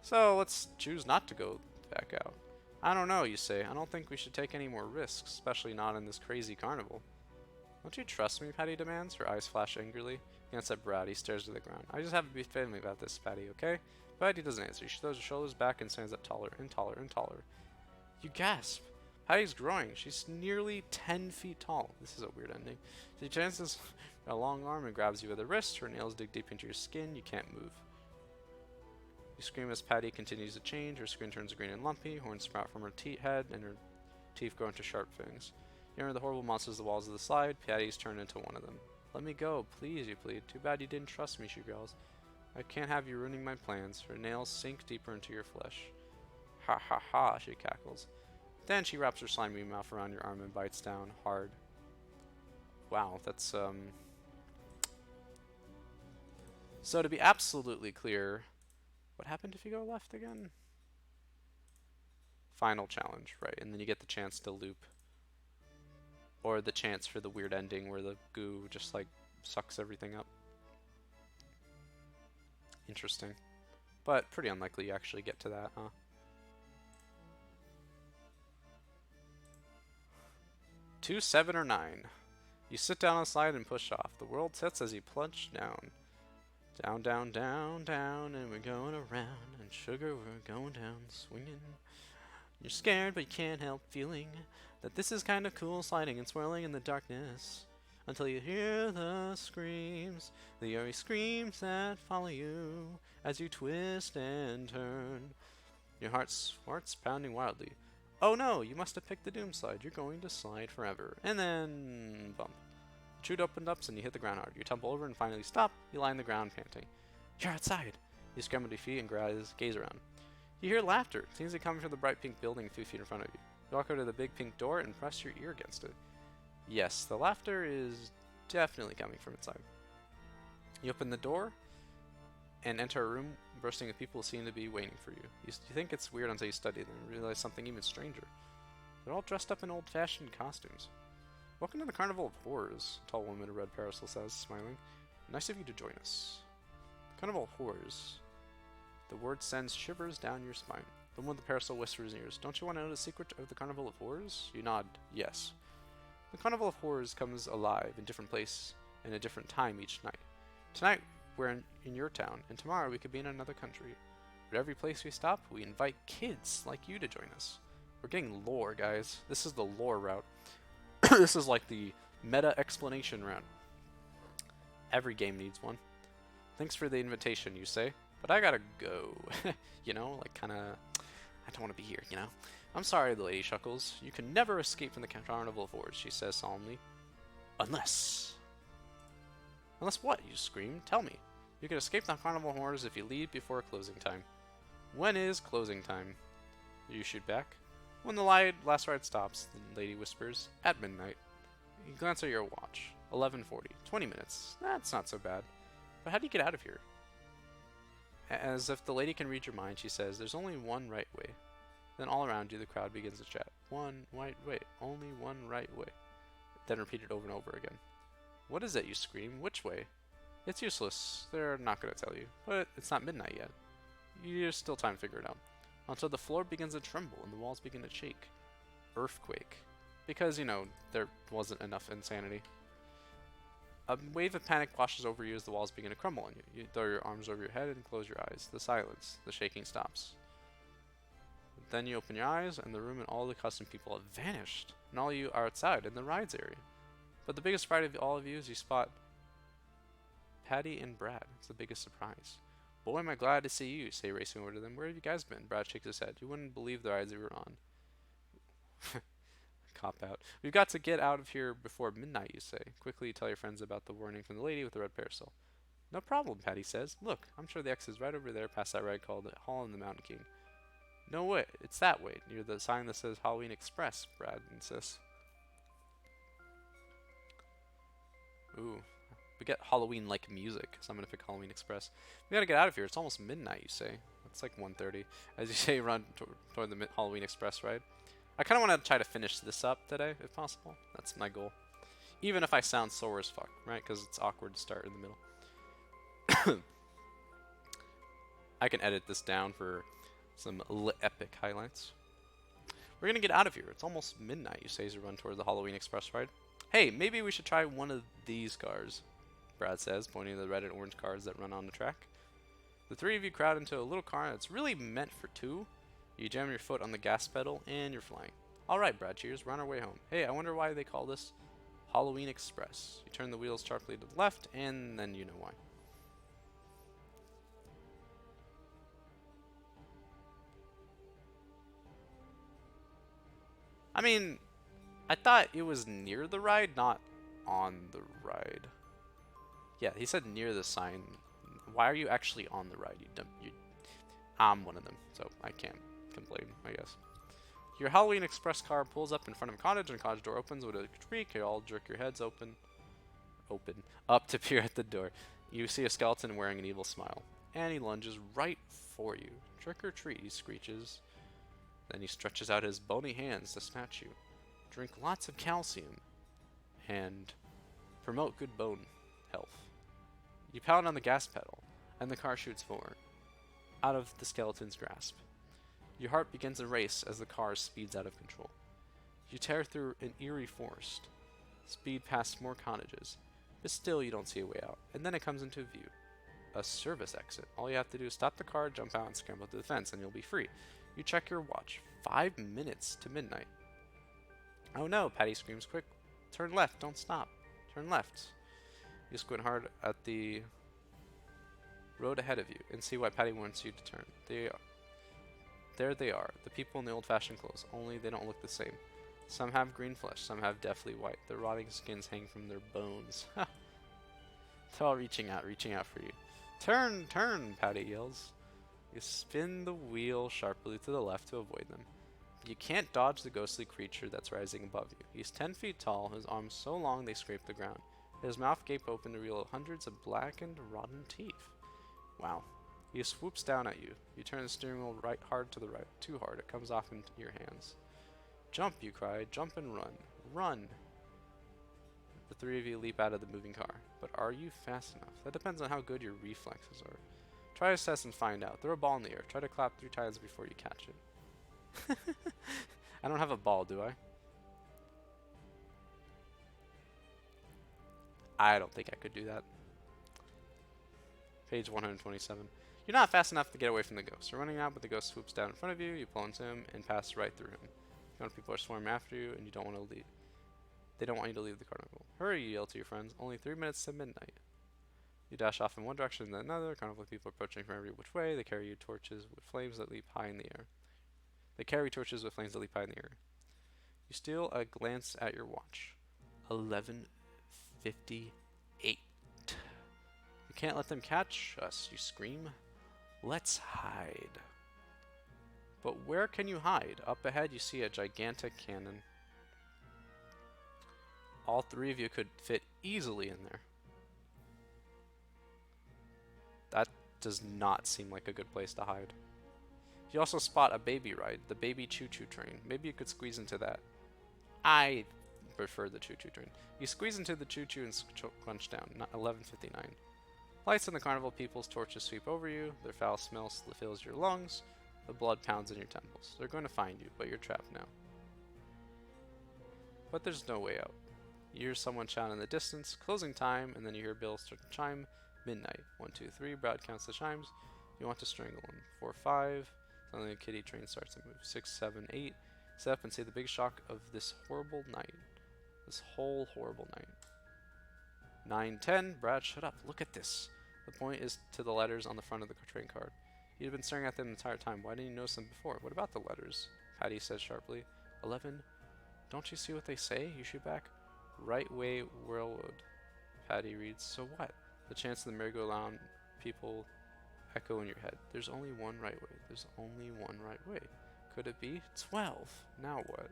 So, let's choose not to go back out. I don't know, you say. I don't think we should take any more risks, especially not in this crazy carnival. Don't you trust me, Patty demands. Her eyes flash angrily. Against at Brad, he stares to the ground. I just have to be friendly about this, Patty, okay? Patty doesn't answer. She throws her shoulders back and stands up taller and taller and taller. You gasp. Patty's growing. She's nearly 10 feet tall. This is a weird ending. She chances a long arm and grabs you by the wrist. Her nails dig deep into your skin. You can't move. You scream as Patty continues to change. Her skin turns green and lumpy. Horns sprout from her head, and her teeth grow into sharp fangs. You enter the horrible monsters of the walls of the slide. Patty's turned into one of them. Let me go, please, you plead. Too bad you didn't trust me, she growls. I can't have you ruining my plans. Her nails sink deeper into your flesh. Ha ha ha, she cackles. Then she wraps her slimy mouth around your arm and bites down hard. Wow, that's, So to be absolutely clear, what happened if you go left again? Final challenge, right, and then you get the chance to loop. Or the chance for the weird ending where the goo just, sucks everything up. interesting. But pretty unlikely you actually get to that, huh? Two, 7, or 9. You sit down on the slide and push off. The world sets as you plunge down. Down, down, down, down, and we're going around. And sugar, we're going down, swinging. You're scared, but you can't help feeling that this is kind of cool, sliding and swirling in the darkness. Until you hear the screams, the eerie screams that follow you as you twist and turn. Your heart's pounding wildly. Oh no, you must have picked the doom slide. You're going to slide forever. And then bump. The chute opened up and you hit the ground hard. You tumble over and finally stop. You lie on the ground panting. You're outside. You scramble to your feet and gaze around. You hear laughter. It seems to be coming from the bright pink building a few feet in front of you. You walk over to the big pink door and press your ear against it. Yes, the laughter is definitely coming from inside. You open the door and enter a room bursting with people who seem to be waiting for you. You think it's weird until you study them and realize something even stranger. They're all dressed up in old-fashioned costumes. Welcome to the Carnival of Horrors, a tall woman in a red parasol says, smiling. Nice of you to join us. Carnival of Horrors. The word sends shivers down your spine. The one with the parasol whispers in your ears. Don't you want to know the secret of the Carnival of Horrors? You nod, yes. The Carnival of Horrors comes alive in different place and a different time each night. Tonight, we're in your town, and tomorrow we could be in another country. But every place we stop, we invite kids like you to join us. We're getting lore, guys. This is the lore route. This is like the meta explanation route. Every game needs one. Thanks for the invitation, you say, but I gotta go. You know, like kinda, I don't want to be here, you know? I'm sorry, the lady chuckles. You can never escape from the Carnival of Horrors, she says solemnly. Unless... Unless what? You scream. Tell me. You can escape the Carnival of Horrors if you leave before closing time. When is closing time? You shoot back. When the last ride stops, the lady whispers. At midnight. You glance at your watch. 11:40. 20 minutes. That's not so bad. But how do you get out of here? As if the lady can read your mind, she says, there's only one right way. Then all around you, the crowd begins to chat. One right way. Only one right way. Then repeated over and over again. What is it, you scream? Which way? It's useless. They're not going to tell you. But it's not midnight yet. There's still time to figure it out. Until the floor begins to tremble and the walls begin to shake. Earthquake. Because, you know, there wasn't enough insanity. A wave of panic washes over you as the walls begin to crumble on you. You throw your arms over your head and close your eyes. The silence. The shaking stops. Then you open your eyes, and the room and all the custom people have vanished. And all you are outside in the rides area. But the biggest fright of all of you is you spot Patty and Brad. It's the biggest surprise. Boy, am I glad to see you, say, racing over to them. Where have you guys been? Brad shakes his head. You wouldn't believe the rides we were on. Cop out. We've got to get out of here before midnight, you say. Quickly tell your friends about the warning from the lady with the red parasol. No problem, Patty says. Look, I'm sure the exit is right over there past that ride called Hall in the Mountain King. No way, it's that way, near the sign that says Halloween Express, Brad insists. Ooh, we get Halloween-like music, so I'm gonna pick Halloween Express. We gotta get out of here, it's almost midnight, you say. It's like 1:30. As you say, run toward the Halloween Express ride. I kinda wanna try to finish this up today, if possible. That's my goal. Even if I sound sore as fuck, right? Because it's awkward to start in the middle. I can edit this down for some epic highlights. We're gonna get out of here. It's almost midnight, you say as you run toward the Halloween Express ride. Hey, maybe we should try one of these cars, Brad says, pointing to the red and orange cars that run on the track. The three of you crowd into a little car that's really meant for two. You jam your foot on the gas pedal, and you're flying. Alright, Brad cheers. We're on our way home. Hey, I wonder why they call this Halloween Express. You turn the wheels sharply to the left, and then you know why. I mean, I thought it was near the ride, not on the ride. Yeah, he said near the sign. Why are you actually on the ride? I'm one of them, so I can't complain, I guess. Your Halloween Express car pulls up in front of a cottage, and the cottage door opens with a creak. You all jerk your heads up to peer at the door. You see a skeleton wearing an evil smile, and he lunges right for you. Trick or treat, he screeches. Then he stretches out his bony hands to snatch you. Drink lots of calcium and promote good bone health. You pound on the gas pedal. and the car shoots forward, out of the skeleton's grasp. Your heart begins a race as the car speeds out of control. You tear through an eerie forest, speed past more cottages, but still you don't see a way out, and then it comes into view. A service exit. All you have to do is stop the car, jump out, and scramble to the fence, and you'll be free. You check your watch. 5 minutes to midnight. Oh no, Patty screams, quick. Turn left, don't stop. Turn left. You squint hard at the road ahead of you and see why Patty wants you to turn. There they are, the people in the old-fashioned clothes, only they don't look the same. Some have green flesh, some have deathly white. Their rotting skins hang from their bones. They're all reaching out for you. Turn, turn, Patty yells. You spin the wheel sharply to the left to avoid them. You can't dodge the ghostly creature that's rising above you. He's 10 feet tall, his arms so long they scrape the ground. His mouth gape open to reveal hundreds of blackened, rotten teeth. Wow. He swoops down at you. You turn the steering wheel hard to the right. Too hard. It comes off into your hands. Jump, you cry. Jump and run. Run! The three of you leap out of the moving car. But are you fast enough? That depends on how good your reflexes are. Try to assess and find out. Throw a ball in the air. Try to clap 3 times before you catch it. I don't have a ball, do I? I don't think I could do that. Page 127. You're not fast enough to get away from the ghost. You're running out, but the ghost swoops down in front of you. You pull into him and pass right through him. People are swarming after you, and you don't want to leave. They don't want you to leave the carnival. Hurry, you yell to your friends. Only 3 minutes to midnight. You dash off in one direction and then another. Carnival people approaching from every which way. They carry torches with flames that leap high in the air. You steal a glance at your watch. 11:58. You can't let them catch us, you scream. Let's hide. But where can you hide? Up ahead you see a gigantic cannon. All 3 of you could fit easily in there. That does not seem like a good place to hide. You also spot a baby ride, the baby choo-choo train. Maybe you could squeeze into that. I prefer the choo-choo train. You squeeze into the choo-choo and crunch down. 11:59. Lights in the carnival, people's torches sweep over you. Their foul smell fills your lungs. The blood pounds in your temples. They're going to find you, but you're trapped now. But there's no way out. You hear someone shout in the distance, closing time, and then you hear bells start to chime. Midnight. 1, 2, 3. Brad counts the chimes. You want to strangle him. 4, 5. Suddenly the kitty train starts to move. 6, 7, 8. Sit up and see the big shock of this horrible night. This whole horrible night. 9, 10. Brad, shut up. Look at this. The point is to the letters on the front of the train card. You'd been staring at them the entire time. Why didn't you notice them before? What about the letters? Patty says sharply. 11. Don't you see what they say? You shoot back. Right way railroad. Patty reads. So what? The chants of the merry-go-round people echo in your head. There's only one right way. There's only one right way. Could it be? 12. Now what?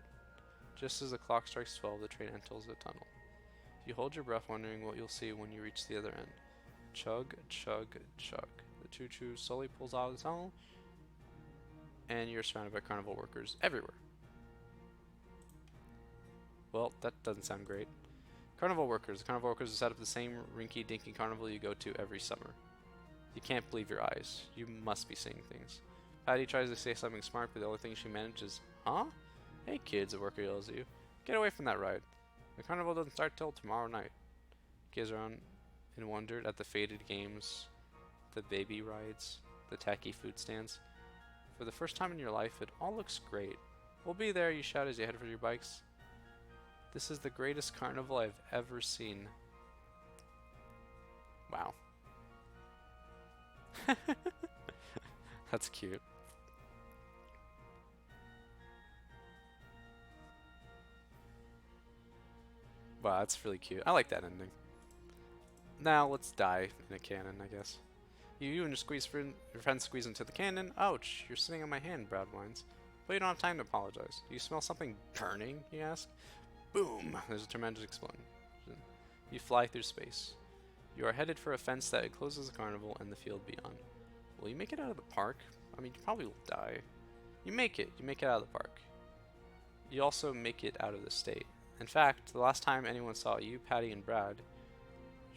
Just as the clock strikes 12, the train enters the tunnel. You hold your breath, wondering what you'll see when you reach the other end. Chug, chug, chug. The choo-choo slowly pulls out of the tunnel, and you're surrounded by carnival workers everywhere. Well, that doesn't sound great. Carnival workers. The carnival workers set up the same rinky-dinky carnival you go to every summer. You can't believe your eyes. You must be seeing things. Patty tries to say something smart, but the only thing she manages is, huh? Hey kids, a worker yells at you. Get away from that ride. The carnival doesn't start till tomorrow night. You gaze around and wondered at the faded games, the baby rides, the tacky food stands. For the first time in your life, it all looks great. We'll be there, you shout as you head for your bikes. This is the greatest carnival I've ever seen. Wow. That's cute. Wow, that's really cute. I like that ending. Now let's die in a cannon, I guess. You and your friends squeeze into the cannon. Ouch, you're sitting on my hand, Brad whines. But you don't have time to apologize. Do you smell something burning? He asks. Boom! There's a tremendous explosion. You fly through space. You are headed for a fence that encloses the carnival and the field beyond. Will you make it out of the park? I mean, you probably will die. You make it. You make it out of the park. You also make it out of the state. In fact, the last time anyone saw you, Patty, and Brad,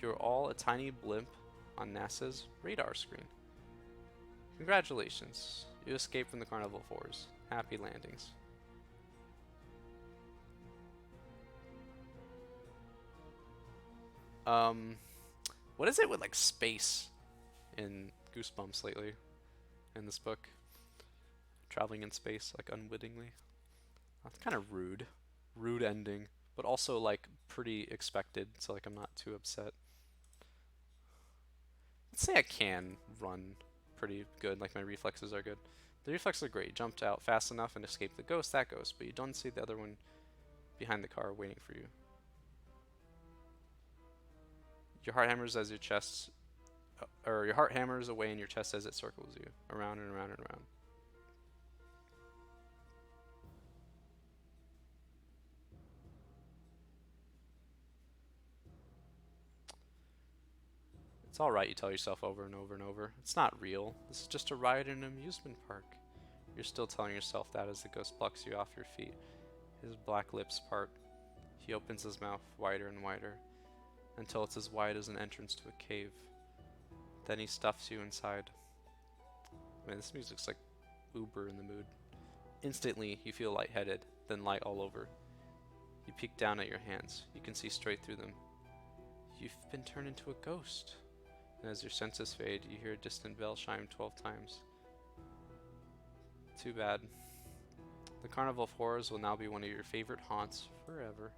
you were all a tiny blimp on NASA's radar screen. Congratulations, you escaped from the Carnival of Horrors. Happy landings. What is it with like space in Goosebumps lately in this book? Traveling in space, like unwittingly. That's kind of rude. Rude ending, but also like pretty expected, so like I'm not too upset. Let's say I can run pretty good, like my reflexes are good. The reflexes are great. You jumped out fast enough and escaped the ghost, that ghost, but you don't see the other one behind the car waiting for you. Your heart hammers as your chest, or your heart hammers away in your chest as it circles you, around and around and around. It's alright, you tell yourself over and over and over. It's not real. This is just a ride in an amusement park. You're still telling yourself that as the ghost plucks you off your feet. His black lips part. He opens his mouth wider and wider, until it's as wide as an entrance to a cave. Then he stuffs you inside. Man, this music's like uber in the mood. Instantly, you feel lightheaded, then light all over. You peek down at your hands. You can see straight through them. You've been turned into a ghost. And as your senses fade, you hear a distant bell chime 12 times. Too bad. The Carnival of Horrors will now be one of your favorite haunts forever.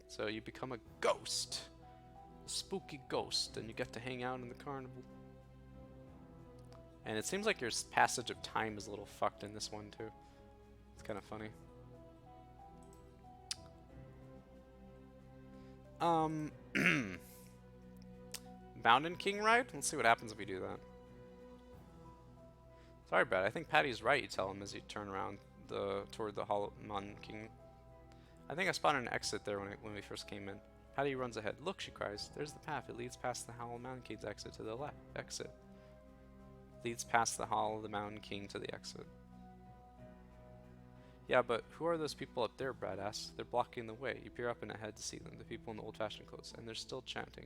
So you become a ghost. A spooky ghost, and you get to hang out in the carnival. And it seems like your passage of time is a little fucked in this one too. It's kind of funny. Mountain King ride? Let's see what happens if we do that. Sorry, Brad. I think Patty's right, you tell him as you turn around toward the Hollow Mountain King. I think I spotted an exit there when we first came in. Patty runs ahead. Look, she cries. There's the path. It leads past the Hollow Mountain King's exit to the left. Exit. Leads past the Hollow of the Mountain King to the exit. Yeah, but who are those people up there, Brad asks. They're blocking the way. You peer up and ahead to see them, the people in the old-fashioned clothes, and they're still chanting.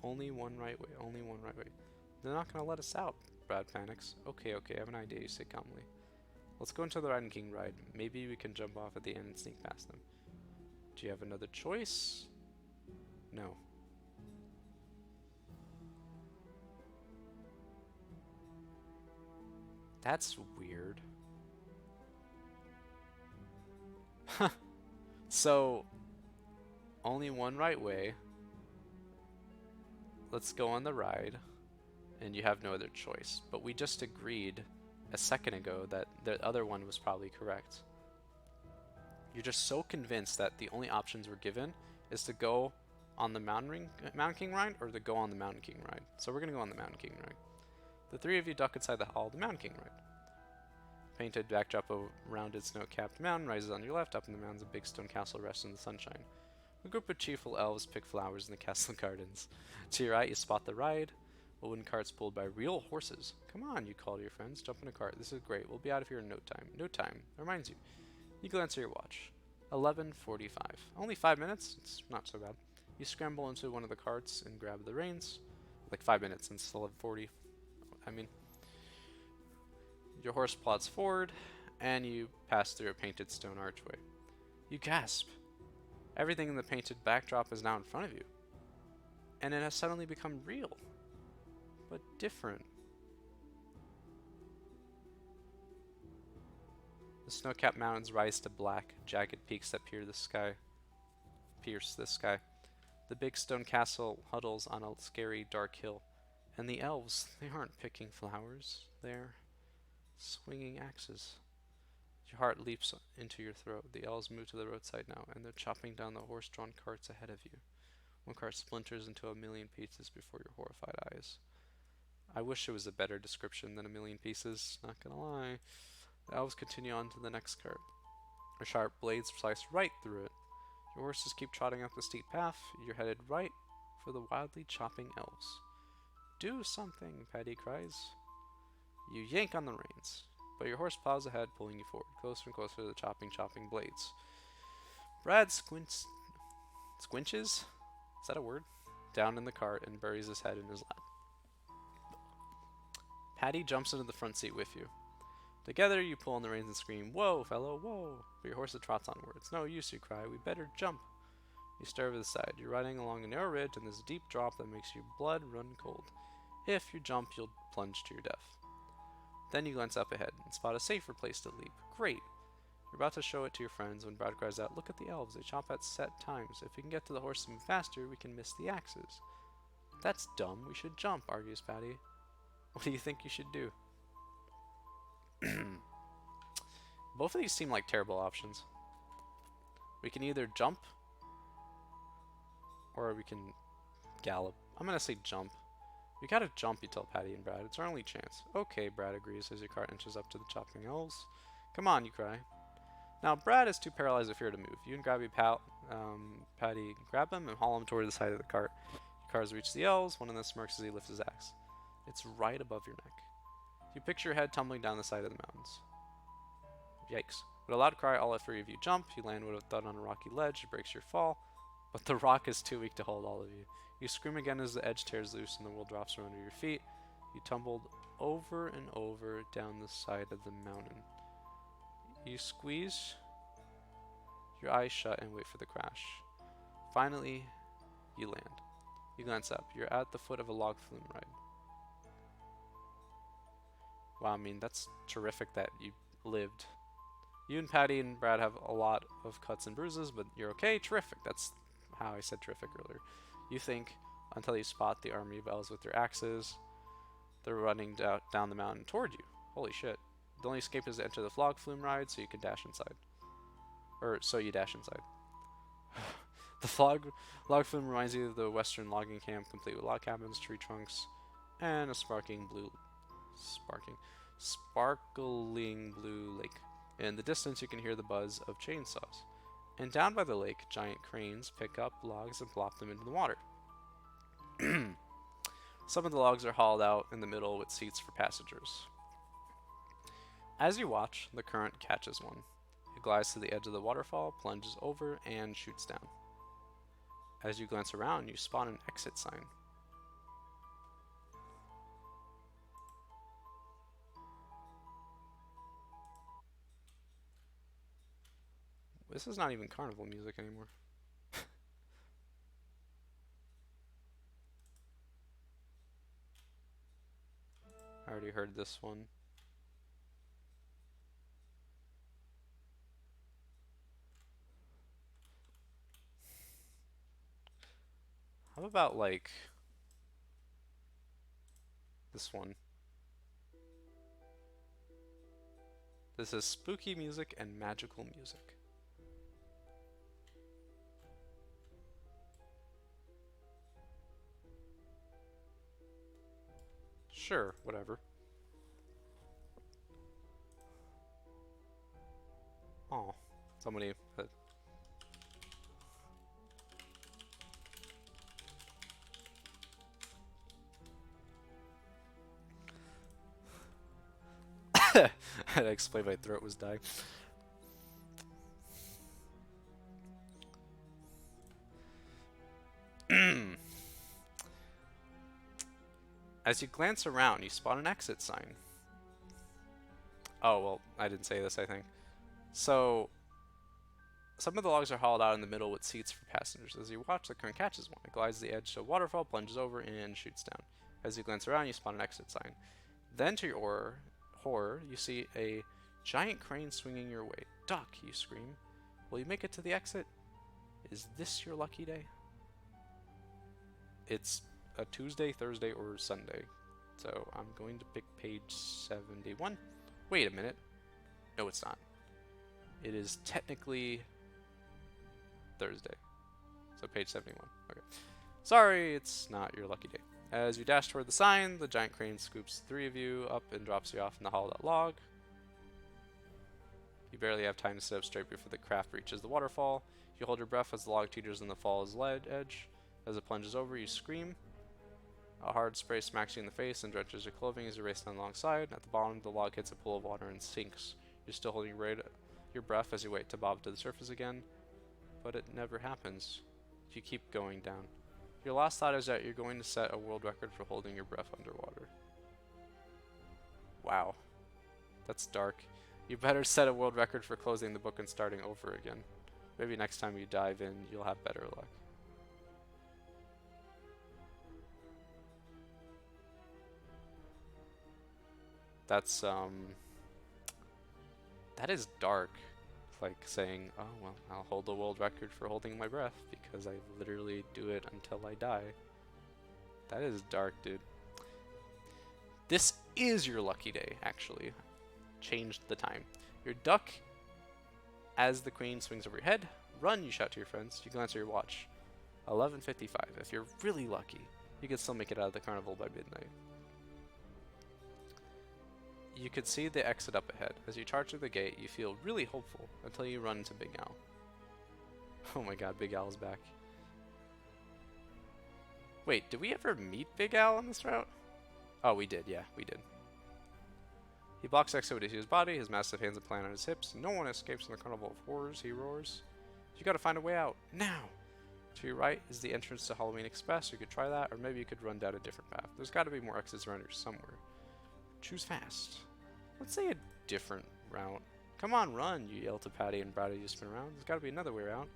Only one right way, only one right way. They're not gonna let us out, Brad panics. Okay, I have an idea, you say calmly. Let's go into the Riding King ride. Maybe we can jump off at the end and sneak past them. Do you have another choice? No. That's weird. So, only one right way. Let's go on the ride. And you have no other choice. But we just agreed a second ago that the other one was probably correct. You're just so convinced that the only options we're given is to go on the Mountain King ride or to go on the Mountain King ride. So we're going to go on the Mountain King ride. The three of you duck inside the hall of the Mountain King ride. Painted backdrop of rounded snow-capped mountain rises on your left. Up in the mountains, a big stone castle rests in the sunshine. A group of cheerful elves pick flowers in the castle gardens. To your right, you spot the ride. A wooden cart's pulled by real horses. Come on, you call to your friends. Jump in a cart. This is great. We'll be out of here in no time. No time. Reminds you. You glance at your watch. 11:45. Only 5 minutes? It's not so bad. You scramble into one of the carts and grab the reins. Like 5 minutes since 11:40. I mean, your horse plods forward, and you pass through a painted stone archway. You gasp. Everything in the painted backdrop is now in front of you. And it has suddenly become real. But different. The snow-capped mountains rise to black, jagged peaks that pierce the sky. The big stone castle huddles on a scary, dark hill. And the elves, they aren't picking flowers. They're swinging axes. Your heart leaps into your throat. The elves move to the roadside now, and they're chopping down the horse-drawn carts ahead of you. One cart splinters into a million pieces before your horrified eyes. I wish it was a better description than a million pieces, not gonna lie. The elves continue on to the next cart. Their sharp blades slice right through it. Your horses keep trotting up the steep path. You're headed right for the wildly chopping elves. Do something, Paddy cries. You yank on the reins, but your horse plows ahead, pulling you forward, closer and closer to the chopping blades. Brad squinches? Is that a word? down in the cart and buries his head in his lap. Patty jumps into the front seat with you. Together, you pull on the reins and scream, "Whoa, fellow, whoa!" But your horse trots onward. "It's no use," you cry. "We better jump." You stare over the side. You're riding along a narrow ridge, and there's a deep drop that makes your blood run cold. If you jump, you'll plunge to your death. Then you glance up ahead and spot a safer place to leap. Great! You're about to show it to your friends when Brad cries out, "Look at the elves, they chop at set times. If we can get to the horse and move faster, we can miss the axes." "That's dumb, we should jump," argues Patty. "What do you think you should do?" Both of these seem like terrible options. We can either jump, or we can gallop. I'm gonna say jump. "We gotta jump," you tell Patty and Brad. "It's our only chance." "Okay," Brad agrees as your cart inches up to the chopping elves. "Come on," you cry. Now, Brad is too paralyzed with fear to move. You and Patty grab him and haul him toward the side of the cart. Your cars reach the elves. One of them smirks as he lifts his axe. It's right above your neck. You picture your head tumbling down the side of the mountains. Yikes. With a loud cry, all three of you jump. You land with a thud on a rocky ledge. It breaks your fall, but the rock is too weak to hold all of you. You scream again as the edge tears loose and the world drops from under your feet. You tumbled over and over down the side of the mountain. You squeeze your eyes shut and wait for the crash. Finally, you land. You glance up. You're at the foot of a log flume ride. Wow, I mean, that's terrific that you lived. You and Patty and Brad have a lot of cuts and bruises, but you're okay. Terrific. That's how I said terrific earlier. You think until you spot the army of elves with their axes. They're running down the mountain toward you. Holy shit. The only escape is to enter the log flume ride so you can dash inside. Or so you dash inside. The log flume reminds you of the western logging camp, complete with log cabins, tree trunks, and a sparkling blue lake. In the distance, you can hear the buzz of chainsaws. And down by the lake, giant cranes pick up logs and plop them into the water. Some of the logs are hauled out in the middle with seats for passengers. As you watch, the current catches one. It glides to the edge of the waterfall, plunges over, and shoots down. As you glance around, you spot an exit sign. This is not even carnival music anymore. I already heard this one. How about, like, this one? This is spooky music and magical music. Sure, whatever. Oh, somebody... I had to explain my throat was dying. As you glance around, you spot an exit sign. Oh, well, I didn't say this, I think. So, some of the logs are hauled out in the middle with seats for passengers. As you watch, the current catches one. It glides to the edge to a waterfall, plunges over, and shoots down. As you glance around, you spot an exit sign. Then, to your horror, you see a giant crane swinging your way. "Duck!" you scream. Will you make it to the exit? Is this your lucky day? It's a Tuesday, Thursday, or Sunday. So I'm going to pick page 71. Wait a minute. No, it's not. It is technically Thursday. So page 71. Okay. Sorry, it's not your lucky day. As you dash toward the sign, the giant crane scoops three of you up and drops you off in the hauled out log. You barely have time to sit up straight before the craft reaches the waterfall. You hold your breath as the log teeters on the fall's edge. As it plunges over, you scream. A hard spray smacks you in the face and drenches your clothing as you race down alongside. At the bottom, the log hits a pool of water and sinks. You're still holding your breath as you wait to bob to the surface again, but it never happens. You keep going down. Your last thought is that you're going to set a world record for holding your breath underwater. Wow. That's dark. You better set a world record for closing the book and starting over again. Maybe next time you dive in, you'll have better luck. That's, that is dark. Like saying, oh, well, I'll hold the world record for holding my breath because I literally do it until I die. That is dark, dude. This is your lucky day, actually. Changed the time. Your duck, as the queen swings over your head. Run, you shout to your friends. You glance at your watch. 11:55. If you're really lucky, you can still make it out of the carnival by midnight. You could see the exit up ahead. As you charge through the gate, you feel really hopeful until you run into Big Al. Oh my god, Big Al's back. Wait, did we ever meet Big Al on this route? Oh, we did, yeah, we did. He blocks exit to his body, his massive hands and plant on his hips. No one escapes from the carnival of horrors, he roars. You gotta find a way out, now! To your right is the entrance to Halloween Express. You could try that, or maybe you could run down a different path. There's gotta be more exits around here somewhere. Choose fast. Let's say a different route. Come on, run, you yell to Patty and Brad as you spin around. There's gotta be another way around.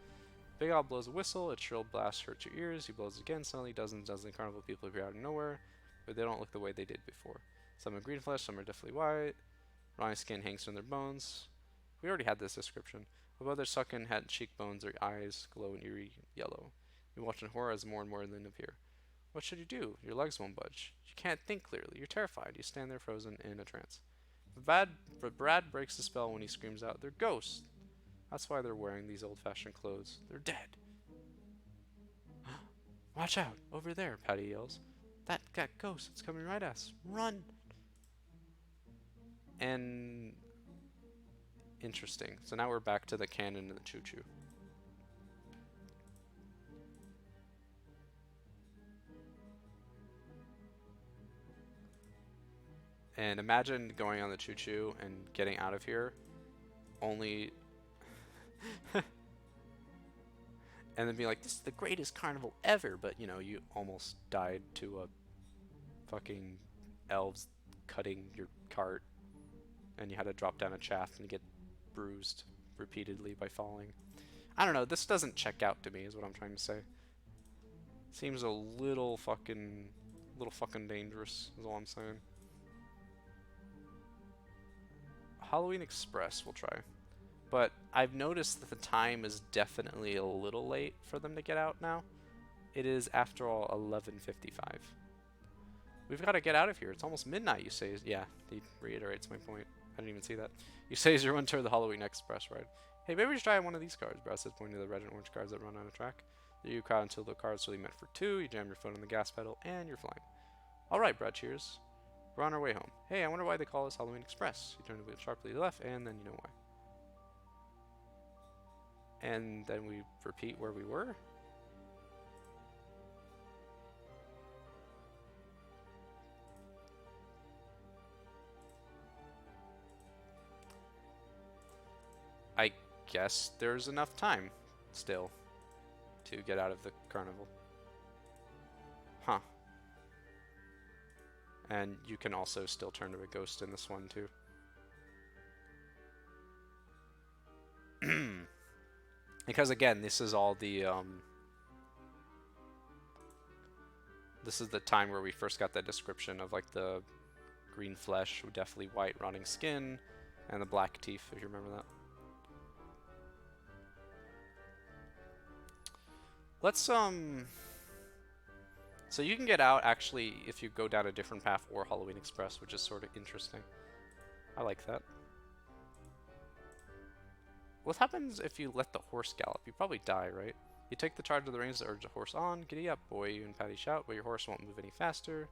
Big Al blows a whistle, its shrill blast hurts your ears. He blows again, suddenly dozens of carnival people appear out of nowhere, but they don't look the way they did before. Some are green flesh, some are definitely white. Ronnie's skin hangs from their bones. We already had this description. Above their sunken head cheekbones, their eyes glow an eerie yellow. You watch in horror as more and more of them appear. What should you do? Your legs won't budge. You can't think clearly. You're terrified. You stand there frozen in a trance. But Brad breaks the spell when he screams out, "They're ghosts!" That's why they're wearing these old-fashioned clothes. They're dead. Watch out! Over there, Patty yells. That ghost. It's coming right at us. Run! And... interesting. So now we're back to the cannon and the choo-choo. And imagine going on the choo-choo and getting out of here, only... and then being like, this is the greatest carnival ever, but, you know, you almost died to a fucking elves cutting your cart, and you had to drop down a shaft and get bruised repeatedly by falling. I don't know, this doesn't check out to me, is what I'm trying to say. Seems a little fucking dangerous, is all I'm saying. Halloween Express we'll try. But I've noticed that the time is definitely a little late for them to get out now. It is, after all, 11:55. We've got to get out of here. It's almost midnight, you say. Yeah, he reiterates my point. I didn't even see that. You say as you run toward the Halloween Express ride. Hey, maybe we should try one of these cars, Brad says, pointing to the red and orange cars that run on a track. There you crowd until the car is really meant for two. You jam your foot on the gas pedal, and you're flying. All right, Brad cheers. We're on our way home. Hey, I wonder why they call this Halloween Express. You turn the wheel sharply to the left, and then you know why. And then we repeat where we were. I guess there's enough time still to get out of the carnival. Huh. And you can also still turn to a ghost in this one too. Because again, this is all the this is the time where we first got that description of like the green flesh, definitely white rotting skin, and the black teeth, if you remember that. Let's so you can get out actually if you go down a different path or Halloween Express, which is sort of interesting. I like that. What happens if you let the horse gallop? You probably die, right? You take the charge of the reins to urge the horse on. Giddy up, boy, you and Patty shout, but your horse won't move any faster.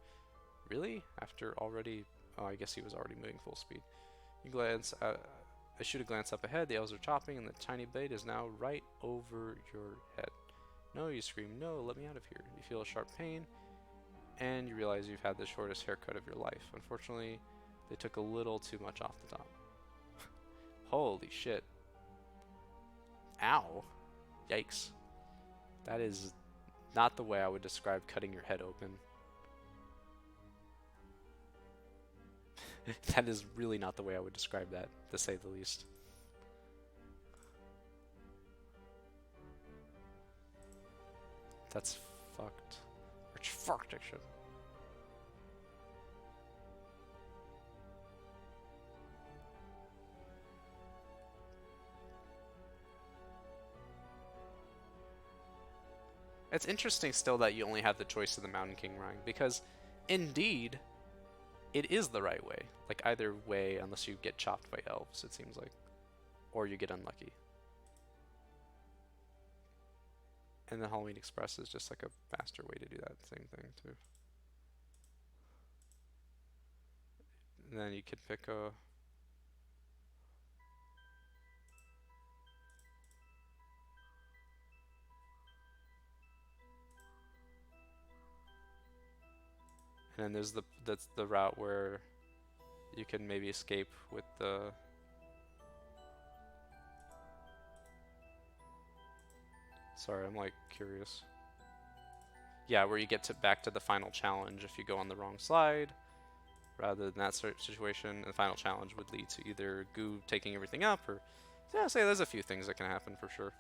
Really? After already... oh, I guess he was already moving full speed. You glance... I shoot a glance up ahead. The elves are chopping, and the tiny blade is now right over your head. No, you scream, no, let me out of here. You feel a sharp pain, and you realize you've had the shortest haircut of your life. Unfortunately, they took a little too much off the top. Holy shit. Ow. Yikes. That is Not the way I would describe cutting your head open. That is really not the way I would describe that, to say the least. That's fucked. It's fucked, actually. It's interesting still that you only have the choice of the Mountain King rhyme, because indeed, it is the right way. Like either way, unless you get chopped by elves, it seems like. Or you get unlucky. And the Halloween Express is just like a faster way to do that same thing too. And then you could pick a... And then there's that's the route where you can maybe escape with the... Sorry, I'm like curious. Yeah, where you get back to the final challenge if you go on the wrong slide. Rather than that sort of situation, the final challenge would lead to either Goo taking everything up, or... Yeah, say there's a few things that can happen for sure.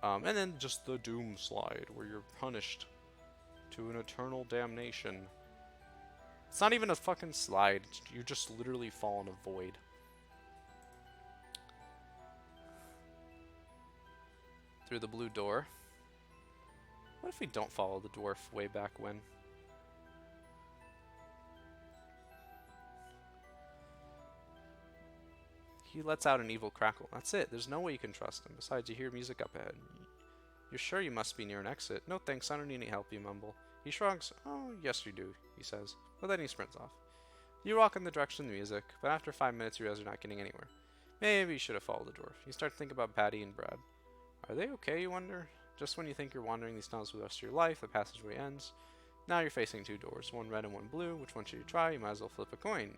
And then just the Doom slide, where you're punished to an eternal damnation. It's not even a fucking slide, you just literally fall in a void. Through the blue door. What if we don't follow the dwarf way back when? He lets out an evil crackle. That's it. There's no way you can trust him. Besides, you hear music up ahead. You're sure you must be near an exit. No thanks, I don't need any help, you mumble. He shrugs. Oh, yes you do, he says. But then he sprints off. You walk in the direction of the music, but after 5 minutes you realize you're not getting anywhere. Maybe you should have followed the dwarf. You start to think about Patty and Brad. Are they okay, you wonder? Just when you think you're wandering these tunnels for the rest of your life, the passageway ends. Now you're facing two doors, one red and one blue. Which one should you try? You might as well flip a coin.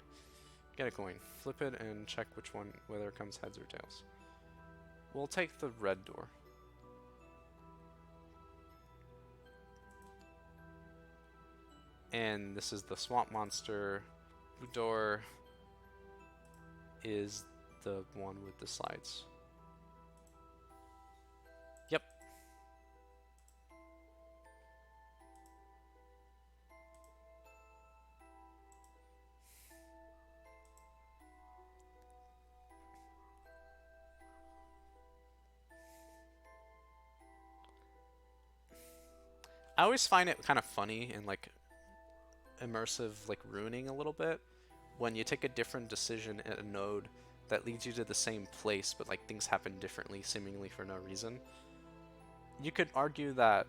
Get a coin. Flip it and check which one, whether it comes heads or tails. We'll take the red door. And this is the swamp monster. Blue door is the one with the slides. Yep. I always find it kind of funny and like immersive, like ruining a little bit when you take a different decision at a node that leads you to the same place, but like things happen differently, seemingly for no reason. You could argue that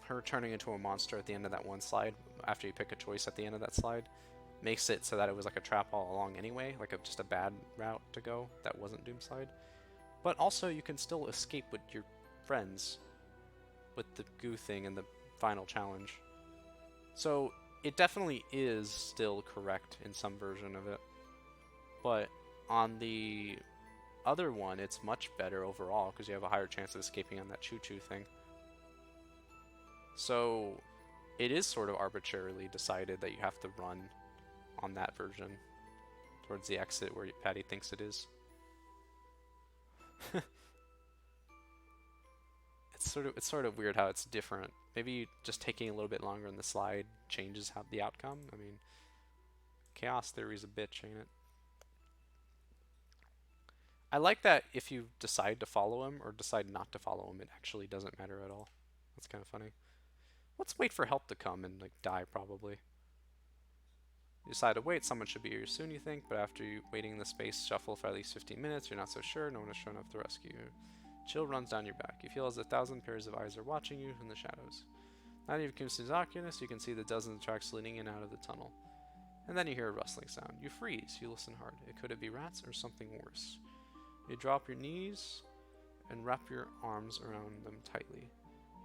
her turning into a monster at the end of that one slide, after you pick a choice at the end of that slide, makes it so that it was like a trap all along anyway, like just a bad route to go that wasn't Doomslide. But also you can still escape with your friends with the goo thing and the final challenge. So it definitely is still correct in some version of it. But on the other one, it's much better overall because you have a higher chance of escaping on that choo-choo thing. So it is sort of arbitrarily decided that you have to run on that version towards the exit where Patty thinks it is. It's sort of weird how it's different. Maybe just taking a little bit longer on the slide changes how the outcome. I mean, chaos theory's a bitch, ain't it? I like that if you decide to follow him or decide not to follow him, it actually doesn't matter at all. That's kind of funny. Let's wait for help to come and like die probably. You decide to wait, someone should be here soon you think, but after you waiting in the space shuffle for at least 15 minutes, you're not so sure, no one has shown up to rescue you. Chill runs down your back. You feel as 1,000 pairs of eyes are watching you from the shadows. Now that you've consumed Oculus, you can see the dozens of tracks leading in and out of the tunnel. And then you hear a rustling sound. You freeze. You listen hard. Could it be rats or something worse? You drop your knees and wrap your arms around them tightly.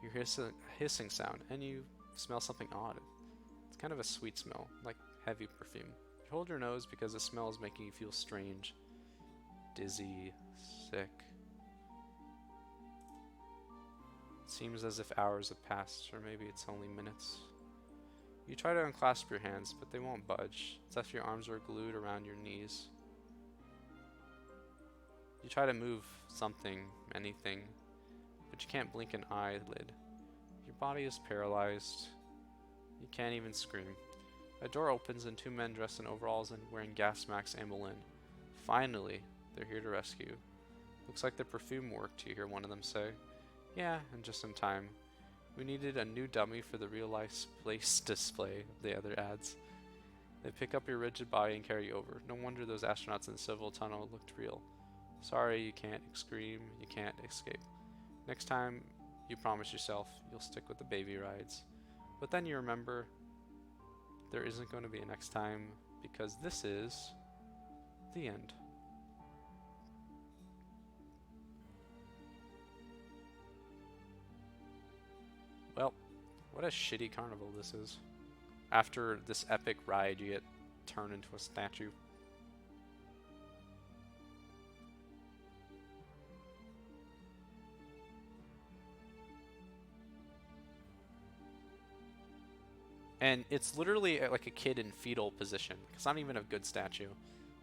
You hear a hissing sound, and you smell something odd. It's kind of a sweet smell, like heavy perfume. You hold your nose because the smell is making you feel strange, dizzy, sick. It's Seems as if hours have passed, or maybe it's only minutes. You try to unclasp your hands, but they won't budge. It's as if your arms are glued around your knees. You try to move something, anything, but you can't blink an eyelid. Your body is paralyzed. You can't even scream. A door opens and two men dressed in overalls and wearing gas masks amble in. Finally, they're here to rescue. Looks like the perfume worked, you hear one of them say. Yeah, and just in time. We needed a new dummy for the real-life place display, the other adds. They pick up your rigid body and carry you over. No wonder those astronauts in the civil tunnel looked real. Sorry, you can't scream, you can't escape. Next time, you promise yourself you'll stick with the baby rides. But then you remember there isn't going to be a next time because this is the end. Well, what a shitty carnival this is. After this epic ride, you get turned into a statue. And it's literally like a kid in fetal position. It's not even a good statue.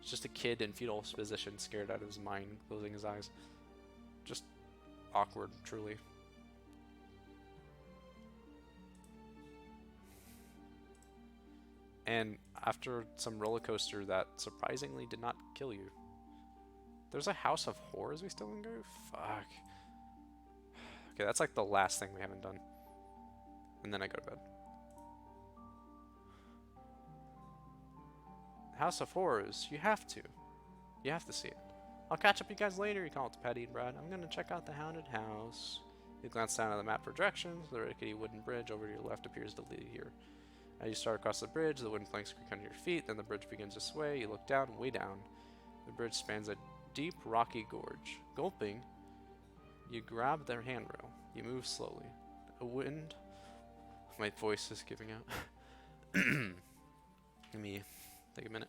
It's just a kid in fetal position, scared out of his mind, closing his eyes. Just awkward, truly. And after some roller coaster that surprisingly did not kill you. There's a house of horrors we still can go? Fuck. Okay, that's like the last thing we haven't done. And then I go to bed. House of Horrors. You have to. You have to see it. I'll catch up with you guys later, you call it to Patty and Brad. I'm gonna check out the haunted house. You glance down at the map for directions. The rickety wooden bridge over to your left appears to lead here. As you start across the bridge, the wooden planks creak under your feet, then the bridge begins to sway. You look down, way down. The bridge spans a deep, rocky gorge. Gulping, you grab their handrail. You move slowly. A wind... My voice is giving out. Let me take a minute.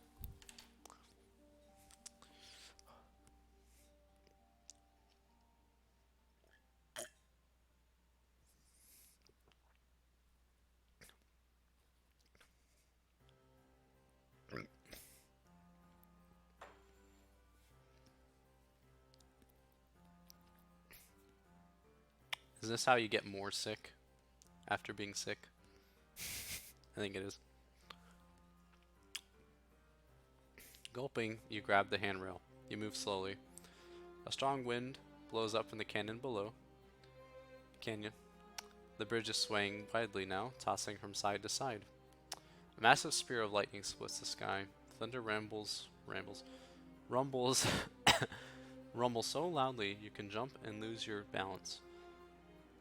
Is this how you get more sick after being sick? I think it is. Gulping, you grab the handrail. You move slowly. A strong wind blows up from the canyon below. The bridge is swaying widely now, tossing from side to side. A massive spear of lightning splits the sky. Thunder rumbles rumble so loudly you can jump and lose your balance.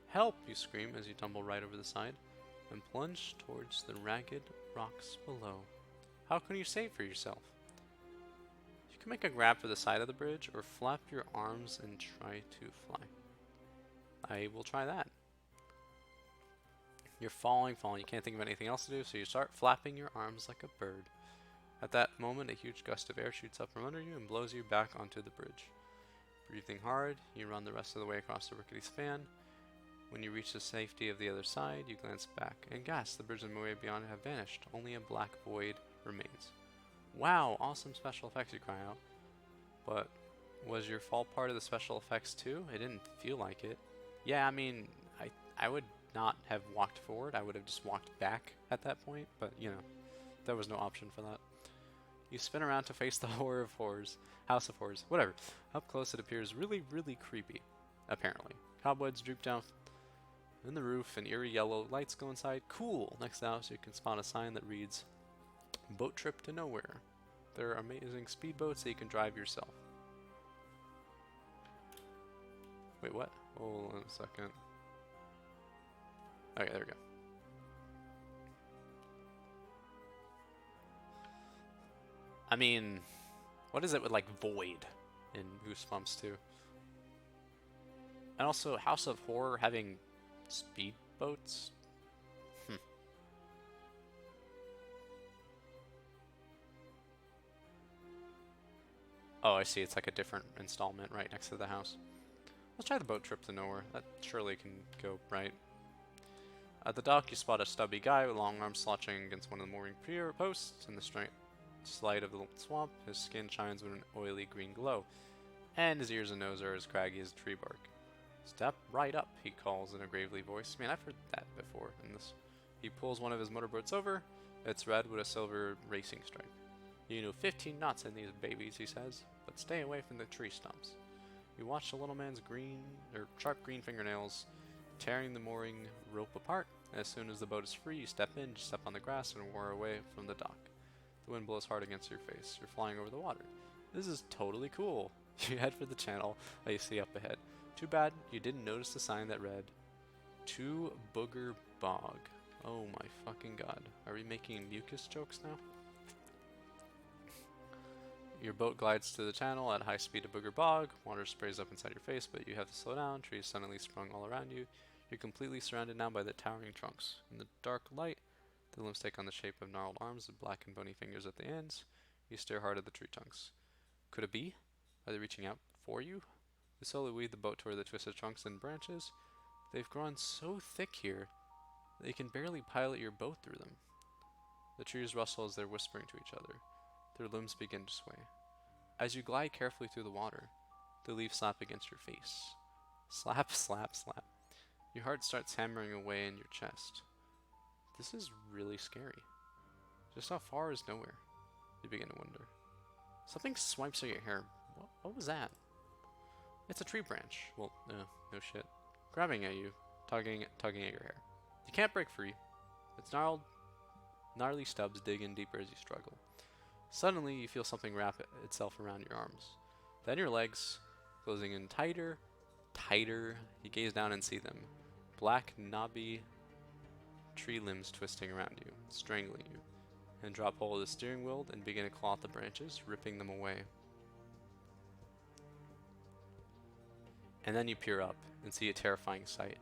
Help! You scream as you tumble right over the side and plunge towards the ragged rocks below. How can you save for yourself? You can make a grab for the side of the bridge or flap your arms and try to fly. I will try that. You're falling. You can't think of anything else to do, so you start flapping your arms like a bird. At that moment, a huge gust of air shoots up from under you and blows you back onto the bridge. Breathing hard, you run the rest of the way across the rickety span. When you reach the safety of the other side, you glance back and gasp, the bridge and the way beyond have vanished. Only a black void remains. Wow, awesome special effects, you cry out. But was your fall part of the special effects too? It didn't feel like it. Yeah, I mean, I would not have walked forward. I would have just walked back at that point, but you know, there was no option for that. You spin around to face the horror of horrors. House of Horrors. Whatever. Up close it appears really, really creepy. Apparently. Cobwebs droop down in the roof and eerie yellow lights go inside. Cool! Next to the house you can spot a sign that reads, Boat trip to nowhere. There are amazing speedboats that you can drive yourself. Wait, what? Hold on a second. Okay, there we go. I mean, what is it with like void in Goosebumps 2? And also House of Horror having speedboats? Oh, I see. It's like a different installment right next to the house. Let's try the boat trip to nowhere. That surely can go right. At the dock, you spot a stubby guy with long arms slouching against one of the mooring pier posts in the straight slide of the swamp. His skin shines with an oily green glow, and his ears and nose are as craggy as tree bark. Step right up, he calls in a gravely voice. Man, I've heard that before in this. He pulls one of his motorboats over. It's red with a silver racing stripe. You know 15 knots in these babies, he says, but stay away from the tree stumps. You watch the little man's sharp green fingernails tearing the mooring rope apart. As soon as the boat is free, you step in, step on the grass, and whir away from the dock. The wind blows hard against your face. You're flying over the water. This is totally cool. You head for the channel that you see up ahead. Too bad you didn't notice the sign that read, "To Booger Bog." Oh my fucking god. Are we making mucus jokes now? Your boat glides to the channel at high speed to Booger Bog. Water sprays up inside your face, but you have to slow down. Trees suddenly sprung all around you. You're completely surrounded now by the towering trunks. In the dark light, the limbs take on the shape of gnarled arms with black and bony fingers at the ends. You stare hard at the tree trunks. Could it be? Are they reaching out for you? You slowly weave the boat toward the twisted trunks and branches. They've grown so thick here that you can barely pilot your boat through them. The trees rustle as they're whispering to each other. Their limbs begin to sway. As you glide carefully through the water, the leaves slap against your face. Slap, slap, slap. Your heart starts hammering away in your chest. This is really scary. Just how far is nowhere? You begin to wonder. Something swipes at your hair. What was that? It's a tree branch. Well, no shit. Grabbing at you, tugging at your hair. You can't break free. Its gnarly stubs dig in deeper as you struggle. Suddenly, you feel something wrap itself around your arms. Then your legs, closing in tighter. You gaze down and see them. Black, knobby tree limbs twisting around you, strangling you, and drop hold of the steering wheel and begin to claw at the branches, ripping them away. And then you peer up and see a terrifying sight.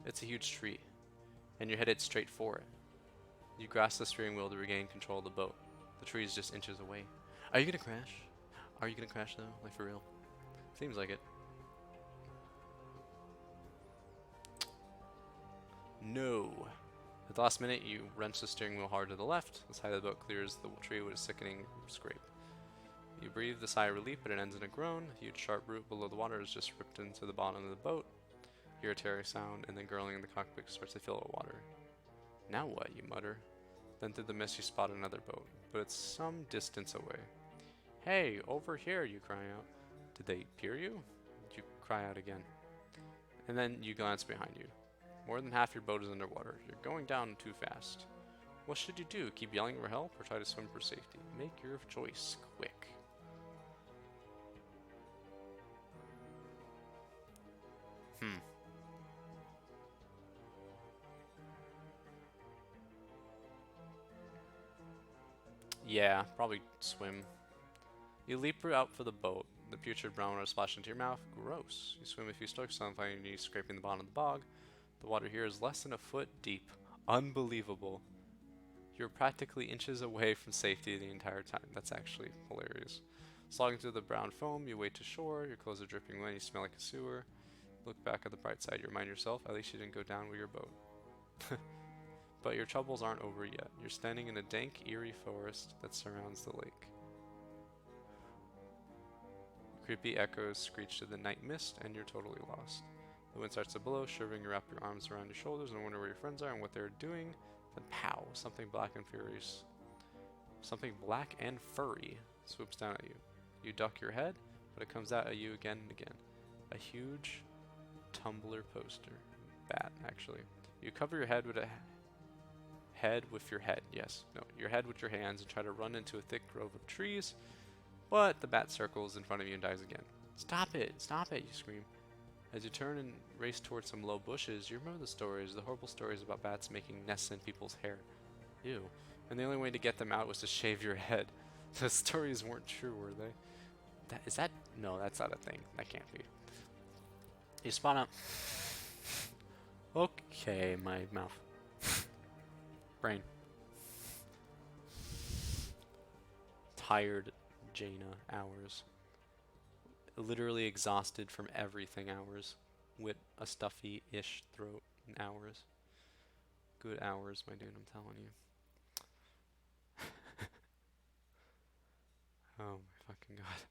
It's a huge tree, and you're headed straight for it. You grasp the steering wheel to regain control of the boat. The tree is just inches away. Are you gonna crash? Are you gonna crash though? Like for real? Seems like it. No. At the last minute, you wrench the steering wheel hard to the left. The side of the boat clears the tree with a sickening scrape. You breathe the sigh of relief, but it ends in a groan. A huge sharp root below the water is just ripped into the bottom of the boat. You hear a tearing sound, and then gurgling in the cockpit starts to fill it with water. Now what? You mutter. Then through the mist you spot another boat, but it's some distance away. Hey, over here, you cry out. Did they hear you? You cry out again. And then you glance behind you. More than half your boat is underwater. You're going down too fast. What should you do? Keep yelling for help or try to swim for safety? Make your choice quick. Yeah, probably swim. You leap out for the boat. The putrid brown water splashes into your mouth. Gross. You swim a few strokes, finding your knees scraping the bottom of the bog. The water here is less than a foot deep. Unbelievable. You're practically inches away from safety the entire time. That's actually hilarious. Slogging through the brown foam, you wade to shore. Your clothes are dripping wet. You smell like a sewer. Look back at the bright side. You remind yourself, at least you didn't go down with your boat. But your troubles aren't over yet. You're standing in a dank, eerie forest that surrounds the lake. Creepy echoes screech to the night mist, and you're totally lost. The wind starts to blow, shivering. You wrap your arms around your shoulders and wonder where your friends are and what they're doing. Then pow! Something black and furry swoops down at you. You duck your head, but it comes out at you again and again. A huge Tumblr poster. Bat, actually. You cover your head with your head with your hands and try to run into a thick grove of trees, but the bat circles in front of you and dies again. Stop it, you scream. As you turn and race towards some low bushes, you remember the horrible stories about bats making nests in people's hair. Ew. And the only way to get them out was to shave your head. The stories weren't true, were they? No, that's not a thing. That can't be. You spawn out. Okay, my mouth. Brain. Tired Jaina hours. literally exhausted from everything hours, with a stuffy-ish throat in hours. Good hours, my dude, I'm telling you. Oh my fucking god.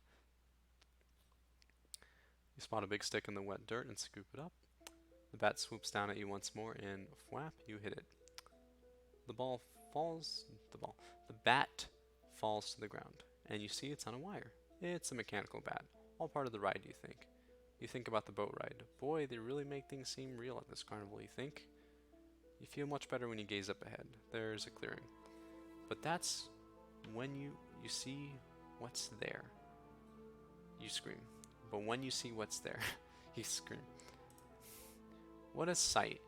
You spot a big stick in the wet dirt and scoop it up. The bat swoops down at you once more and whap, you hit it. The ball falls, the bat falls to the ground, and you see it's on a wire. It's a mechanical bat, all part of the ride, you think. You think about the boat ride. Boy, they really make things seem real at this carnival, you think. You feel much better when you gaze up ahead. There's a clearing. But that's when you see what's there. You scream. But when you see what's there, you scream. What a sight.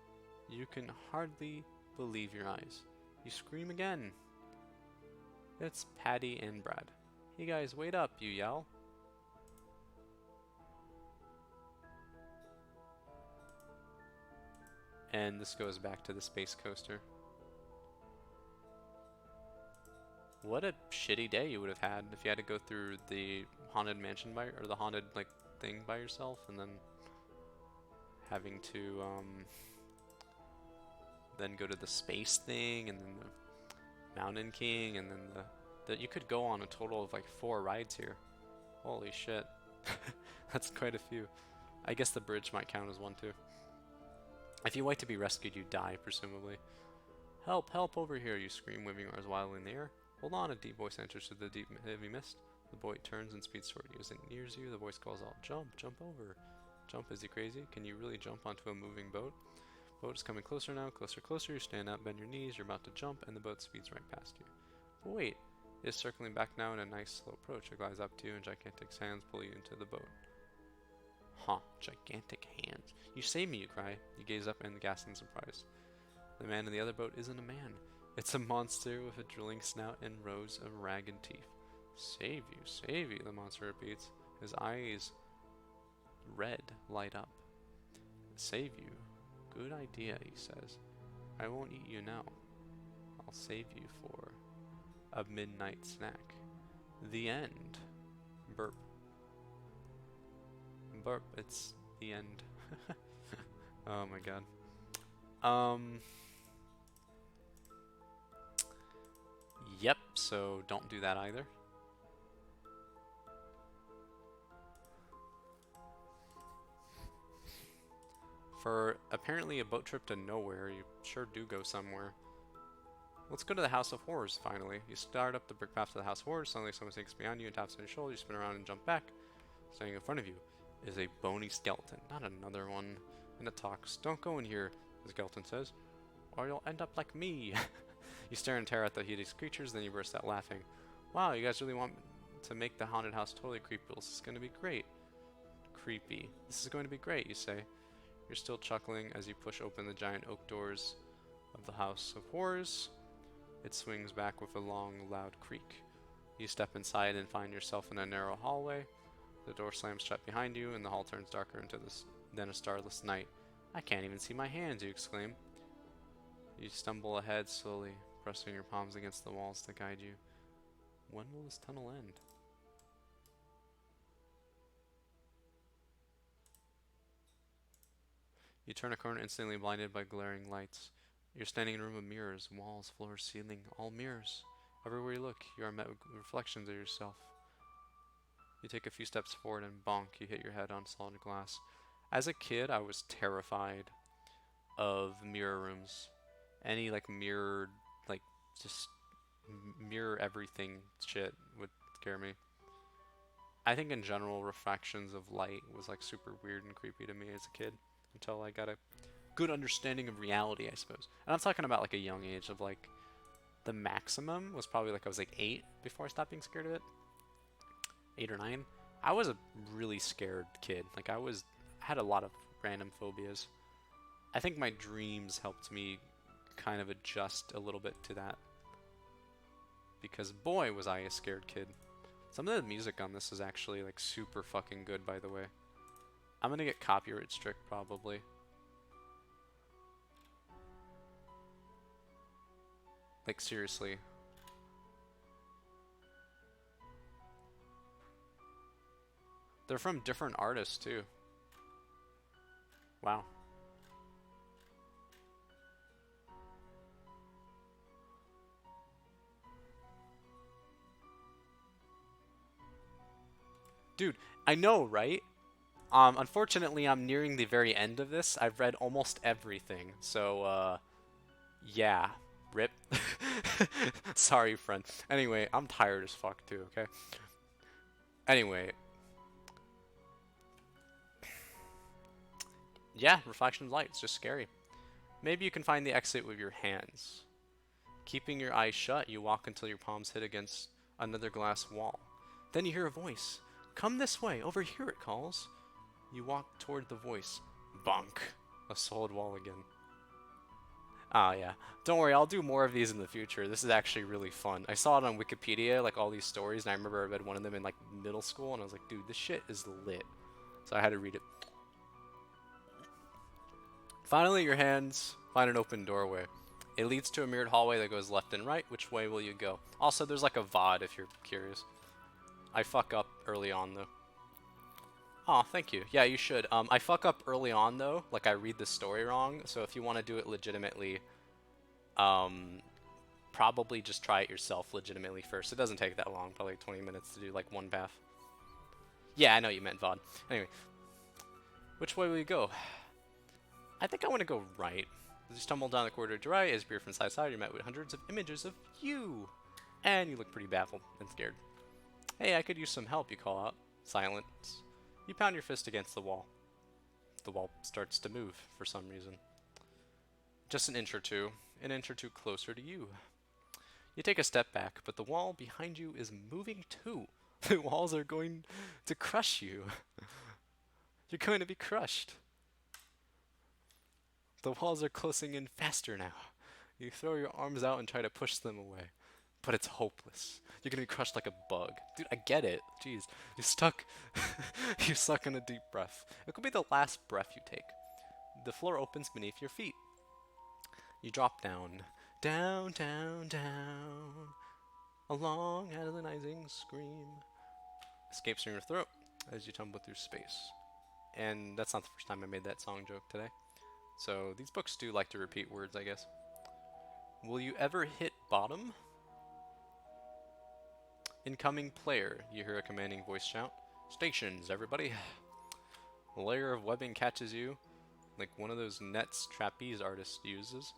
You can hardly believe your eyes. You scream again. It's Patty and Brad. Hey guys, wait up, you yell. And this goes back to the space coaster. What a shitty day you would have had if you had to go through the haunted mansion or the haunted thing by yourself, and then having to then go to the space thing, and then the Mountain King, and then you could go on a total of like 4 rides here. Holy shit. That's quite a few. I guess the bridge might count as one too. If you wait to be rescued, you die, presumably. Help, help over here, you scream, waving your arms wildly in the air. Hold on, a deep voice enters through the deep, heavy mist. The boy turns and speeds toward you. As it nears you, the voice calls out, jump, jump over. Jump, is he crazy? Can you really jump onto a moving boat? Boat is coming closer now, closer, closer. You stand up, bend your knees, you're about to jump, and the boat speeds right past you. But wait, it is circling back now in a nice slow approach. It glides up to you, and gigantic hands pull you into the boat. Huh, gigantic hands. You save me, you cry. You gaze up and gasp in surprise. The man in the other boat isn't a man. It's a monster with a drilling snout and rows of ragged teeth. Save you, the monster repeats. His eyes, red, light up. Save you? Good idea, he says. I won't eat you now. I'll save you for a midnight snack. The end. Burp. Burp, it's the end. Oh my god. Yep, so don't do that either. For apparently a boat trip to nowhere, you sure do go somewhere. Let's go to the House of Horrors, finally. You start up the brick path to the House of Horrors, suddenly someone sneaks behind you and taps on your shoulder, you spin around and jump back. Standing in front of you is a bony skeleton, not another one. And it talks. Don't go in here, the skeleton says, or you'll end up like me. You stare in terror at the hideous creatures, then you burst out laughing. Wow, you guys really want to make the haunted house totally creepy. This is going to be great. Creepy. This is going to be great, you say. You're still chuckling as you push open the giant oak doors of the House of Horrors. It swings back with a long, loud creak. You step inside and find yourself in a narrow hallway. The door slams shut behind you, and the hall turns darker than a starless night. I can't even see my hands, you exclaim. You stumble ahead slowly, pressing your palms against the walls to guide you. When will this tunnel end? You turn a corner, instantly blinded by glaring lights. You're standing in a room of mirrors, walls, floors, ceiling, all mirrors. Everywhere you look, you are met with reflections of yourself. You take a few steps forward and bonk, you hit your head on solid glass. As a kid, I was terrified of mirror rooms. Any mirrored, just mirror everything shit would scare me. I think in general, refractions of light was super weird and creepy to me as a kid, until I got a good understanding of reality, I suppose. And I'm talking about a young age of the maximum was probably I was 8 before I stopped being scared of it. 8 or 9. I was a really scared kid. I had a lot of random phobias. I think my dreams helped me kind of adjust a little bit to that. Because boy was I a scared kid. Some of the music on this is actually super fucking good, by the way. I'm gonna get copyright strict probably. Seriously. They're from different artists too. Wow. Dude, I know, right? Unfortunately, I'm nearing the very end of this. I've read almost everything, so, yeah. Rip. Sorry, friend. Anyway, I'm tired as fuck, too, okay? Anyway. Yeah, reflection of light. It's just scary. Maybe you can find the exit with your hands. Keeping your eyes shut, you walk until your palms hit against another glass wall. Then you hear a voice. Come this way, over here it calls. You walk toward the voice. Bonk. A solid wall again. Ah, yeah. Don't worry, I'll do more of these in the future. This is actually really fun. I saw it on Wikipedia, like all these stories, and I remember I read one of them in like middle school, and I was like, dude, this shit is lit. So I had to read it. Finally, your hands find an open doorway. It leads to a mirrored hallway that goes left and right. Which way will you go? Also, there's like a VOD if you're curious. I fuck up early on, though. Oh, thank you. Yeah, you should. I fuck up early on, though. Like, I read the story wrong. So if you want to do it legitimately, probably just try it yourself legitimately first. It doesn't take that long. Probably 20 minutes to do, like, one path. Yeah, I know you meant VOD. Anyway. Which way will you go? I think I want to go right. As you stumble down the corridor to right, as you peer from side to side, you're met with hundreds of images of you. And you look pretty baffled and scared. Hey, I could use some help, you call out. Silence. You pound your fist against the wall. The wall starts to move for some reason. Just an inch or two closer to you. You take a step back, but the wall behind you is moving too. The walls are going to crush you. You're going to be crushed. The walls are closing in faster now. You throw your arms out and try to push them away. But it's hopeless. You're gonna be crushed like a bug. Dude, I get it. Jeez. You're stuck. You suck in a deep breath. It could be the last breath you take. The floor opens beneath your feet. You drop down. Down, down, down. A long, agonizing scream escapes from your throat as you tumble through space. And that's not the first time I made that song joke today. So these books do like to repeat words, I guess. Will you ever hit bottom? Incoming player, you hear a commanding voice shout. Stations, everybody. A layer of webbing catches you, like one of those nets trapeze artists uses.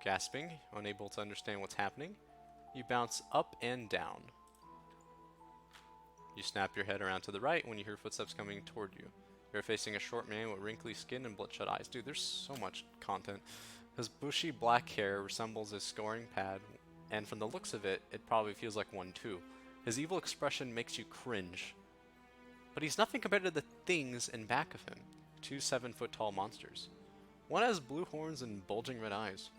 Gasping, unable to understand what's happening, you bounce up and down. You snap your head around to the right when you hear footsteps coming toward you. You're facing a short man with wrinkly skin and bloodshot eyes. Dude, there's so much content. His bushy black hair resembles a scoring pad, and from the looks of it, it probably feels like one too. His evil expression makes you cringe. But he's nothing compared to the things in back of him. Two 7-foot-tall monsters. One has blue horns and bulging red eyes.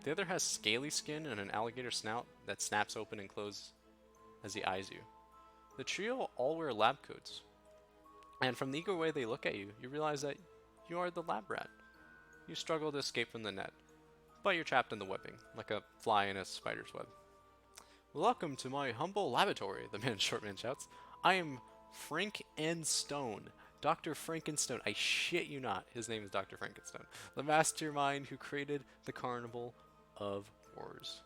The other has scaly skin and an alligator snout that snaps open and closes as he eyes you. The trio all wear lab coats. And from the eager way they look at you, you realize that you are the lab rat. You struggle to escape from the net, but you're trapped in the webbing, like a fly in a spider's web. Welcome to my humble laboratory, the short man shouts. I am Frankenstone. Dr. Frankenstone. I shit you not. His name is Dr. Frankenstone. The mastermind who created the Carnival of Horrors.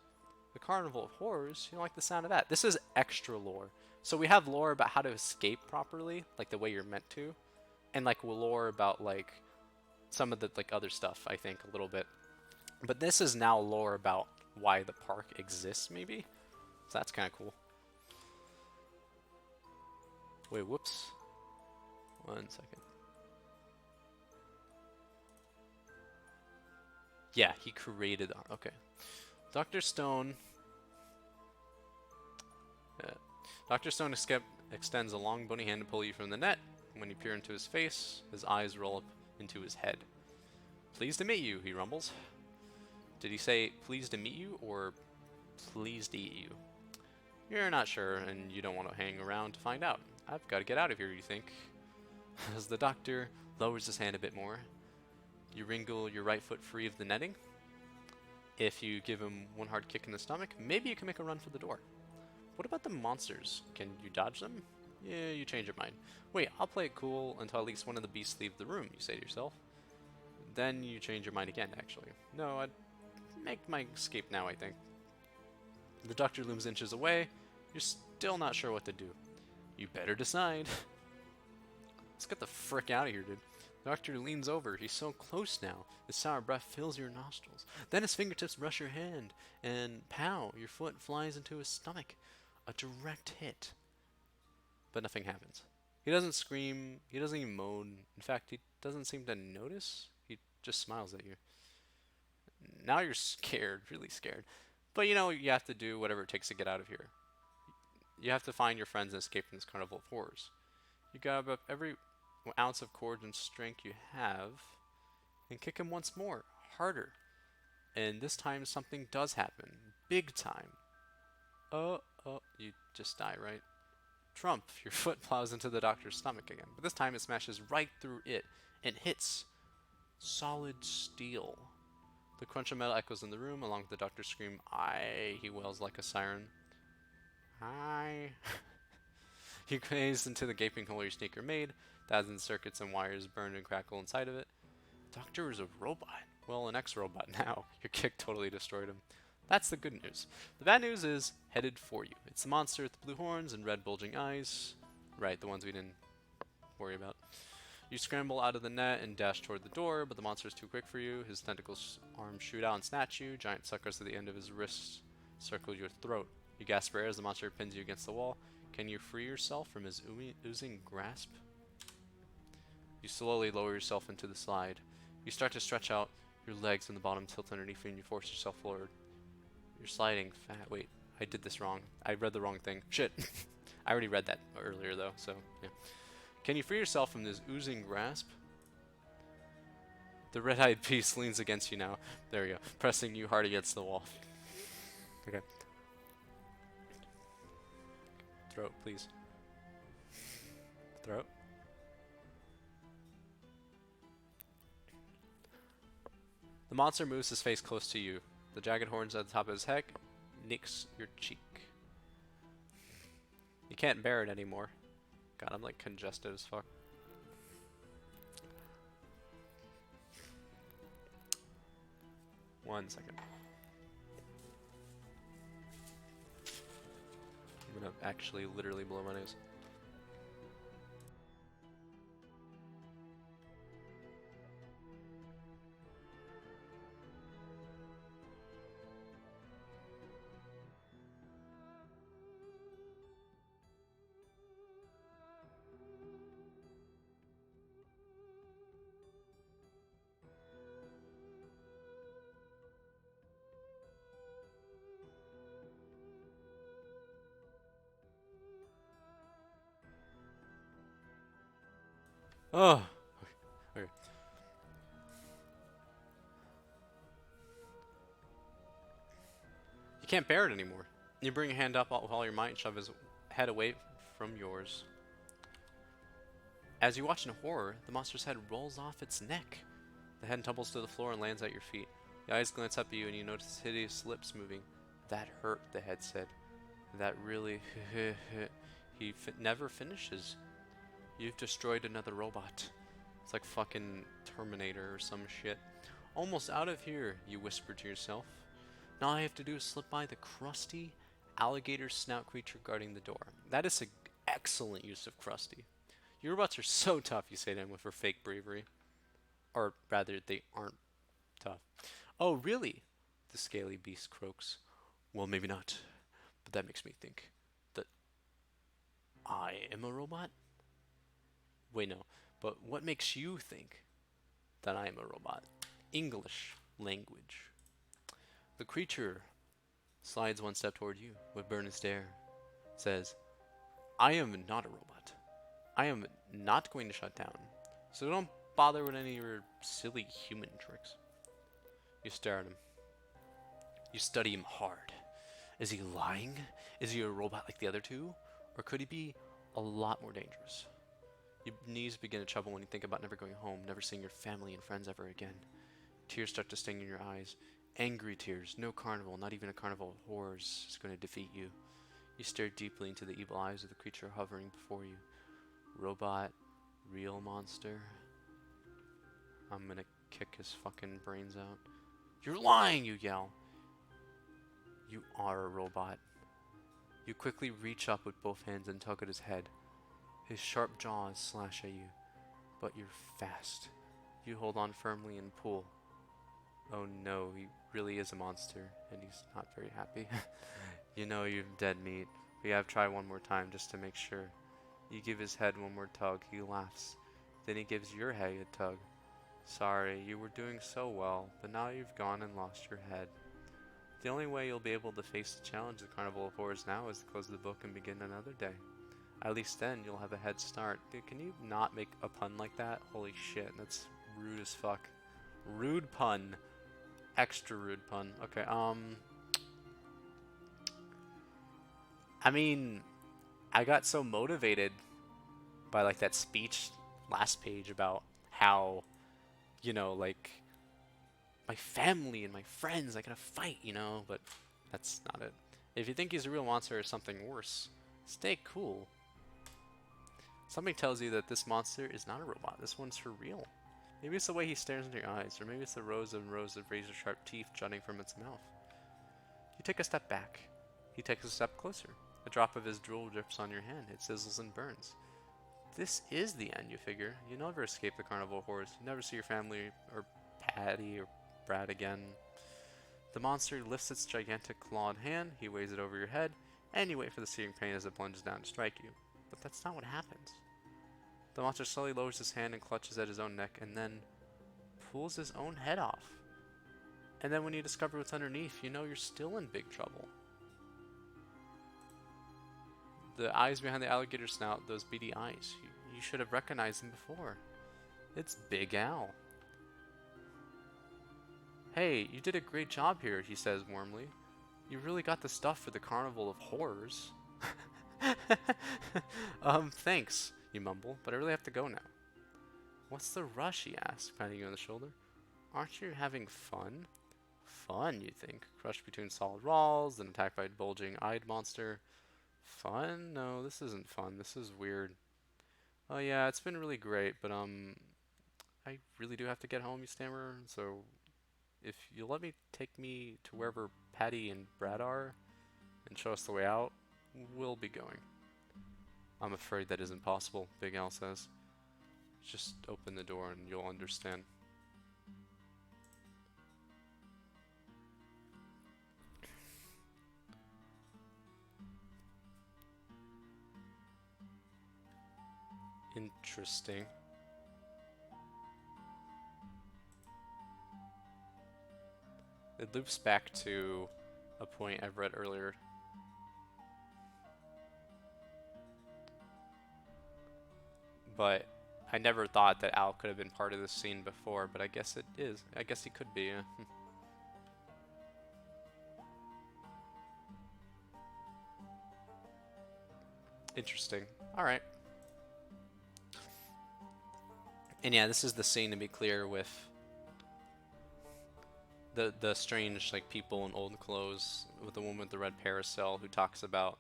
The Carnival of Horrors? You don't like the sound of that? This is extra lore. So we have lore about how to escape properly, like the way you're meant to, and like lore about like some of the like other stuff, I think, a little bit. But this is now lore about why the park exists, maybe? So that's kind of cool. Wait, whoops. 1 second. Yeah, he created... Okay. Dr. Stone... Dr. Stone extends a long bony hand to pull you from the net. When you peer into his face, his eyes roll up into his head. Pleased to meet you, he rumbles. Did he say pleased to meet you or pleased to eat you? You're not sure, and you don't want to hang around to find out. I've got to get out of here, you think. As the doctor lowers his hand a bit more, you wriggle your right foot free of the netting. If you give him one hard kick in the stomach, maybe you can make a run for the door. What about the monsters? Can you dodge them? Yeah, you change your mind. Wait, I'll play it cool until at least one of the beasts leave the room, you say to yourself. Then you change your mind again, actually. No, I'd make my escape now, I think. The doctor looms inches away. You're still not sure what to do. You better decide. Let's get the frick out of here, dude. The doctor leans over. He's so close now. His sour breath fills your nostrils. Then his fingertips brush your hand, and pow, your foot flies into his stomach. A direct hit. But nothing happens. He doesn't scream. He doesn't even moan. In fact, he doesn't seem to notice. He just smiles at you. Now you're scared, really scared. But you know, you have to do whatever it takes to get out of here. You have to find your friends and escape from this carnival of horrors. You grab up every ounce of courage and strength you have and kick him once more, harder. And this time something does happen. Big time. Oh, you just die, right? Trump, your foot plows into the doctor's stomach again. But this time it smashes right through it and hits solid steel. The crunch of metal echoes in the room, along with the doctor's scream, "Aye," he wails like a siren. "Aye." He gazes into the gaping hole your sneaker made. Thousands of circuits and wires burn and crackle inside of it. Doctor is a robot. Well, an ex-robot now. Your kick totally destroyed him. That's the good news. The bad news is headed for you. It's the monster with the blue horns and red bulging eyes. Right, the ones we didn't worry about. You scramble out of the net and dash toward the door, but the monster is too quick for you. His tentacles arms shoot out and snatch you. Giant suckers at the end of his wrists circle your throat. You gasp for air as the monster pins you against the wall. Can you free yourself from his oozing grasp? You slowly lower yourself into the slide. You start to stretch out your legs and the bottom tilt underneath you and you force yourself forward. You're sliding fat. Wait, I did this wrong. I read the wrong thing. Shit. I already read that earlier though, so yeah. Can you free yourself from this oozing grasp? The red-eyed beast leans against you now. There we go. Pressing you hard against the wall. Okay. Throat, please. Throat. The monster moves his face close to you. The jagged horns at the top of his head nicks your cheek. You can't bear it anymore. God, I'm like congested as fuck. One second. I'm gonna actually literally blow my nose. Oh! Okay. You can't bear it anymore. You bring your hand up with all your might and shove his head away from yours. As you watch in horror, the monster's head rolls off its neck. The head tumbles to the floor and lands at your feet. The eyes glance up at you and you notice his hideous lips moving. That hurt, the head said. That really... He never finishes. You've destroyed another robot. It's like fucking Terminator or some shit. Almost out of here, you whisper to yourself. Now all I have to do is slip by the crusty alligator snout creature guarding the door. That is an excellent use of crusty. Your robots are so tough, you say to him with her fake bravery. Or rather, they aren't tough. Oh, really? The scaly beast croaks. Well, maybe not. But that makes me think that I am a robot? Wait, no. But what makes you think that I am a robot? English language. The creature slides one step toward you with burning stare. Says, I am not a robot. I am not going to shut down. So don't bother with any of your silly human tricks. You stare at him. You study him hard. Is he lying? Is he a robot like the other two? Or could he be a lot more dangerous? Your knees begin to trouble when you think about never going home, never seeing your family and friends ever again. Tears start to sting in your eyes. Angry tears. No carnival, not even a carnival of horrors, is going to defeat you. You stare deeply into the evil eyes of the creature hovering before you. Robot, real monster. I'm gonna kick his fucking brains out. You're lying, you yell. You are a robot. You quickly reach up with both hands and tug at his head. His sharp jaws slash at you, but you're fast. You hold on firmly and pull. Oh no, he really is a monster, and he's not very happy. You know you've dead meat. We have tried one more time just to make sure. You give his head one more tug, he laughs. Then he gives your head a tug. Sorry, you were doing so well, but now you've gone and lost your head. The only way you'll be able to face the challenge of Carnival of Horrors now is to close the book and begin another day. At least then, you'll have a head start. Dude, can you not make a pun like that? Holy shit, that's rude as fuck. Rude pun. Extra rude pun. Okay, I mean, I got so motivated by, like, that speech last page about how, you know, like, my family and my friends are gonna fight, you know, but that's not it. If you think he's a real monster or something worse, stay cool. Something tells you that this monster is not a robot. This one's for real. Maybe it's the way he stares into your eyes, or maybe it's the rows and rows of razor-sharp teeth jutting from its mouth. You take a step back. He takes a step closer. A drop of his drool drips on your hand. It sizzles and burns. This is the end, you figure. You never escape the Carnival of Horrors. You never see your family, or Patty, or Brad again. The monster lifts its gigantic clawed hand, he waves it over your head, and you wait for the searing pain as it plunges down to strike you. But that's not what happens. The monster slowly lowers his hand and clutches at his own neck, and then pulls his own head off. And then when you discover what's underneath, you know you're still in big trouble. The eyes behind the alligator snout, those beady eyes, you should have recognized them before. It's Big Al. Hey, you did a great job here, he says warmly. You really got the stuff for the Carnival of Horrors. Thanks, you mumble, but I really have to go now. What's the rush, he asks, patting you on the shoulder. Aren't you having fun? Fun, you think. Crushed between solid walls, then attacked by a bulging-eyed monster. Fun? No, this isn't fun. This is weird. Oh yeah, it's been really great, but I really do have to get home, you stammer, so if you'll let me take me to wherever Patty and Brad are and show us the way out, we'll be going. I'm afraid that isn't possible, Big Al says. Just open the door and you'll understand. Interesting. It loops back to a point I've read earlier. But I never thought that Al could have been part of this scene before, but I guess it is. I guess he could be, yeah. Interesting. Alright. And yeah, this is the scene, to be clear, with the strange, like, people in old clothes, with the woman with the red parasol who talks about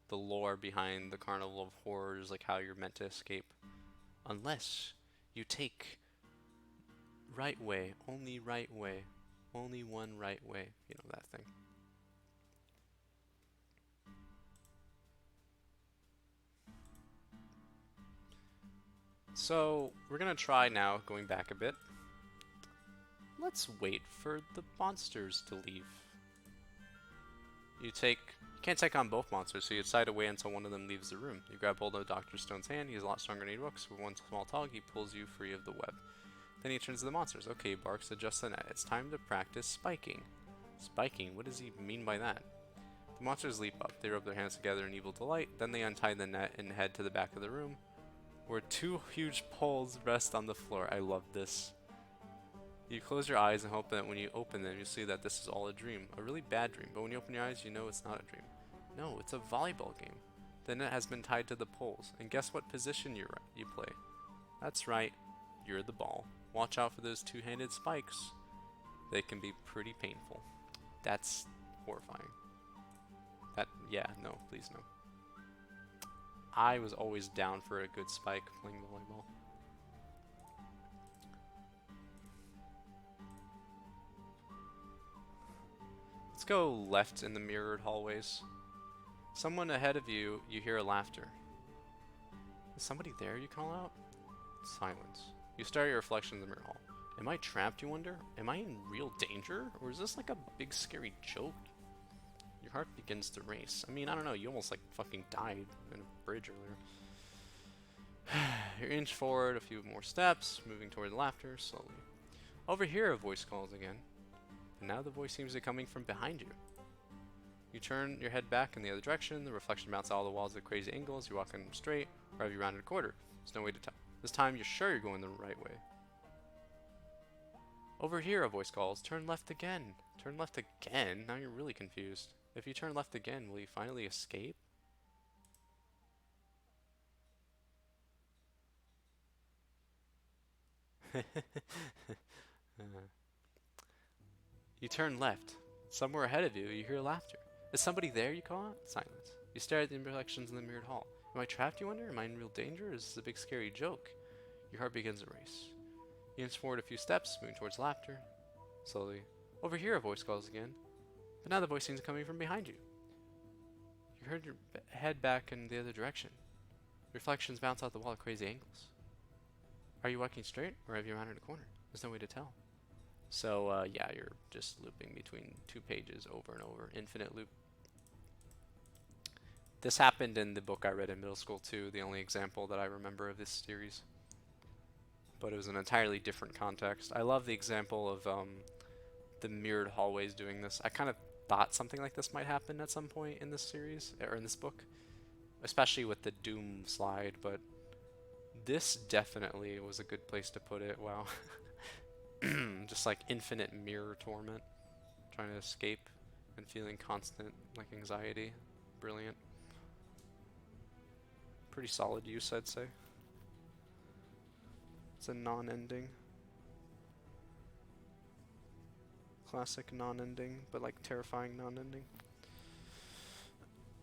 the lore behind the Carnival of Horrors, like how you're meant to escape. Unless you take right way, only one right way, you know, that thing. So, we're gonna try now, going back a bit. Let's wait for the monsters to leave. You can't take on both monsters, so you decide to wait until one of them leaves the room. You grab hold of Dr. Stone's hand. He's a lot stronger than he looks. With one small tug, he pulls you free of the web. Then he turns to the monsters. Okay, he barks, adjust the net. It's time to practice spiking. Spiking? What does he mean by that? The monsters leap up. They rub their hands together in evil delight. Then they untie the net and head to the back of the room, where two huge poles rest on the floor. I love this. You close your eyes and hope that when you open them, you see that this is all a dream. A really bad dream. But when you open your eyes, you know it's not a dream. No, it's a volleyball game. The net has been tied to the poles. And guess what position you play? That's right. You're the ball. Watch out for those two-handed spikes. They can be pretty painful. That's horrifying. Yeah, no, please no. I was always down for a good spike playing volleyball. Let's go left in the mirrored hallways. Someone ahead of you, you hear laughter. Is somebody there, you call out? Silence. You stare at your reflection in the mirror hall. Am I trapped, you wonder? Am I in real danger? Or is this like a big scary joke? Your heart begins to race. I mean, I don't know, you almost like fucking died in a bridge earlier. You inch forward a few more steps, moving toward the laughter, slowly. Over here, a voice calls again. And now the voice seems to be coming from behind you. You turn your head back in the other direction, the reflection mounts all the walls at crazy angles, you're walking straight, or have you rounded a quarter? There's no way to tell. This time you're sure you're going the right way. Over here, a voice calls, turn left again. Turn left again? Now you're really confused. If you turn left again, will you finally escape? You turn left. Somewhere ahead of you, you hear laughter. Is somebody there, you call out? Silence. You stare at the reflections in the mirrored hall. Am I trapped, you wonder? Am I in real danger? Or is this a big scary joke? Your heart begins to race. You inch forward a few steps, moving towards laughter. Slowly. Over here, a voice calls again. But now the voice seems coming from behind you. You heard your head back in the other direction. Reflections bounce off the wall at crazy angles. Are you walking straight, or have you rounded a corner? There's no way to tell. So, yeah, you're just looping between two pages over and over. Infinite loop. This happened in the book I read in middle school, too. The only example that I remember of this series. But it was an entirely different context. I love the example of the mirrored hallways doing this. I kind of thought something like this might happen at some point in this series, or in this book. Especially with the Doom slide, but this definitely was a good place to put it. Wow. Just like infinite mirror torment. Trying to escape and feeling constant like anxiety. Brilliant. Pretty solid use, I'd say. It's a non-ending. Classic non-ending, but like terrifying non-ending.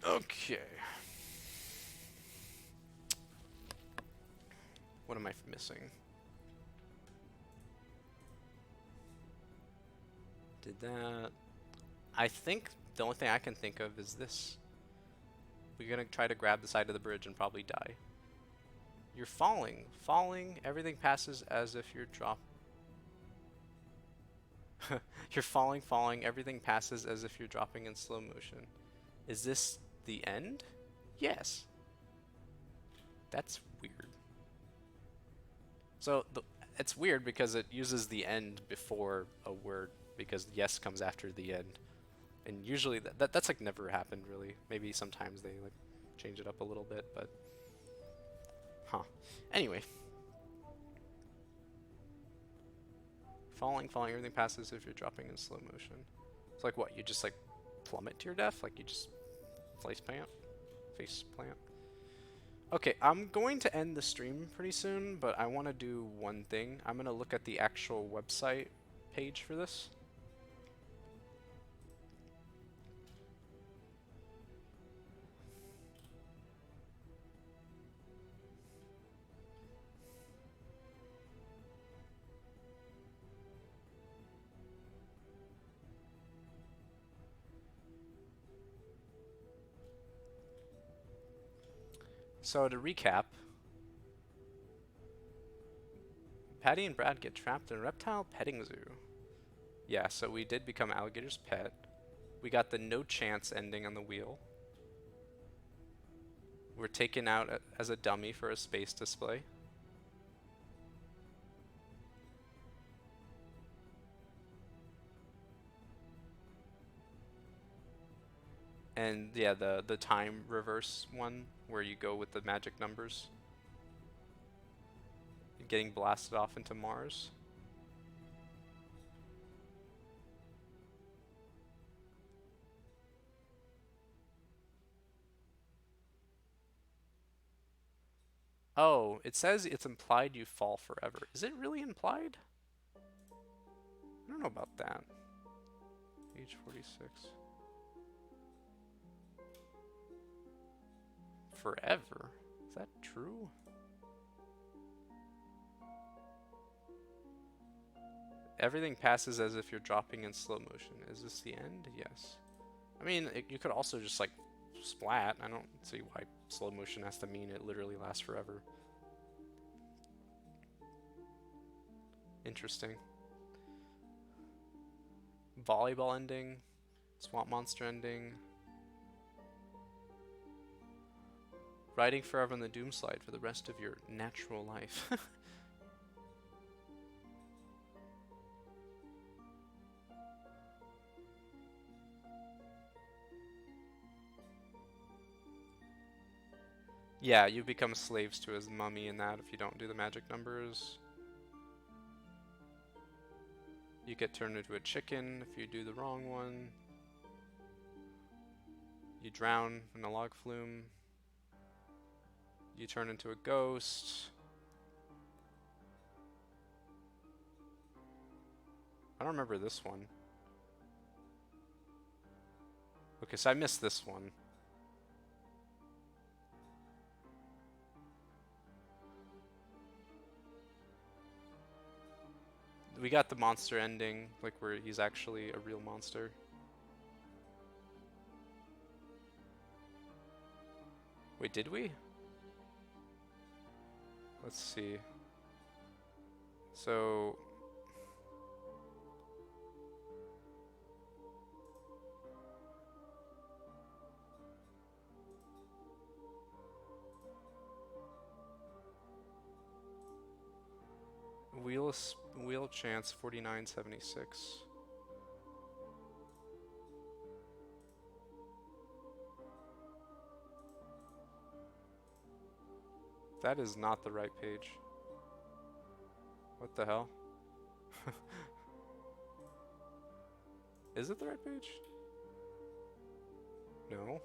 Okay. What am I missing? Did that. I think the only thing I can think of is this. We're gonna try to grab the side of the bridge and probably die. You're falling. Falling, everything passes as if you're You're falling, everything passes as if you're dropping in slow motion. Is this the end? Yes. That's weird. So, it's weird because it uses the end before a word, because yes comes after the end. And usually that's like never happened really. Maybe sometimes they like change it up a little bit, but Anyway. Falling, everything passes if you're dropping in slow motion. It's like what, you just like plummet to your death? Like you just face plant? Okay, I'm going to end the stream pretty soon, but I want to do one thing. I'm going to look at the actual website page for this. So to recap, Patty and Brad get trapped in a reptile petting zoo. Yeah, so we did become Alligator's pet. We got the no chance ending on the wheel. We're taken out as a dummy for a space display. And yeah, the time reverse one where you go with the magic numbers. Getting blasted off into Mars. Oh, it says it's implied you fall forever. Is it really implied? I don't know about that. Age 46. forever. Is that true? Everything passes as if you're dropping in slow motion. Is this the end? Yes. I mean, you could also just like splat. I don't see why slow motion has to mean it literally lasts forever. Interesting. Volleyball ending. Swamp monster ending. Riding forever on the doom slide for the rest of your natural life. Yeah, you become slaves to his mummy in that if you don't do the magic numbers. You get turned into a chicken if you do the wrong one. You drown in a log flume. You turn into a ghost. I don't remember this one. Okay, so I missed this one. We got the monster ending, like where he's actually a real monster. Wait, did we? Let's see. So... Wheel chance 4976. That is not the right page. What the hell? Is it the right page? No.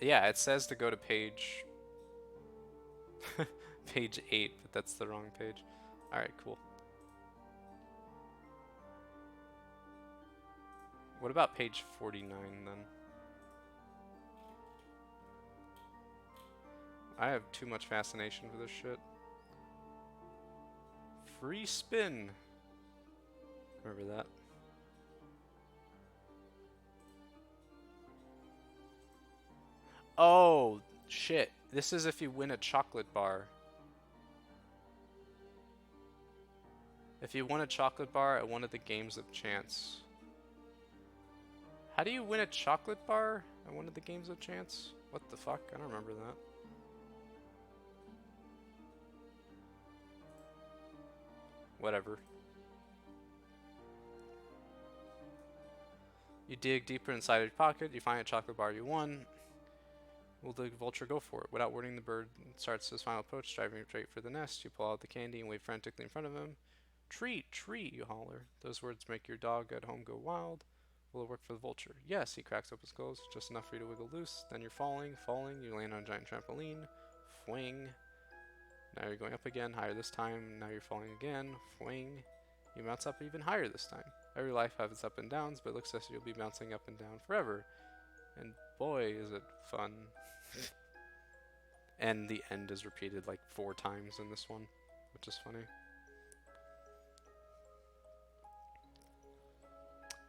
Yeah, it says to go to page... page 8, but that's the wrong page. Alright, cool. What about page 49 then? I have too much fascination for this shit. Free spin! Remember that. Oh, shit. This is if you win a chocolate bar. If you won a chocolate bar at one of the games of chance. How do you win a chocolate bar at one of the games of chance? What the fuck? I don't remember that. Whatever. You dig deeper inside your pocket, you find a chocolate bar you won. Will the vulture go for it? Without warning, the bird starts his final approach, driving straight for the nest. You pull out the candy and wave frantically in front of him. Treat, treat, you holler. Those words make your dog at home go wild. Will it work for the vulture? Yes, he cracks open his skulls, just enough for you to wiggle loose. Then you're falling, you land on a giant trampoline. Fwing. Now you're going up again, higher this time. Now you're falling again. Fwing. You bounce up even higher this time. Every life has its up and downs, but it looks as if you'll be bouncing up and down forever. And boy, is it fun. And the end is repeated like 4 times in this one, which is funny.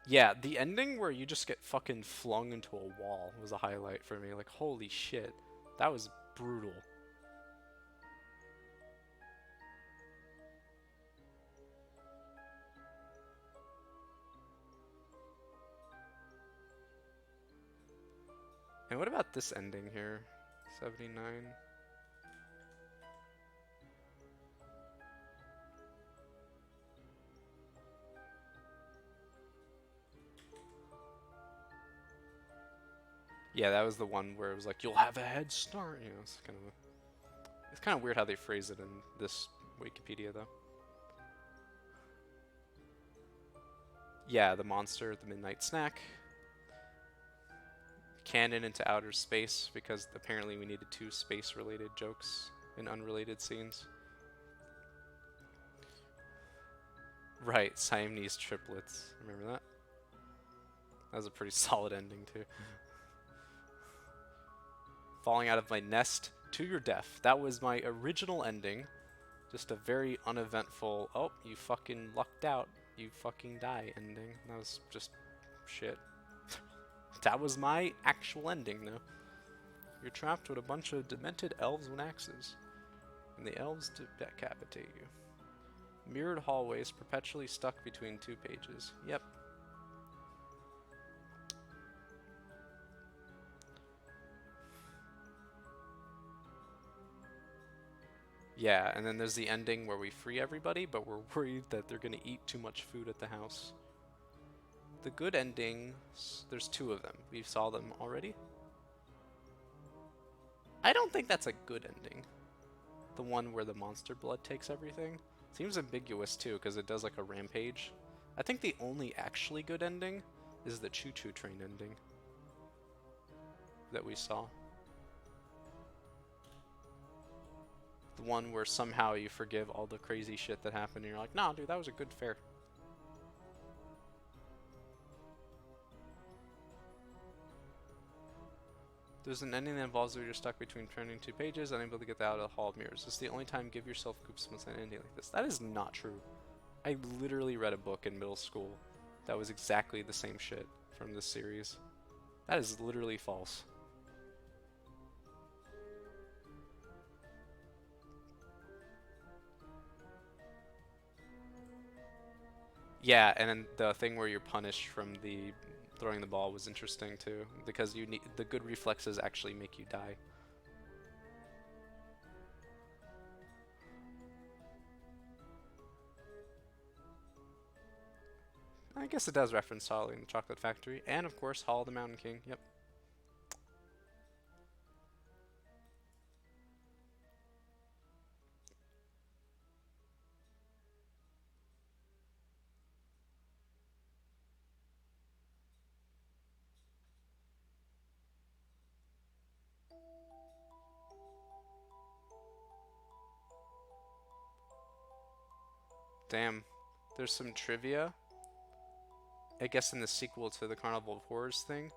Yeah, the ending where you just get fucking flung into a wall was a highlight for me. Like, holy shit. That was brutal. And what about this ending here? 79. Yeah, that was the one where it was like, you'll have a head start. You know, it's kind of weird how they phrase it in this Wikipedia, though. Yeah, the monster, the midnight snack. Canon into outer space, because apparently we needed 2 space-related jokes in unrelated scenes. Right, Siamese triplets. Remember that? That was a pretty solid ending, too. Falling out of my nest to your death. That was my original ending. Just a very uneventful, oh, you fucking lucked out, you fucking die ending. That was just shit. That was my actual ending, though. You're trapped with a bunch of demented elves with axes, and the elves decapitate you. Mirrored hallways perpetually stuck between two pages. Yep. Yeah, and then there's the ending where we free everybody, but we're worried that they're gonna eat too much food at the house. The good endings, there's two of them. We saw them already. I don't think that's a good ending. The one where the monster blood takes everything. Seems ambiguous too, because it does like a rampage. I think the only actually good ending is the choo-choo train ending that we saw. The one where somehow you forgive all the crazy shit that happened and you're like, nah, dude, that was a good fair. There's an ending that involves where you're stuck between turning two pages, unable to get out of the Hall of Mirrors. This is the only time give yourself Goosebumps an ending like this. That is not true. I literally read a book in middle school that was exactly the same shit from this series. That is literally false. Yeah, and then the thing where you're punished from the throwing the ball was interesting too, because you need the good reflexes actually make you die. I guess it does reference Charlie and the Chocolate Factory, and of course Hall of the Mountain King. Yep. Damn. There's some trivia, I guess in the sequel to the Carnival of Horrors thing,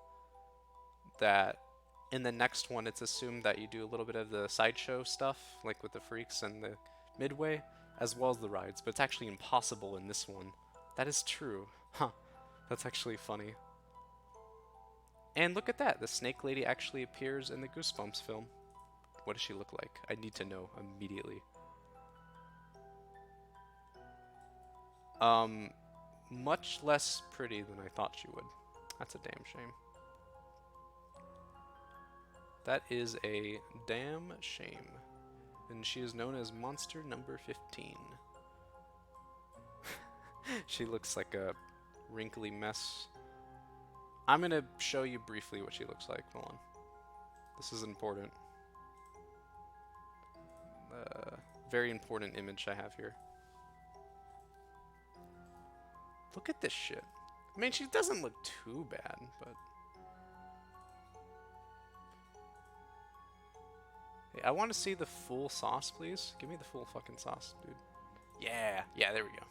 that in the next one it's assumed that you do a little bit of the sideshow stuff, like with the freaks and the midway, as well as the rides, but it's actually impossible in this one. That is true. Huh. That's actually funny. And look at that, the snake lady actually appears in the Goosebumps film. What does she look like? I need to know immediately. Much less pretty than I thought she would. That's a damn shame. That is a damn shame. And she is known as Monster Number 15. She looks like a wrinkly mess. I'm gonna show you briefly what she looks like. Hold on. This is important. Very important image I have here. Look at this shit. I mean, she doesn't look too bad, but... Hey, I want to see the full sauce, please. Give me the full fucking sauce, dude. Yeah, yeah, there we go.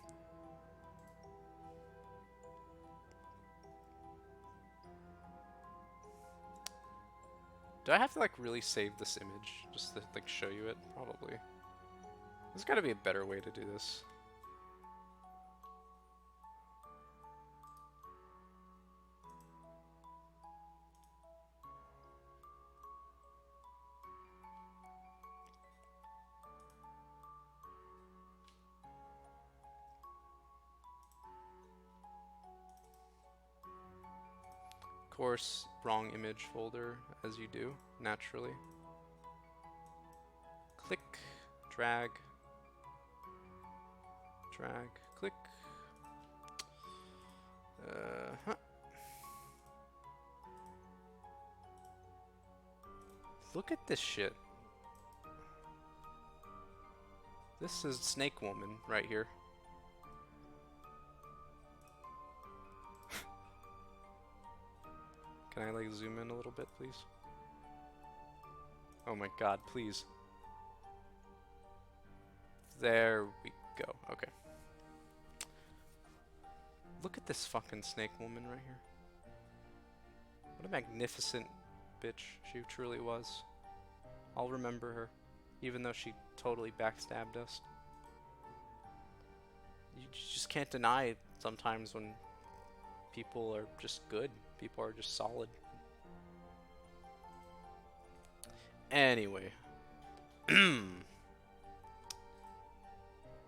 Do I have to, like, really save this image? Just to, like, show you it? Probably. There's gotta be a better way to do this. Of course, wrong image folder, as you do, naturally. Click, drag, drag, click. Huh. Look at this shit. This is Snake Woman right here. Can I like zoom in a little bit, please? Oh my god, please. There we go. Okay. Look at this fucking snake woman right here. What a magnificent bitch she truly was. I'll remember her, even though she totally backstabbed us. You just can't deny sometimes when people are just good. People are just solid. Anyway.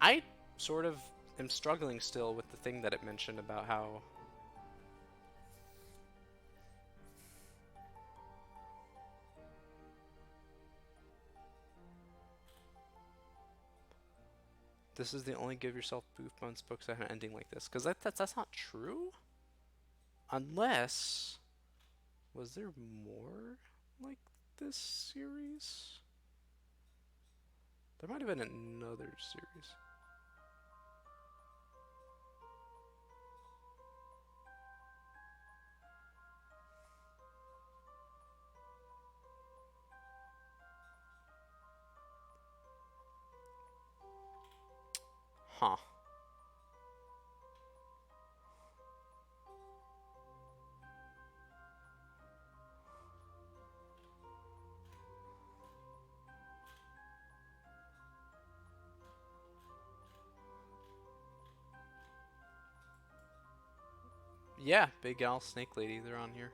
I sort of am struggling still with the thing that it mentioned about how this is the only Give Yourself Goosebumps books that have an ending like this. Because that's not true? Unless... Was there more like this series? There might have been another series. Huh. Yeah, Big Al, Snake Lady, they're on here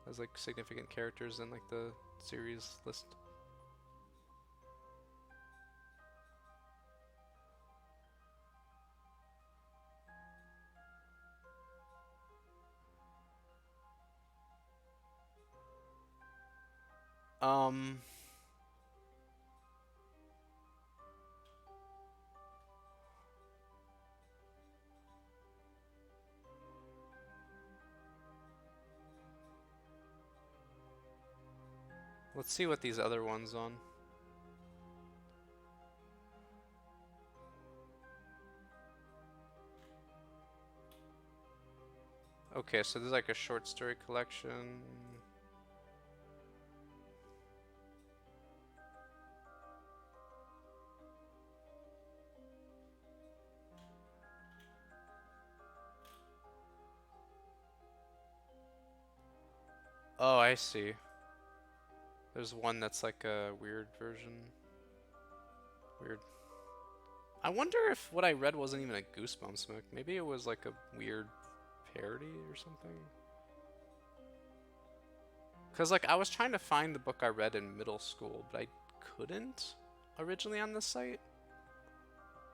as like significant characters in like the series list. Um, let's see what these other ones on. Okay, so there's like a short story collection. Oh, I see. There's one that's like a weird version. Weird. I wonder if what I read wasn't even a Goosebumps book. Maybe it was like a weird parody or something. Because, like, I was trying to find the book I read in middle school, but I couldn't originally on this site.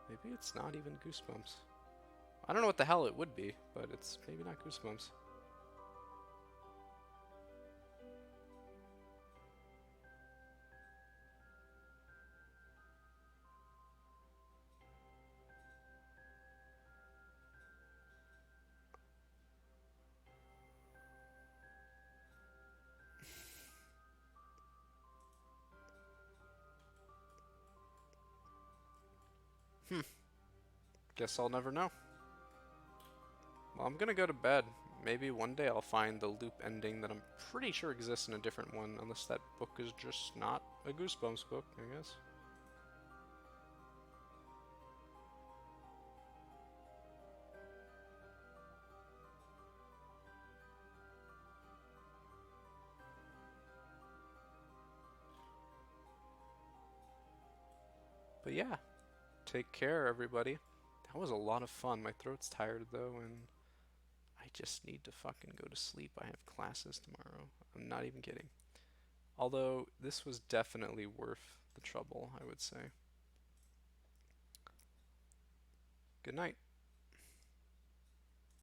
Maybe it's not even Goosebumps. I don't know what the hell it would be, but it's maybe not Goosebumps. Guess I'll never know. Well, I'm gonna go to bed. Maybe one day I'll find the loop ending that I'm pretty sure exists in a different one, unless that book is just not a Goosebumps book, I guess. But yeah, take care, everybody. That was a lot of fun. My throat's tired, though, and I just need to fucking go to sleep. I have classes tomorrow. I'm not even kidding. Although, this was definitely worth the trouble, I would say. Good night.